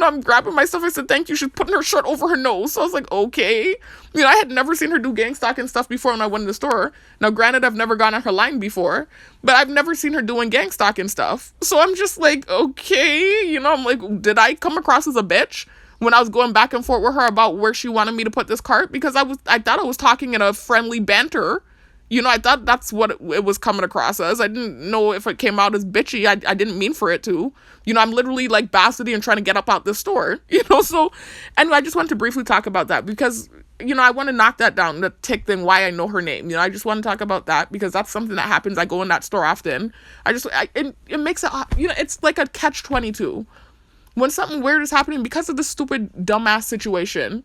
I'm grabbing myself. I said, thank you. She's putting her shirt over her nose. So I was like, okay. I had never seen her do gang stalking stuff before when I went in the store. Now, granted, I've never gone on her line before, but I've never seen her doing gang stalking stuff. So I'm just like, okay. I'm like, did I come across as a bitch when I was going back and forth with her about where she wanted me to put this cart? Because I thought I was talking in a friendly banter. I thought that's what it was coming across as. I didn't know if it came out as bitchy. I didn't mean for it to. I'm literally like Bassity and trying to get up out this store. So anyway, I just wanted to briefly talk about that because, I want to knock that down, the tick thing, why I know her name. I just want to talk about that because that's something that happens. I go in that store often. It makes it, it's like a catch-22. When something weird is happening because of this stupid, dumbass situation,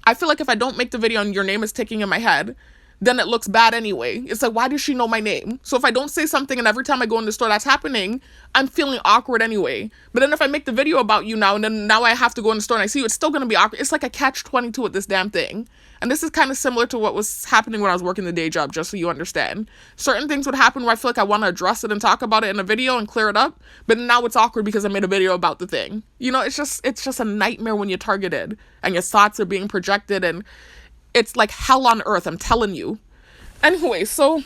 I feel like if I don't make the video and your name is ticking in my head, then it looks bad anyway. It's like, why does she know my name? So if I don't say something and every time I go in the store that's happening, I'm feeling awkward anyway. But then if I make the video about you now and then now I have to go in the store and I see you, it's still going to be awkward. It's like a catch-22 with this damn thing. And this is kind of similar to what was happening when I was working the day job, just so you understand. Certain things would happen where I feel like I want to address it and talk about it in a video and clear it up. But now it's awkward because I made a video about the thing. It's just a nightmare when you're targeted and your thoughts are being projected, and it's like hell on earth, I'm telling you. Anyway, so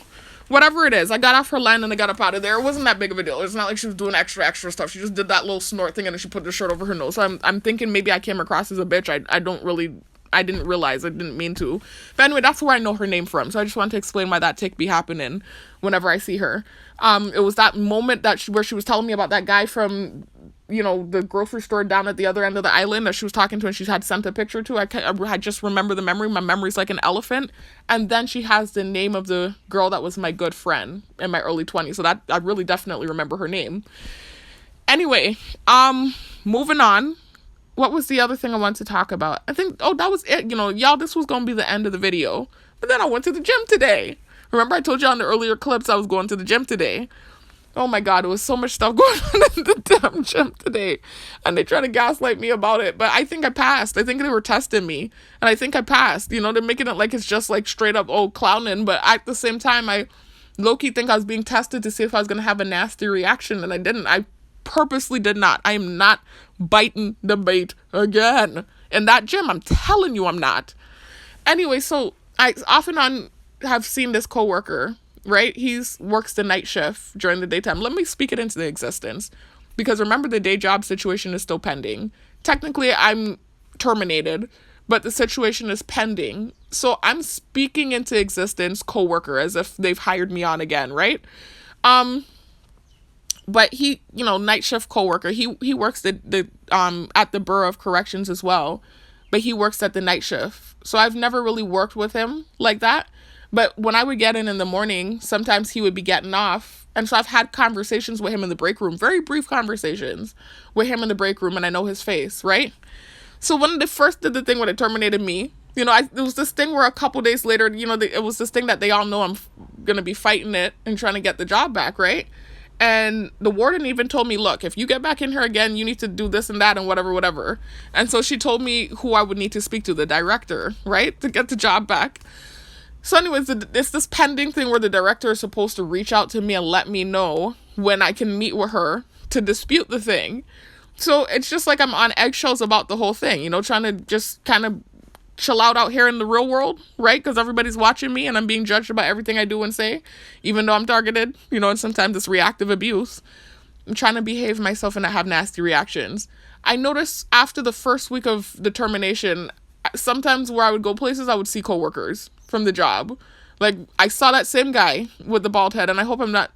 whatever it is, I got off her line and I got up out of there. It wasn't that big of a deal. It's not like she was doing extra stuff. She just did that little snort thing and then she put the shirt over her nose. So I'm thinking maybe I came across as a bitch. I didn't realize. I didn't mean to. But anyway, that's where I know her name from. So I just wanted to explain why that tick be happening whenever I see her. It was that moment where she was telling me about that guy from, the grocery store down at the other end of the island that she was talking to and she had sent a picture to. I just remember the memory. My memory's like an elephant. And then she has the name of the girl that was my good friend in my early 20s. So that I really definitely remember her name. Anyway, moving on. What was the other thing I wanted to talk about? I think, that was it. Y'all, this was going to be the end of the video. But then I went to the gym today. Remember I told you on the earlier clips I was going to the gym today. Oh my God, there was so much stuff going on in the damn gym today. And they try to gaslight me about it. But I think I passed. I think they were testing me. And I think I passed. They're making it like it's just like straight up, clowning. But at the same time, low-key think I was being tested to see if I was going to have a nasty reaction, and I didn't. I purposely did not. I am not biting the bait again. In that gym, I'm telling you I'm not. Anyway, so I off and on have seen this coworker, right? He's works the night shift during the daytime. Let me speak it into the existence. Because remember, the day job situation is still pending. Technically, I'm terminated, but the situation is pending. So I'm speaking into existence coworker as if they've hired me on again, right? But he, night shift coworker, he works the at the Bureau of Corrections as well, but he works at the night shift. So I've never really worked with him like that. But when I would get in the morning, sometimes he would be getting off. And so I've had conversations with him in the break room, very brief conversations with him in the break room, and I know his face, right? So when they first did the thing when it terminated me, it was this thing where a couple days later, it was this thing that they all know I'm going to be fighting it and trying to get the job back, right? And the warden even told me, look, if you get back in here again, you need to do this and that and whatever. And so she told me who I would need to speak to, the director, right? To get the job back. So anyways, it's this pending thing where the director is supposed to reach out to me and let me know when I can meet with her to dispute the thing. So it's just like I'm on eggshells about the whole thing, trying to just kind of chill out here in the real world, right? Because everybody's watching me and I'm being judged about everything I do and say, even though I'm targeted, and sometimes it's reactive abuse. I'm trying to behave myself and not have nasty reactions. I noticed after the first week of the termination, sometimes where I would go places, I would see coworkers from the job. Like, I saw that same guy with the bald head, and I hope I'm not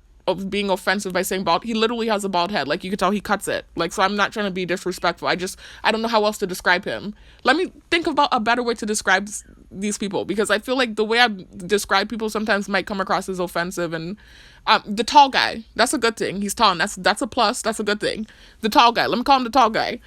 being offensive by saying bald. He literally has a bald head. Like, you could tell he cuts it. Like, so I'm not trying to be disrespectful. I don't know how else to describe him. Let me think about a better way to describe these people, because I feel like the way I describe people sometimes might come across as offensive. And the tall guy, that's a good thing. He's tall, and that's a plus. That's a good thing. The tall guy. Let me call him the tall guy.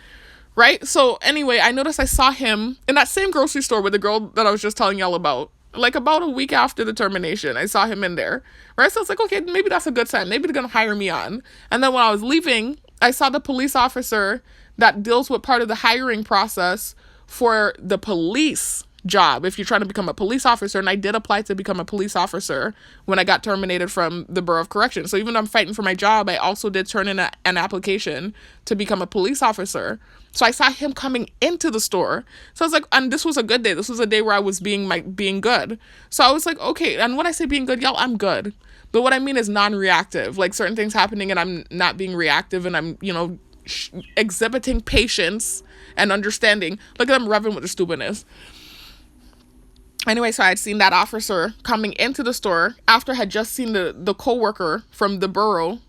Right? So anyway, I noticed I saw him in that same grocery store with the girl that I was just telling y'all about. Like about a week after the termination, I saw him in there. Right? So I was like, okay, maybe that's a good sign. Maybe they're going to hire me on. And then when I was leaving, I saw the police officer that deals with part of the hiring process for the police job if you're trying to become a police officer. And I did apply to become a police officer when I got terminated from the Bureau of Corrections. So even though I'm fighting for my job, I also did turn in an application to become a police officer. So I saw him coming into the store. So I was like, and this was a good day. This was a day where I was being good. So I was like, okay. And when I say being good, y'all, I'm good. But what I mean is non-reactive. Like certain things happening and I'm not being reactive and I'm, exhibiting patience and understanding. Look at them revving with the stupidness. Anyway, so I had seen that officer coming into the store after I had just seen the coworker from the borough,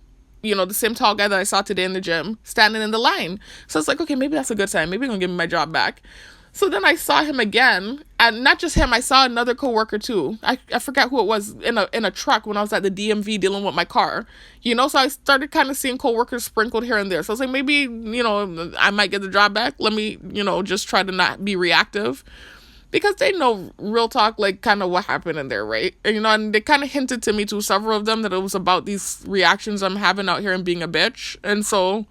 the same tall guy that I saw today in the gym, standing in the line. So it's like, okay, maybe that's a good sign. Maybe they're going to give me my job back. So then I saw him again, and not just him, I saw another coworker too. I forgot who it was in a truck when I was at the DMV dealing with my car. So I started kind of seeing coworkers sprinkled here and there. So I was like, maybe, I might get the job back. Let me, just try to not be reactive. Because they know real talk, like kind of what happened in there, right? And they kind of hinted to me too, several of them, that it was about these reactions I'm having out here and being a bitch. And so,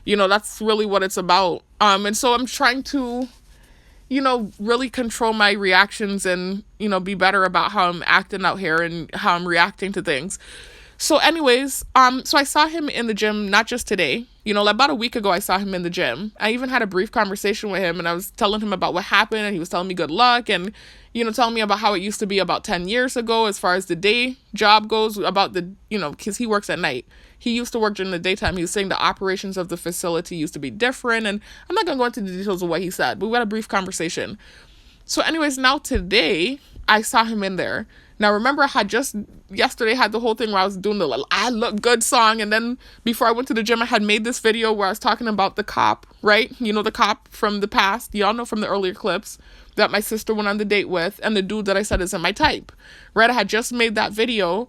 that's really what it's about. And so I'm trying to, really control my reactions and, be better about how I'm acting out here and how I'm reacting to things. So anyways, so I saw him in the gym, not just today, about a week ago, I saw him in the gym. I even had a brief conversation with him and I was telling him about what happened and he was telling me good luck and, telling me about how it used to be about 10 years ago, as far as the day job goes, about the, cause he works at night. He used to work during the daytime. He was saying the operations of the facility used to be different. And I'm not going to go into the details of what he said, but we had a brief conversation. So anyways, now today I saw him in there. Now, remember, I had just yesterday had the whole thing where I was doing the I Look Good song. And then before I went to the gym, I had made this video where I was talking about the cop, right? The cop from the past. Y'all know from the earlier clips that my sister went on the date with and the dude that I said isn't my type, right? I had just made that video.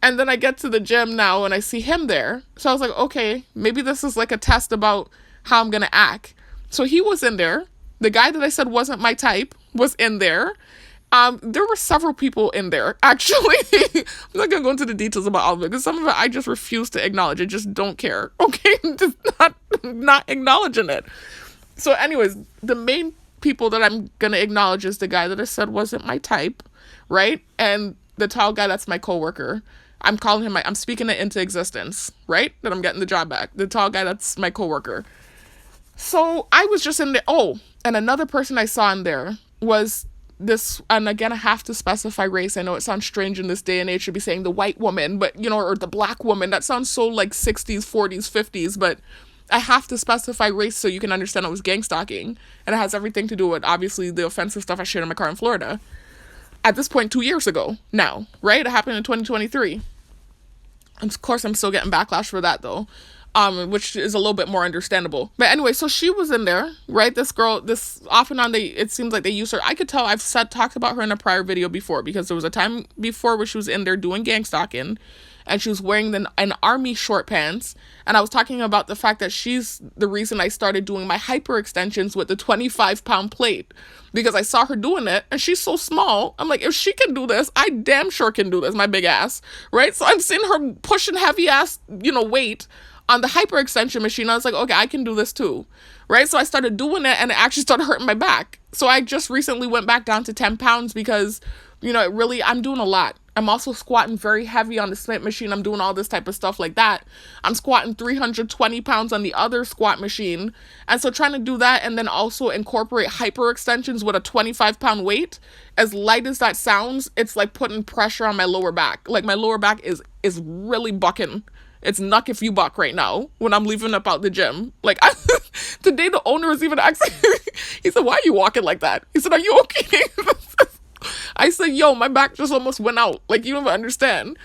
And then I get to the gym now and I see him there. So I was like, okay, maybe this is like a test about how I'm going to act. So he was in there. The guy that I said wasn't my type was in there. There were several people in there, actually. I'm not going to go into the details about all of it, because some of it I just refuse to acknowledge. I just don't care, okay? Just not acknowledging it. So anyways, the main people that I'm going to acknowledge is the guy that I said wasn't my type, right? And the tall guy that's my coworker. I'm calling him, I'm speaking it into existence, right? That I'm getting the job back. The tall guy that's my coworker. So I was just in there. Oh, and another person I saw in there was this, and again, I have to specify race. I know it sounds strange in this day and age to be saying the white woman, but, you know, or the black woman. That sounds so like 60s, 40s, 50s, but I have to specify race so you can understand it was gang stalking. And it has everything to do with, obviously, the offensive stuff I shared in my car in Florida. At this point, 2 years ago now, right? It happened in 2023. And of course, I'm still getting backlash for that, though. Which is a little bit more understandable. But anyway, so she was in there, right? This girl, this off and on, it seems like they use her. I could tell, talked about her in a prior video before, because there was a time before where she was in there doing gang stalking, and she was wearing an army short pants. And I was talking about the fact that she's the reason I started doing my hyper extensions with the 25-pound plate, because I saw her doing it, and she's so small. I'm like, if she can do this, I damn sure can do this, my big ass, right? So I'm seeing her pushing heavy ass, weight on the hyperextension machine. I was like, okay, I can do this too, right? So I started doing it, and it actually started hurting my back. So I just recently went back down to 10 pounds because, I'm doing a lot. I'm also squatting very heavy on the Smith machine. I'm doing all this type of stuff like that. I'm squatting 320 pounds on the other squat machine. And so trying to do that and then also incorporate hyperextensions with a 25-pound weight, as light as that sounds, it's like putting pressure on my lower back. Like my lower back is really bucking. It's nuck if you buck right now when I'm leaving up out the gym. Like, today the owner was even asking, he said, why are you walking like that? He said, are you okay? I said, yo, my back just almost went out. Like, you don't even understand.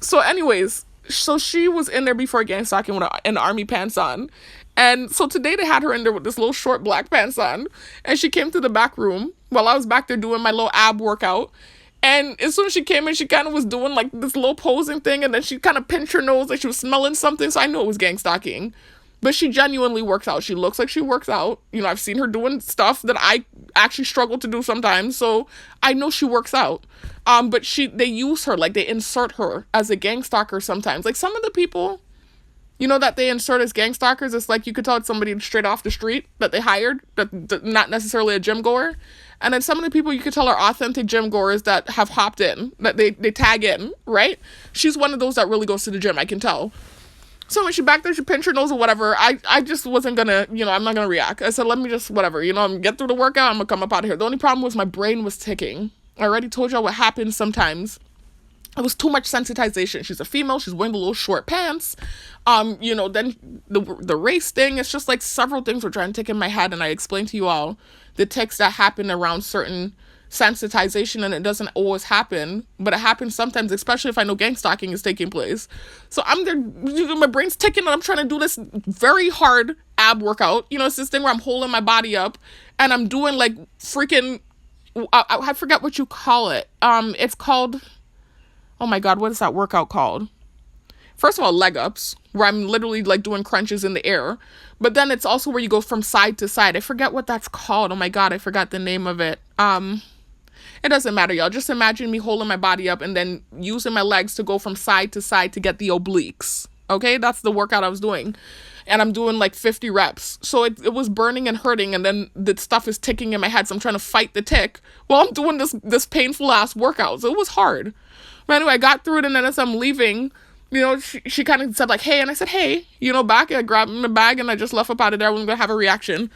So anyways, so she was in there before gang stalking with an army pants on. And so today they had her in there with this little short black pants on. And she came to the back room while I was back there doing my little ab workout. And as soon as she came in, she kind of was doing like this little posing thing. And then she kind of pinched her nose like she was smelling something. So I knew it was gang stalking. But she genuinely works out. She looks like she works out. I've seen her doing stuff that I actually struggle to do sometimes. So I know she works out. But they use her, like they insert her as a gang stalker sometimes. Like some of the people, that they insert as gang stalkers, it's like you could tell it's somebody straight off the street that they hired, that not necessarily a gym goer. And then some of the people you could tell are authentic gym goers that have hopped in, that they tag in, right? She's one of those that really goes to the gym, I can tell. So when she back there, she pinched her nose or whatever, I just wasn't gonna, I'm not gonna react. I said, let me just, whatever, I'm get through the workout, I'm gonna come up out of here. The only problem was my brain was ticking. I already told y'all what happens sometimes. It was too much sensitization. She's a female, she's wearing the little short pants. Then the race thing, it's just like several things were trying to tick in my head, and I explained to you all the tics that happen around certain sensitization, and it doesn't always happen, but it happens sometimes, especially if I know gang stalking is taking place. So I'm there, my brain's ticking, and I'm trying to do this very hard ab workout. It's this thing where I'm holding my body up, and I'm doing like freaking, I forget what you call it. It's called, oh my God, what is that workout called? First of all, leg ups, where I'm literally like doing crunches in the air. But then it's also where you go from side to side. I forget what that's called. Oh my God, I forgot the name of it. It doesn't matter, y'all. Just imagine me holding my body up and then using my legs to go from side to side to get the obliques. Okay, that's the workout I was doing. And I'm doing like 50 reps. So it was burning and hurting, and then the stuff is ticking in my head. So I'm trying to fight the tick while I'm doing this painful ass workout. So it was hard. But anyway, I got through it, and then as I'm leaving, she kind of said like, hey, and I said, hey, back. I grabbed my bag, and I just left up out of there. I wasn't going to have a reaction.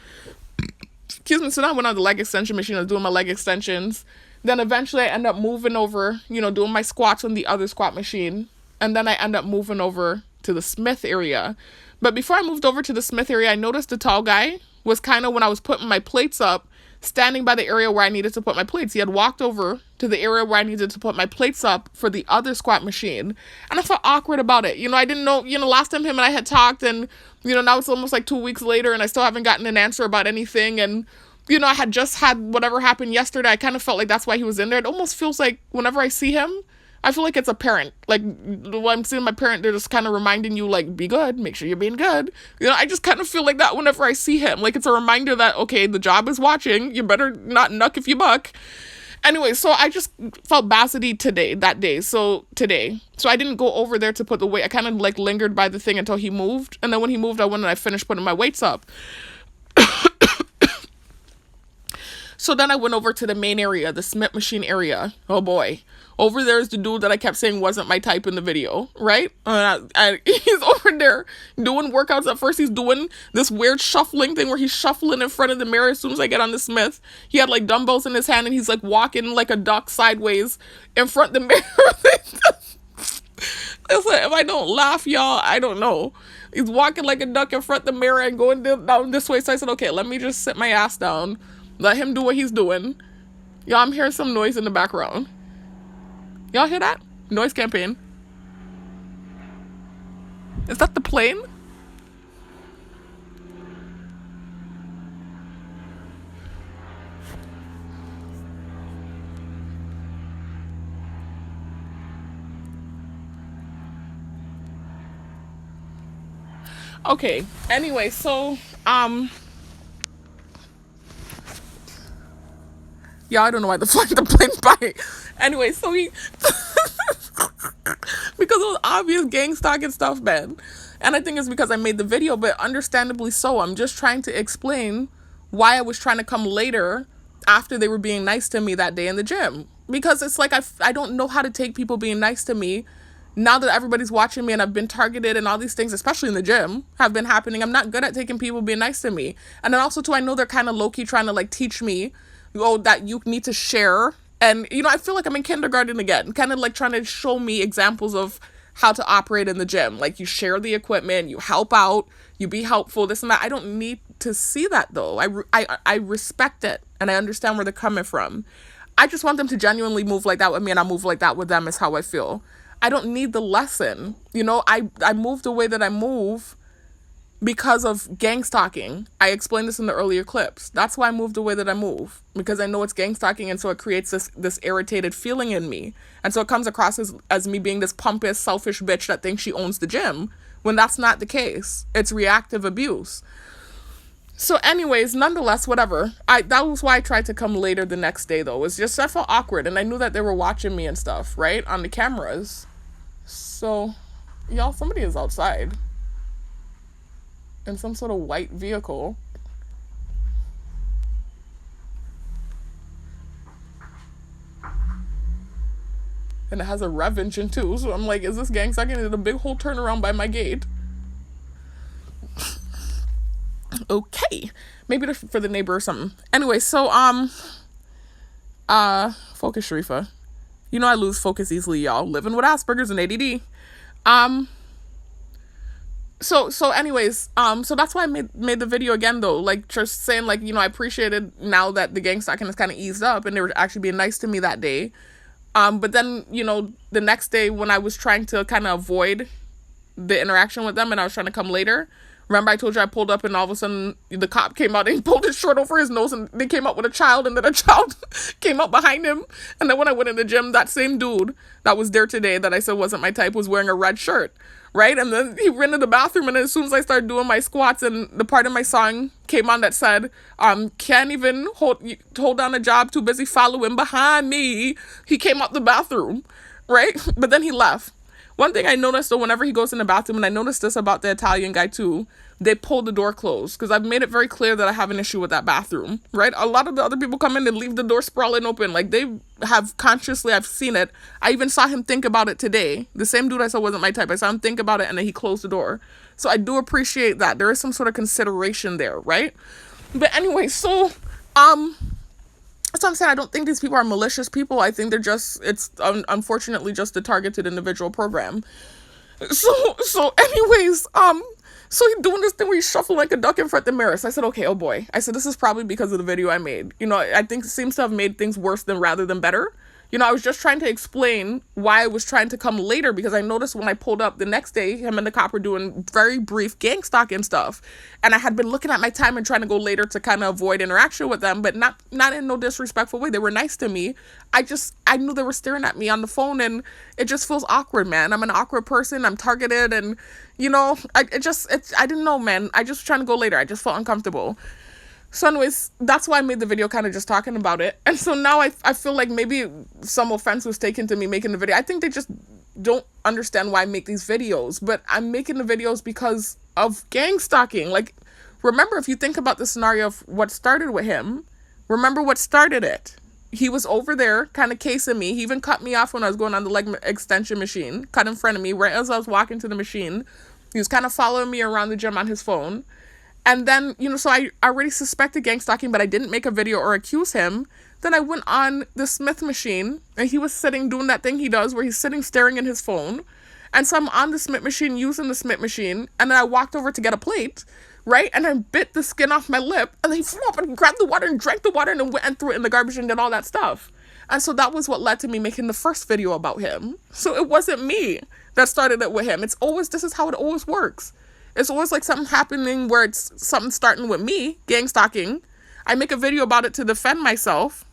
Excuse me. So then I went on the leg extension machine. I was doing my leg extensions. Then eventually I end up moving over, doing my squats on the other squat machine. And then I end up moving over to the Smith area. But before I moved over to the Smith area, I noticed the tall guy was kind of, when I was putting my plates up, standing by the area where I needed to put my plates. He had walked over to the area where I needed to put my plates up for the other squat machine. And I felt awkward about it. I didn't know, last time him and I had talked, and, now it's almost like 2 weeks later, and I still haven't gotten an answer about anything. And, I had just had whatever happened yesterday. I kind of felt like that's why he was in there. It almost feels like whenever I see him, I feel like it's a parent. Like, when I'm seeing my parent, they're just kind of reminding you, like, be good, make sure you're being good. I just kind of feel like that whenever I see him. Like, it's a reminder that, okay, the job is watching. You better not nuck if you buck. Anyway, so I just felt basity that day. So I didn't go over there to put the weight. I kind of, like, lingered by the thing until he moved. And then when he moved, I went and I finished putting my weights up. So then I went over to the main area, the Smith machine area. Oh boy. Over there is the dude that I kept saying wasn't my type in the video, right? He's over there doing workouts. At first, he's doing this weird shuffling thing where he's shuffling in front of the mirror. As soon as I get on the Smith, he had like dumbbells in his hand and he's like walking like a duck sideways in front of the mirror. Listen, if I don't laugh, y'all, I don't know. He's walking like a duck in front of the mirror and going down this way. So I said, okay, let me just sit my ass down. Let him do what he's doing. Y'all, I'm hearing some noise in the background. Y'all hear that? Noise campaign. Is that the plane? Okay, anyway, so, yeah, I don't know why the plane's by. Anyway, so he, because it was obvious gang stalking stuff, man. And I think it's because I made the video, but understandably so. I'm just trying to explain why I was trying to come later after they were being nice to me that day in the gym. Because it's like, I don't know how to take people being nice to me now that everybody's watching me and I've been targeted and all these things, especially in the gym, have been happening. I'm not good at taking people being nice to me. And then also too, I know they're kind of low-key trying to like teach me, oh, that you need to share. And, you know, I feel like I'm in kindergarten again, kind of like trying to show me examples of how to operate in the gym. Like you share the equipment, you help out, you be helpful, this and that. I don't need to see that though. I respect it and I understand where they're coming from. I just want them to genuinely move like that with me and I move like that with them is how I feel. I don't need the lesson. You know, I move the way that I move because of gang stalking. I explained this in the earlier clips. That's why I move the way that I move, because I know it's gang stalking, and so it creates this irritated feeling in me. And so it comes across as me being this pompous, selfish bitch that thinks she owns the gym, when that's not the case. It's reactive abuse. So anyways, nonetheless, whatever. That was why I tried to come later the next day, though. It's just I felt awkward, and I knew that they were watching me and stuff, right? On the cameras. So, y'all, somebody is outside in some sort of white vehicle. And it has a rev engine too. So I'm like, is this gang stalking? Did a big whole turnaround by my gate? Okay. Maybe for the neighbor or something. Anyway, so, focus, Sharifa. You know I lose focus easily, y'all. Living with Asperger's and ADD. So anyways, so that's why I made the video again, though. Like, just saying, like, you know, I appreciated now that the gang stalking has kind of eased up and they were actually being nice to me that day. But then, you know, the next day when I was trying to kind of avoid the interaction with them and I was trying to come later, remember I told you I pulled up and all of a sudden the cop came out and he pulled his shirt over his nose and they came out with a child and then a child came out behind him. And then when I went in the gym, that same dude that was there today that I said wasn't my type was wearing a red shirt, right? And then he ran to the bathroom and then as soon as I started doing my squats and the part of my song came on that said, can't even hold down a job, too busy following behind me, he came out the bathroom, right? But then he left. One thing I noticed, though, whenever he goes in the bathroom, and I noticed this about the Italian guy, too, they pull the door closed, because I've made it very clear that I have an issue with that bathroom, right? A lot of the other people come in and leave the door sprawling open. Like, they have consciously, I've seen it. I even saw him think about it today. The same dude I said wasn't my type. I saw him think about it, and then he closed the door. So I do appreciate that. There is some sort of consideration there, right? But anyway, so, that's what I'm saying. I don't think these people are malicious people. I think they're just, it's unfortunately just a targeted individual program. So anyways, so he's doing this thing where he's shuffling like a duck in front of the mirror. So I said, okay, oh boy. I said, this is probably because of the video I made. You know, I think it seems to have made things worse rather than better. You know, I was just trying to explain why I was trying to come later because I noticed when I pulled up the next day, him and the cop were doing very brief gang stalking stuff. And I had been looking at my time and trying to go later to kind of avoid interaction with them, but not in no disrespectful way. They were nice to me. I knew they were staring at me on the phone and it just feels awkward, man. I'm an awkward person. I'm targeted and, you know, I didn't know, man. I just was trying to go later. I just felt uncomfortable. So anyways, that's why I made the video kind of just talking about it. And so now I feel like maybe some offense was taken to me making the video. I think they just don't understand why I make these videos. But I'm making the videos because of gang stalking. Like, remember, if you think about the scenario of what started with him, remember what started it. he was over there kind of casing me. He even cut me off when I was going on the leg extension machine, cut in front of me right as I was walking to the machine. He was kind of following me around the gym on his phone. And then, so I already suspected gang stalking, but I didn't make a video or accuse him. Then I went on the Smith machine, and he was sitting doing that thing he does where he's sitting staring at his phone. And so I'm on the Smith machine, using the Smith machine, and then I walked over to get a plate, right? And I bit the skin off my lip, and then he flew up and grabbed the water and drank the water and then went and threw it in the garbage and did all that stuff. And so that was what led to me making the first video about him. So it wasn't me that started it with him. This is how it always works. It's always like something happening where it's something starting with me, gang stalking. I make a video about it to defend myself,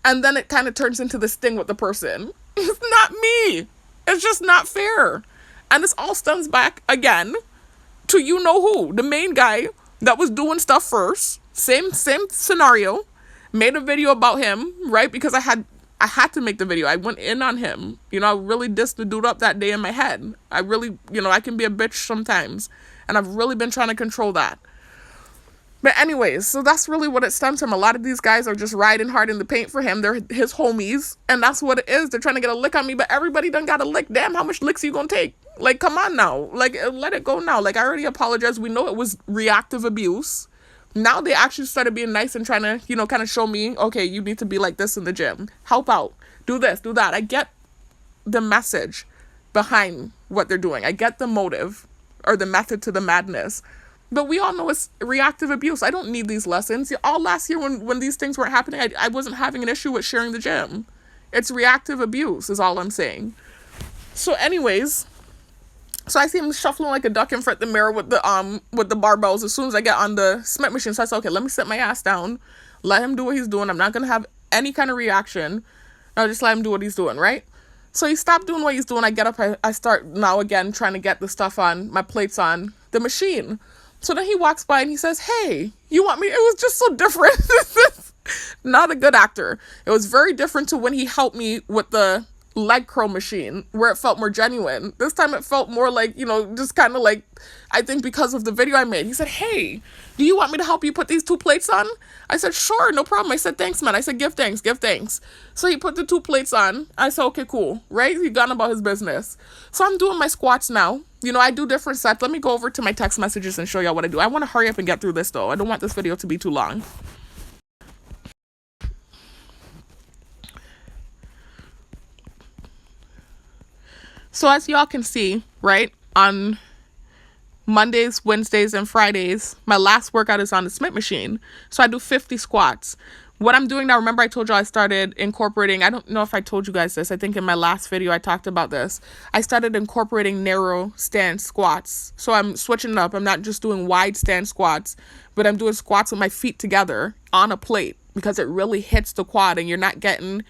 and then it kind of turns into this thing with the person. It's not me. It's just not fair. And this all stems back, again, to you know who. The main guy that was doing stuff first. Same scenario. Made a video about him, right? Because I had to make the video. I went in on him. I really dissed the dude up that day in my head. I really, I can be a bitch sometimes. And I've really been trying to control that. But anyways, so that's really what it stems from. A lot of these guys are just riding hard in the paint for him. They're his homies. And that's what it is. They're trying to get a lick on me. But everybody done got a lick. Damn, how much licks are you going to take? Like, come on now. Like, let it go now. Like, I already apologized. We know it was reactive abuse. Now they actually started being nice and trying to, kind of show me, okay, you need to be like this in the gym. Help out. Do this, do that. I get the message behind what they're doing. I get the motive or the method to the madness. But we all know it's reactive abuse. I don't need these lessons. All last year when these things weren't happening, I wasn't having an issue with sharing the gym. It's reactive abuse is all I'm saying. So anyways, so I see him shuffling like a duck in front of the mirror with the barbells as soon as I get on the Smith machine. So I said, okay, let me sit my ass down. Let him do what he's doing. I'm not going to have any kind of reaction. I'll just let him do what he's doing, right? So he stopped doing what he's doing. I get up. I start now again trying to get the stuff on, my plates on the machine. So then he walks by and he says, hey, you want me? It was just so different. Not a good actor. It was very different to when he helped me with the leg curl machine where it felt more genuine. This time it felt more like, just kind of like, I think because of the video I made. He said, hey, do you want me to help you put these 2 plates on? I said, sure, no problem. I said, thanks, man. I said, give thanks. So he put the 2 plates on. I said, okay, cool. Right? He gone about his business. So I'm doing my squats now. I do different sets. Let me go over to my text messages and show y'all what I do. I want to hurry up and get through this though. I don't want this video to be too long. So as y'all can see, right, on Mondays, Wednesdays, and Fridays, my last workout is on the Smith machine. So I do 50 squats. What I'm doing now, remember I told you I started incorporating, I don't know if I told you guys this, I think in my last video I talked about this. I started incorporating narrow stance squats. So I'm switching it up. I'm not just doing wide stance squats, but I'm doing squats with my feet together on a plate because it really hits the quad and you're not getting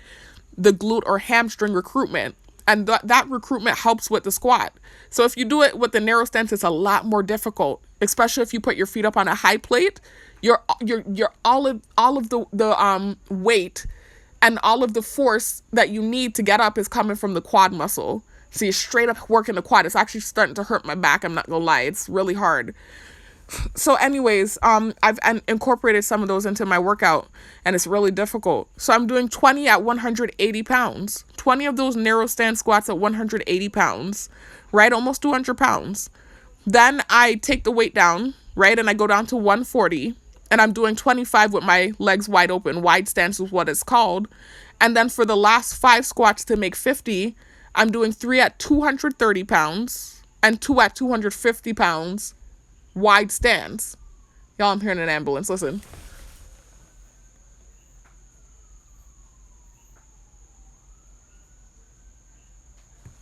the glute or hamstring recruitment. And that recruitment helps with the squat. So if you do it with the narrow stance, it's a lot more difficult, especially if you put your feet up on a high plate. You're all of the weight and all of the force that you need to get up is coming from the quad muscle. So you're straight up working the quad. It's actually starting to hurt my back. I'm not gonna lie. It's really hard. So anyways, I've incorporated some of those into my workout and it's really difficult. So I'm doing 20 at 180 pounds, 20 of those narrow stance squats at 180 pounds, right? Almost 200 pounds. Then I take the weight down, right? And I go down to 140 and I'm doing 25 with my legs wide open. Wide stance is what it's called. And then for the last 5 squats to make 50, I'm doing 3 at 230 pounds and 2 at 250 pounds. Wide stance. Y'all, I'm hearing an ambulance. Listen.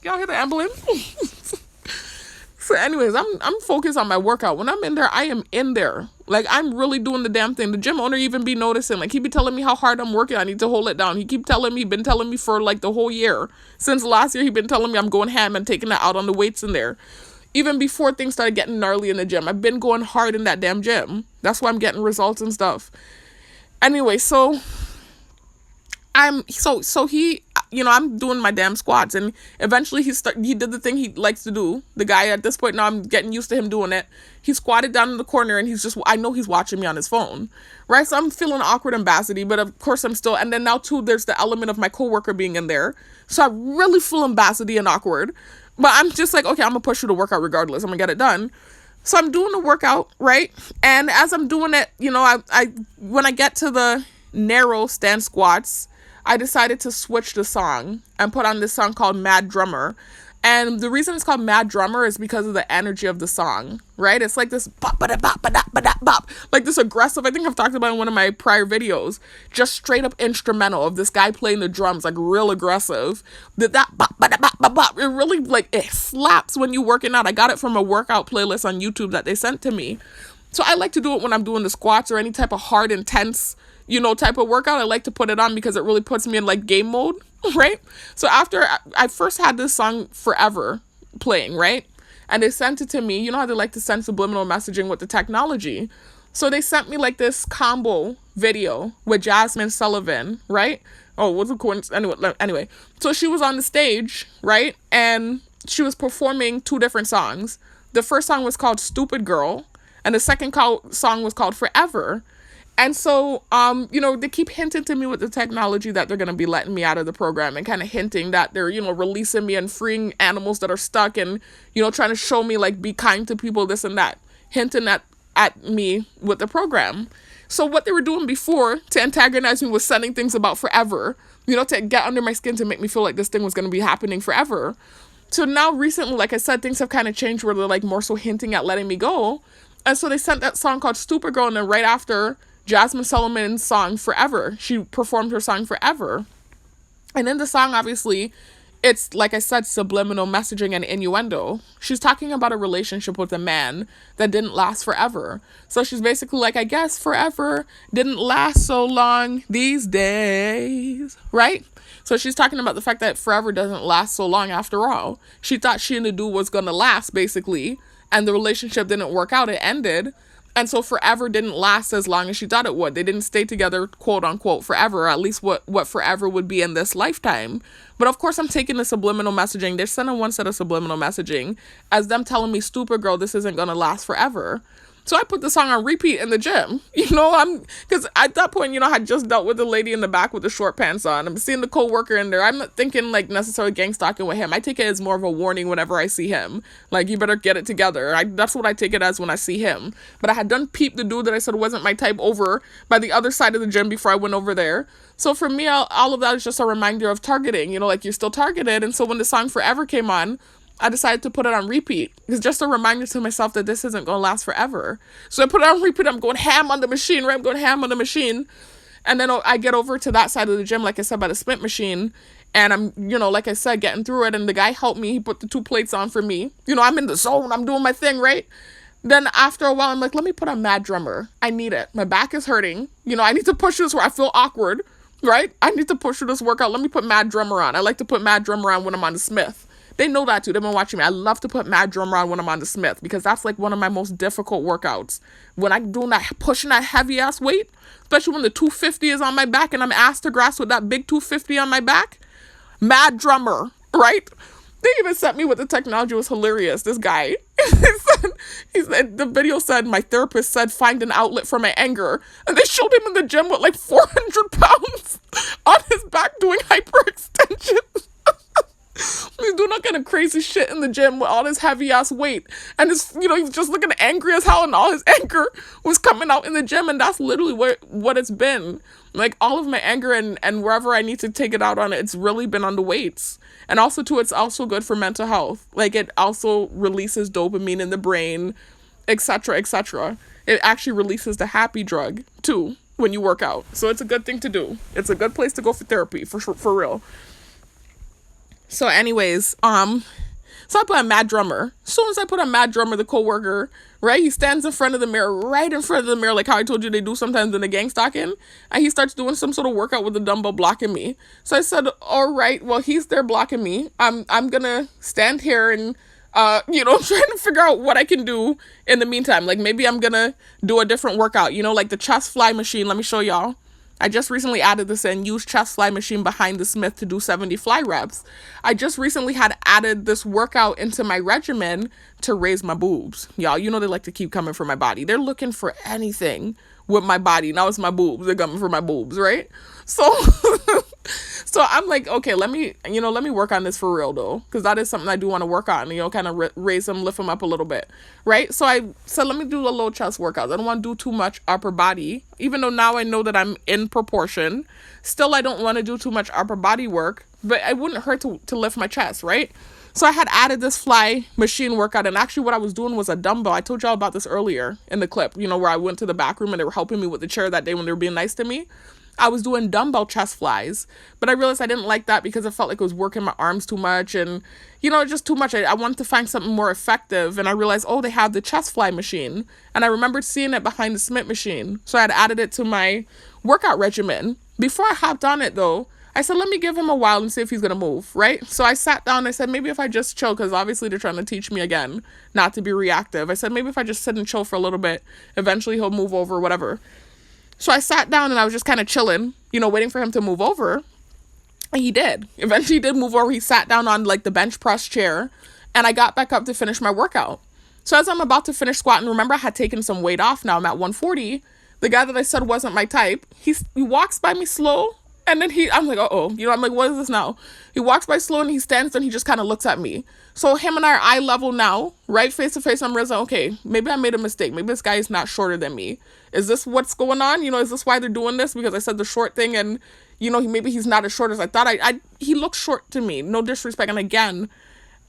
Y'all hear the ambulance? So anyways, I'm focused on my workout. When I'm in there, I am in there. Like, I'm really doing the damn thing. The gym owner even be noticing. Like, he be telling me how hard I'm working. I need to hold it down. He been telling me for like the whole year. Since last year, he been telling me I'm going ham and taking it out on the weights in there. Even before things started getting gnarly in the gym. I've been going hard in that damn gym. That's why I'm getting results and stuff. Anyway, so he, I'm doing my damn squats. And eventually he did the thing he likes to do. The guy at this point now, I'm getting used to him doing it. He squatted down in the corner and I know he's watching me on his phone, right? So I'm feeling awkward and bassety, but of course I'm still, and then now too, there's the element of my coworker being in there. So I really feel bassety and awkward, but I'm just like, okay, I'm gonna push through the workout regardless. I'm gonna get it done. So I'm doing the workout, right? And as I'm doing it, I when I get to the narrow stand squats, I decided to switch the song and put on this song called Mad Drummer. And the reason it's called Mad Drummer is because of the energy of the song, right? It's like this bop, ba da bop, ba da ba da bop, like this aggressive. I think I've talked about it in one of my prior videos. Just straight up instrumental of this guy playing the drums, like real aggressive. That bop, ba da bop, ba bop. It really it slaps when you working out. I got it from a workout playlist on YouTube that they sent to me. So I like to do it when I'm doing the squats or any type of hard, intense, type of workout. I like to put it on because it really puts me in like game mode, right? So after I first had this song Forever playing, right? And they sent it to me. You know how they like to send subliminal messaging with the technology. So they sent me like this combo video with Jasmine Sullivan, right? Oh, what's a coincidence? Anyway, so she was on the stage, right? And she was performing two different songs. The first song was called Stupid Girl, and the second song was called Forever. And so, they keep hinting to me with the technology that they're going to be letting me out of the program and kind of hinting that they're, releasing me and freeing animals that are stuck and, trying to show me like be kind to people, this and that, hinting at me with the program. So what they were doing before to antagonize me was sending things about forever, to get under my skin to make me feel like this thing was going to be happening forever. So now recently, like I said, things have kind of changed where they're like more so hinting at letting me go. And so they sent that song called Stupid Girl, and then right after Jasmine Sullivan's song Forever, she performed her song Forever. And in the song, obviously, it's, like I said, subliminal messaging and innuendo. She's talking about a relationship with a man that didn't last forever. So she's basically like, I guess forever didn't last so long these days, right? So she's talking about the fact that forever doesn't last so long after all. She thought she and the dude was going to last, basically, and the relationship didn't work out. It ended. And so forever didn't last as long as she thought it would. They didn't stay together, quote unquote, forever, or at least what forever would be in this lifetime. But of course, I'm taking the subliminal messaging. They're sending one set of subliminal messaging as them telling me, stupid girl, this isn't going to last forever. So I put the song on repeat in the gym, because at that point, I had just dealt with the lady in the back with the short pants on. I'm seeing the coworker in there. I'm not thinking like necessarily gang stalking with him. I take it as more of a warning whenever I see him. Like, you better get it together. That's what I take it as when I see him. But I had done peep the dude that I said wasn't my type over by the other side of the gym before I went over there. So for me, all of that is just a reminder of targeting, like you're still targeted. And so when the song Forever came on, I decided to put it on repeat. It's just a reminder to myself that this isn't going to last forever. So I put it on repeat. I'm going ham on the machine, right? I'm going ham on the machine. And then I get over to that side of the gym, like I said, by the sprint machine. And I'm, like I said, getting through it. And the guy helped me. He put the 2 plates on for me. I'm in the zone. I'm doing my thing, right? Then after a while, I'm like, let me put on Mad Drummer. I need it. My back is hurting. I need to push this where I feel awkward, right? I need to push through this workout. Let me put Mad Drummer on. I like to put Mad Drummer on when I'm on the Smith. They know that too. They've been watching me. I love to put Mad Drummer on when I'm on the Smith because that's like one of my most difficult workouts. When I'm doing that, pushing that heavy ass weight, especially when the 250 is on my back and I'm ass to grass with that big 250 on my back. Mad Drummer, right? They even sent me with the technology. It was hilarious. This guy, he said, the video said, my therapist said, find an outlet for my anger. And they showed him in the gym with like 400 pounds on his back doing hyperextension. He's doing all kind of crazy shit in the gym with all this heavy ass weight. And he's just looking angry as hell, and all his anger was coming out in the gym. And that's literally what it's been. Like, all of my anger and wherever I need to take it out on it, it's really been on the weights. And also too, it's also good for mental health. Like, it also releases dopamine in the brain, etc., etc. It actually releases the happy drug too when you work out. So it's a good thing to do. It's a good place to go for therapy, for real. So anyways, so I put on Mad Drummer. As soon as I put on Mad Drummer, the coworker, right, he stands in front of the mirror, right in front of the mirror, like how I told you they do sometimes in the gang stalking, and he starts doing some sort of workout with the dumbbell blocking me. So I said, all right, well, he's there blocking me. I'm gonna stand here and, trying to figure out what I can do in the meantime. Like, maybe I'm gonna do a different workout, like the chest fly machine. Let me show y'all. I just recently added this in, use chest fly machine behind the Smith to do 70 fly reps. I just recently had added this workout into my regimen to raise my boobs. Y'all, you know they like to keep coming for my body. They're looking for anything with my body. Now it's my boobs. They're coming for my boobs, right? So so I'm like, okay, let me work on this for real though, because that is something I do want to work on, kind of raise them, lift them up a little bit, right? So I said, let me do a little chest workout. I don't want to do too much upper body, even though now I know that I'm in proportion. Still, I don't want to do too much upper body work, but it wouldn't hurt to lift my chest, right? So I had added this fly machine workout, and actually what I was doing was a dumbbell. I told y'all about this earlier in the clip, where I went to the back room and they were helping me with the chair that day when they were being nice to me. I was doing dumbbell chest flies, but I realized I didn't like that because it felt like it was working my arms too much and, just too much. I wanted to find something more effective, and I realized, they have the chest fly machine, and I remembered seeing it behind the Smith machine, so I had added it to my workout regimen. Before I hopped on it, though, I said, let me give him a while and see if he's going to move, right? So I sat down and I said, maybe if I just chill, because obviously they're trying to teach me again not to be reactive. I said, maybe if I just sit and chill for a little bit, eventually he'll move over, whatever. So I sat down and I was just kind of chilling, waiting for him to move over. And he did. Eventually he did move over. He sat down on like the bench press chair, and I got back up to finish my workout. So as I'm about to finish squatting, remember I had taken some weight off. Now I'm at 140. The guy that I said wasn't my type, he walks by me slow. And then I'm like, uh-oh, I'm like, what is this now? He walks by slow and he stands and he just kind of looks at me. So him and I are eye level now, right? Face to face. I'm realizing, okay, maybe I made a mistake. Maybe this guy is not shorter than me. Is this what's going on? Is this why they're doing this? Because I said the short thing and, maybe he's not as short as I thought. He looks short to me. No disrespect. And again,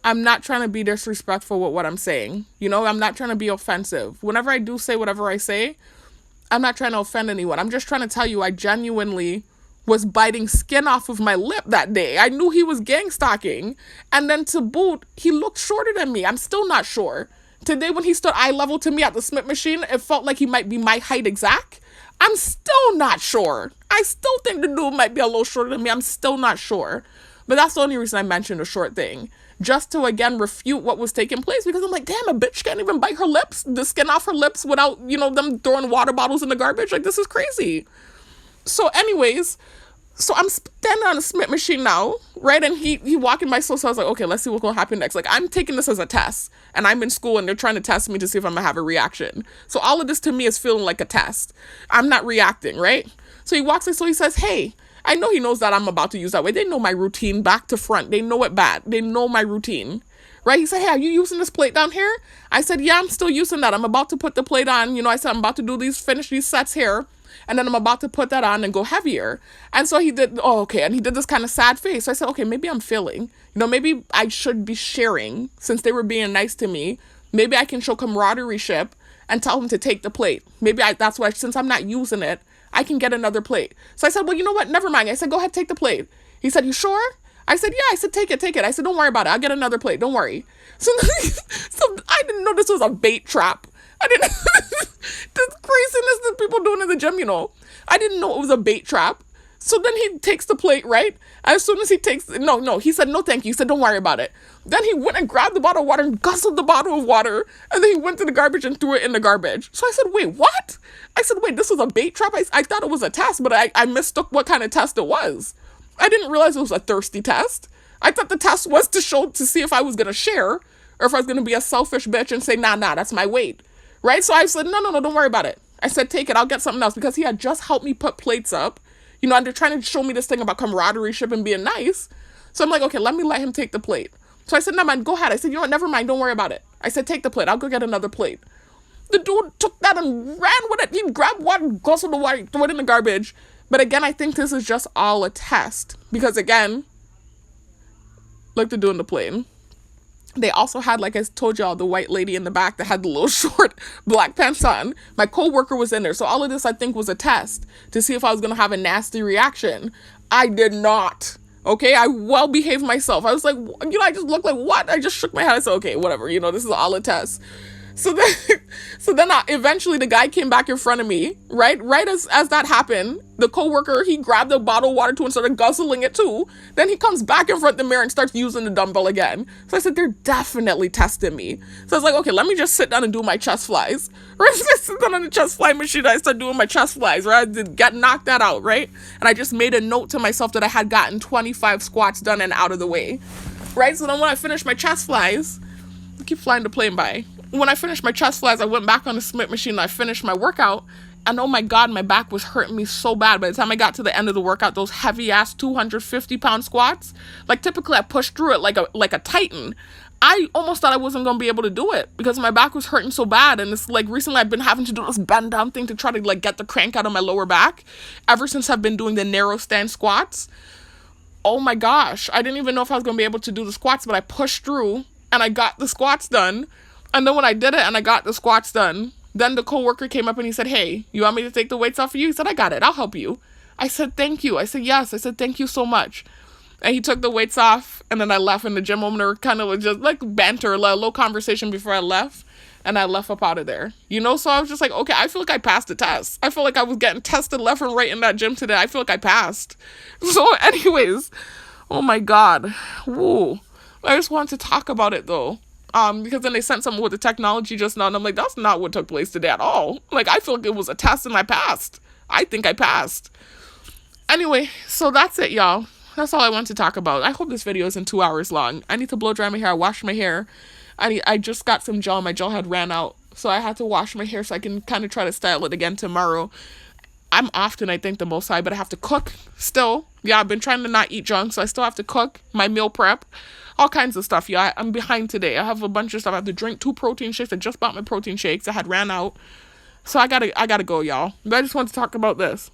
I'm not trying to be disrespectful with what I'm saying. I'm not trying to be offensive. Whenever I do say whatever I say, I'm not trying to offend anyone. I'm just trying to tell you I genuinely was biting skin off of my lip that day. I knew he was gang stalking. And then to boot, he looked shorter than me. I'm still not sure. Today when he stood eye level to me at the Smith machine, it felt like he might be my height exact. I'm still not sure. I still think the dude might be a little shorter than me. I'm still not sure. But that's the only reason I mentioned a short thing. Just to, again, refute what was taking place. Because I'm like, damn, a bitch can't even bite her lips, the skin off her lips without, them throwing water bottles in the garbage. Like, this is crazy. So anyways, so I'm standing on a Smith machine now, right? And he walking by slow, so I was like, okay, let's see what's going to happen next. Like, I'm taking this as a test, and I'm in school, and they're trying to test me to see if I'm going to have a reaction. So all of this to me is feeling like a test. I'm not reacting, right? So he walks in, so he says, hey, I know he knows that I'm about to use that way. They know my routine back to front. They know it bad. They know my routine, right? He said, hey, are you using this plate down here? I said, yeah, I'm still using that. I'm about to put the plate on. I said, I'm about to finish these sets here. And then I'm about to put that on and go heavier. And so he did, okay. And he did this kind of sad face. So I said, okay, maybe I'm failing. Maybe I should be sharing since they were being nice to me. Maybe I can show camaraderie and tell him to take the plate. Maybe that's why, since I'm not using it, I can get another plate. So I said, well, you know what? Never mind. I said, go ahead, take the plate. He said, you sure? I said, yeah. I said, take it. I said, don't worry about it. I'll get another plate. Don't worry. So I didn't know this was a bait trap. I didn't, the craziness that people doing in the gym, I didn't know it was a bait trap. So then he takes the plate, right? As soon as he takes, no, he said, no, thank you. He said, don't worry about it. Then he went and grabbed the bottle of water and guzzled the bottle of water. And then he went to the garbage and threw it in the garbage. So I said, wait, what? I said, wait, this was a bait trap? I thought it was a test, but I mistook what kind of test it was. I didn't realize it was a thirsty test. I thought the test was to see if I was going to share or if I was going to be a selfish bitch and say, nah, that's my weight. Right? So I said, no, don't worry about it. I said, take it. I'll get something else, because he had just helped me put plates up. And they're trying to show me this thing about camaraderie and being nice. So I'm like, okay, let him take the plate. So I said, no, man, go ahead. I said, you know what? Never mind. Don't worry about it. I said, take the plate. I'll go get another plate. The dude took that and ran with it. He grabbed one, guzzled the water, threw it in the garbage. But again, I think this is just all a test. Because again, like they're doing the plane. They also had, like I told y'all, the white lady in the back that had the little short black pants on. My coworker was in there. So all of this, I think, was a test to see if I was going to have a nasty reaction. I did not. Okay, I well behaved myself. I was like, I just looked like, what? I just shook my head. I said, okay, whatever. This is all a test. So then eventually the guy came back in front of me, right? Right as that happened, The coworker, he grabbed a bottle of water too and started guzzling it too. Then he comes back in front of the mirror and starts using the dumbbell again. So I said, they're definitely testing me. So I was like, okay, let me just sit down and do my chest flies. Right? So I sit down on the chest fly machine. I started doing my chest flies, right? I did get knocked that out, right? And I just made a note to myself that I had gotten 25 squats done and out of the way. Right? So then when I finished my chest flies, I keep flying the plane by. When I finished my chest flies, I went back on the Smith machine and I finished my workout. And oh my God, my back was hurting me so bad. By the time I got to the end of the workout, those heavy ass 250-pound squats, like typically I pushed through it like a titan. I almost thought I wasn't going to be able to do it because my back was hurting so bad. And it's like recently I've been having to do this bend down thing to try to like get the crank out of my lower back ever since I've been doing the narrow stand squats. Oh my gosh, I didn't even know if I was going to be able to do the squats, but I pushed through and I got the squats done. And then when I did it and I got the squats done, then the coworker came up and he said, hey, you want me to take the weights off of you? He said, I got it. I'll help you. I said, thank you. I said, yes. I said, thank you so much. And he took the weights off. And then I left in the gym owner kind of was just like banter, a little conversation before I left. And I left up out of there. You know, so I was just like, okay, I feel like I passed the test. I feel like I was getting tested left and right in that gym today. I feel like I passed. So anyways, oh my God. Woo. I just wanted to talk about it though. Because then they sent something with the technology just now, and I'm like, that's not what took place today at all. Like, I feel like it was a test and I passed. I think I passed. Anyway, so that's it, y'all. That's all I want to talk about. I hope this video isn't 2 hours long. I need to blow dry my hair. I washed my hair. I just got some gel. My gel had ran out, so I had to wash my hair so I can kind of try to style it again tomorrow. I'm off tonight, thank the Most High, but I have to cook still. Yeah, I've been trying to not eat junk, so I still have to cook my meal prep. All kinds of stuff, yeah. I'm behind today. I have a bunch of stuff. I have to drink 2 protein shakes. I just bought my protein shakes. I had ran out. So I gotta go, y'all. But I just want to talk about this.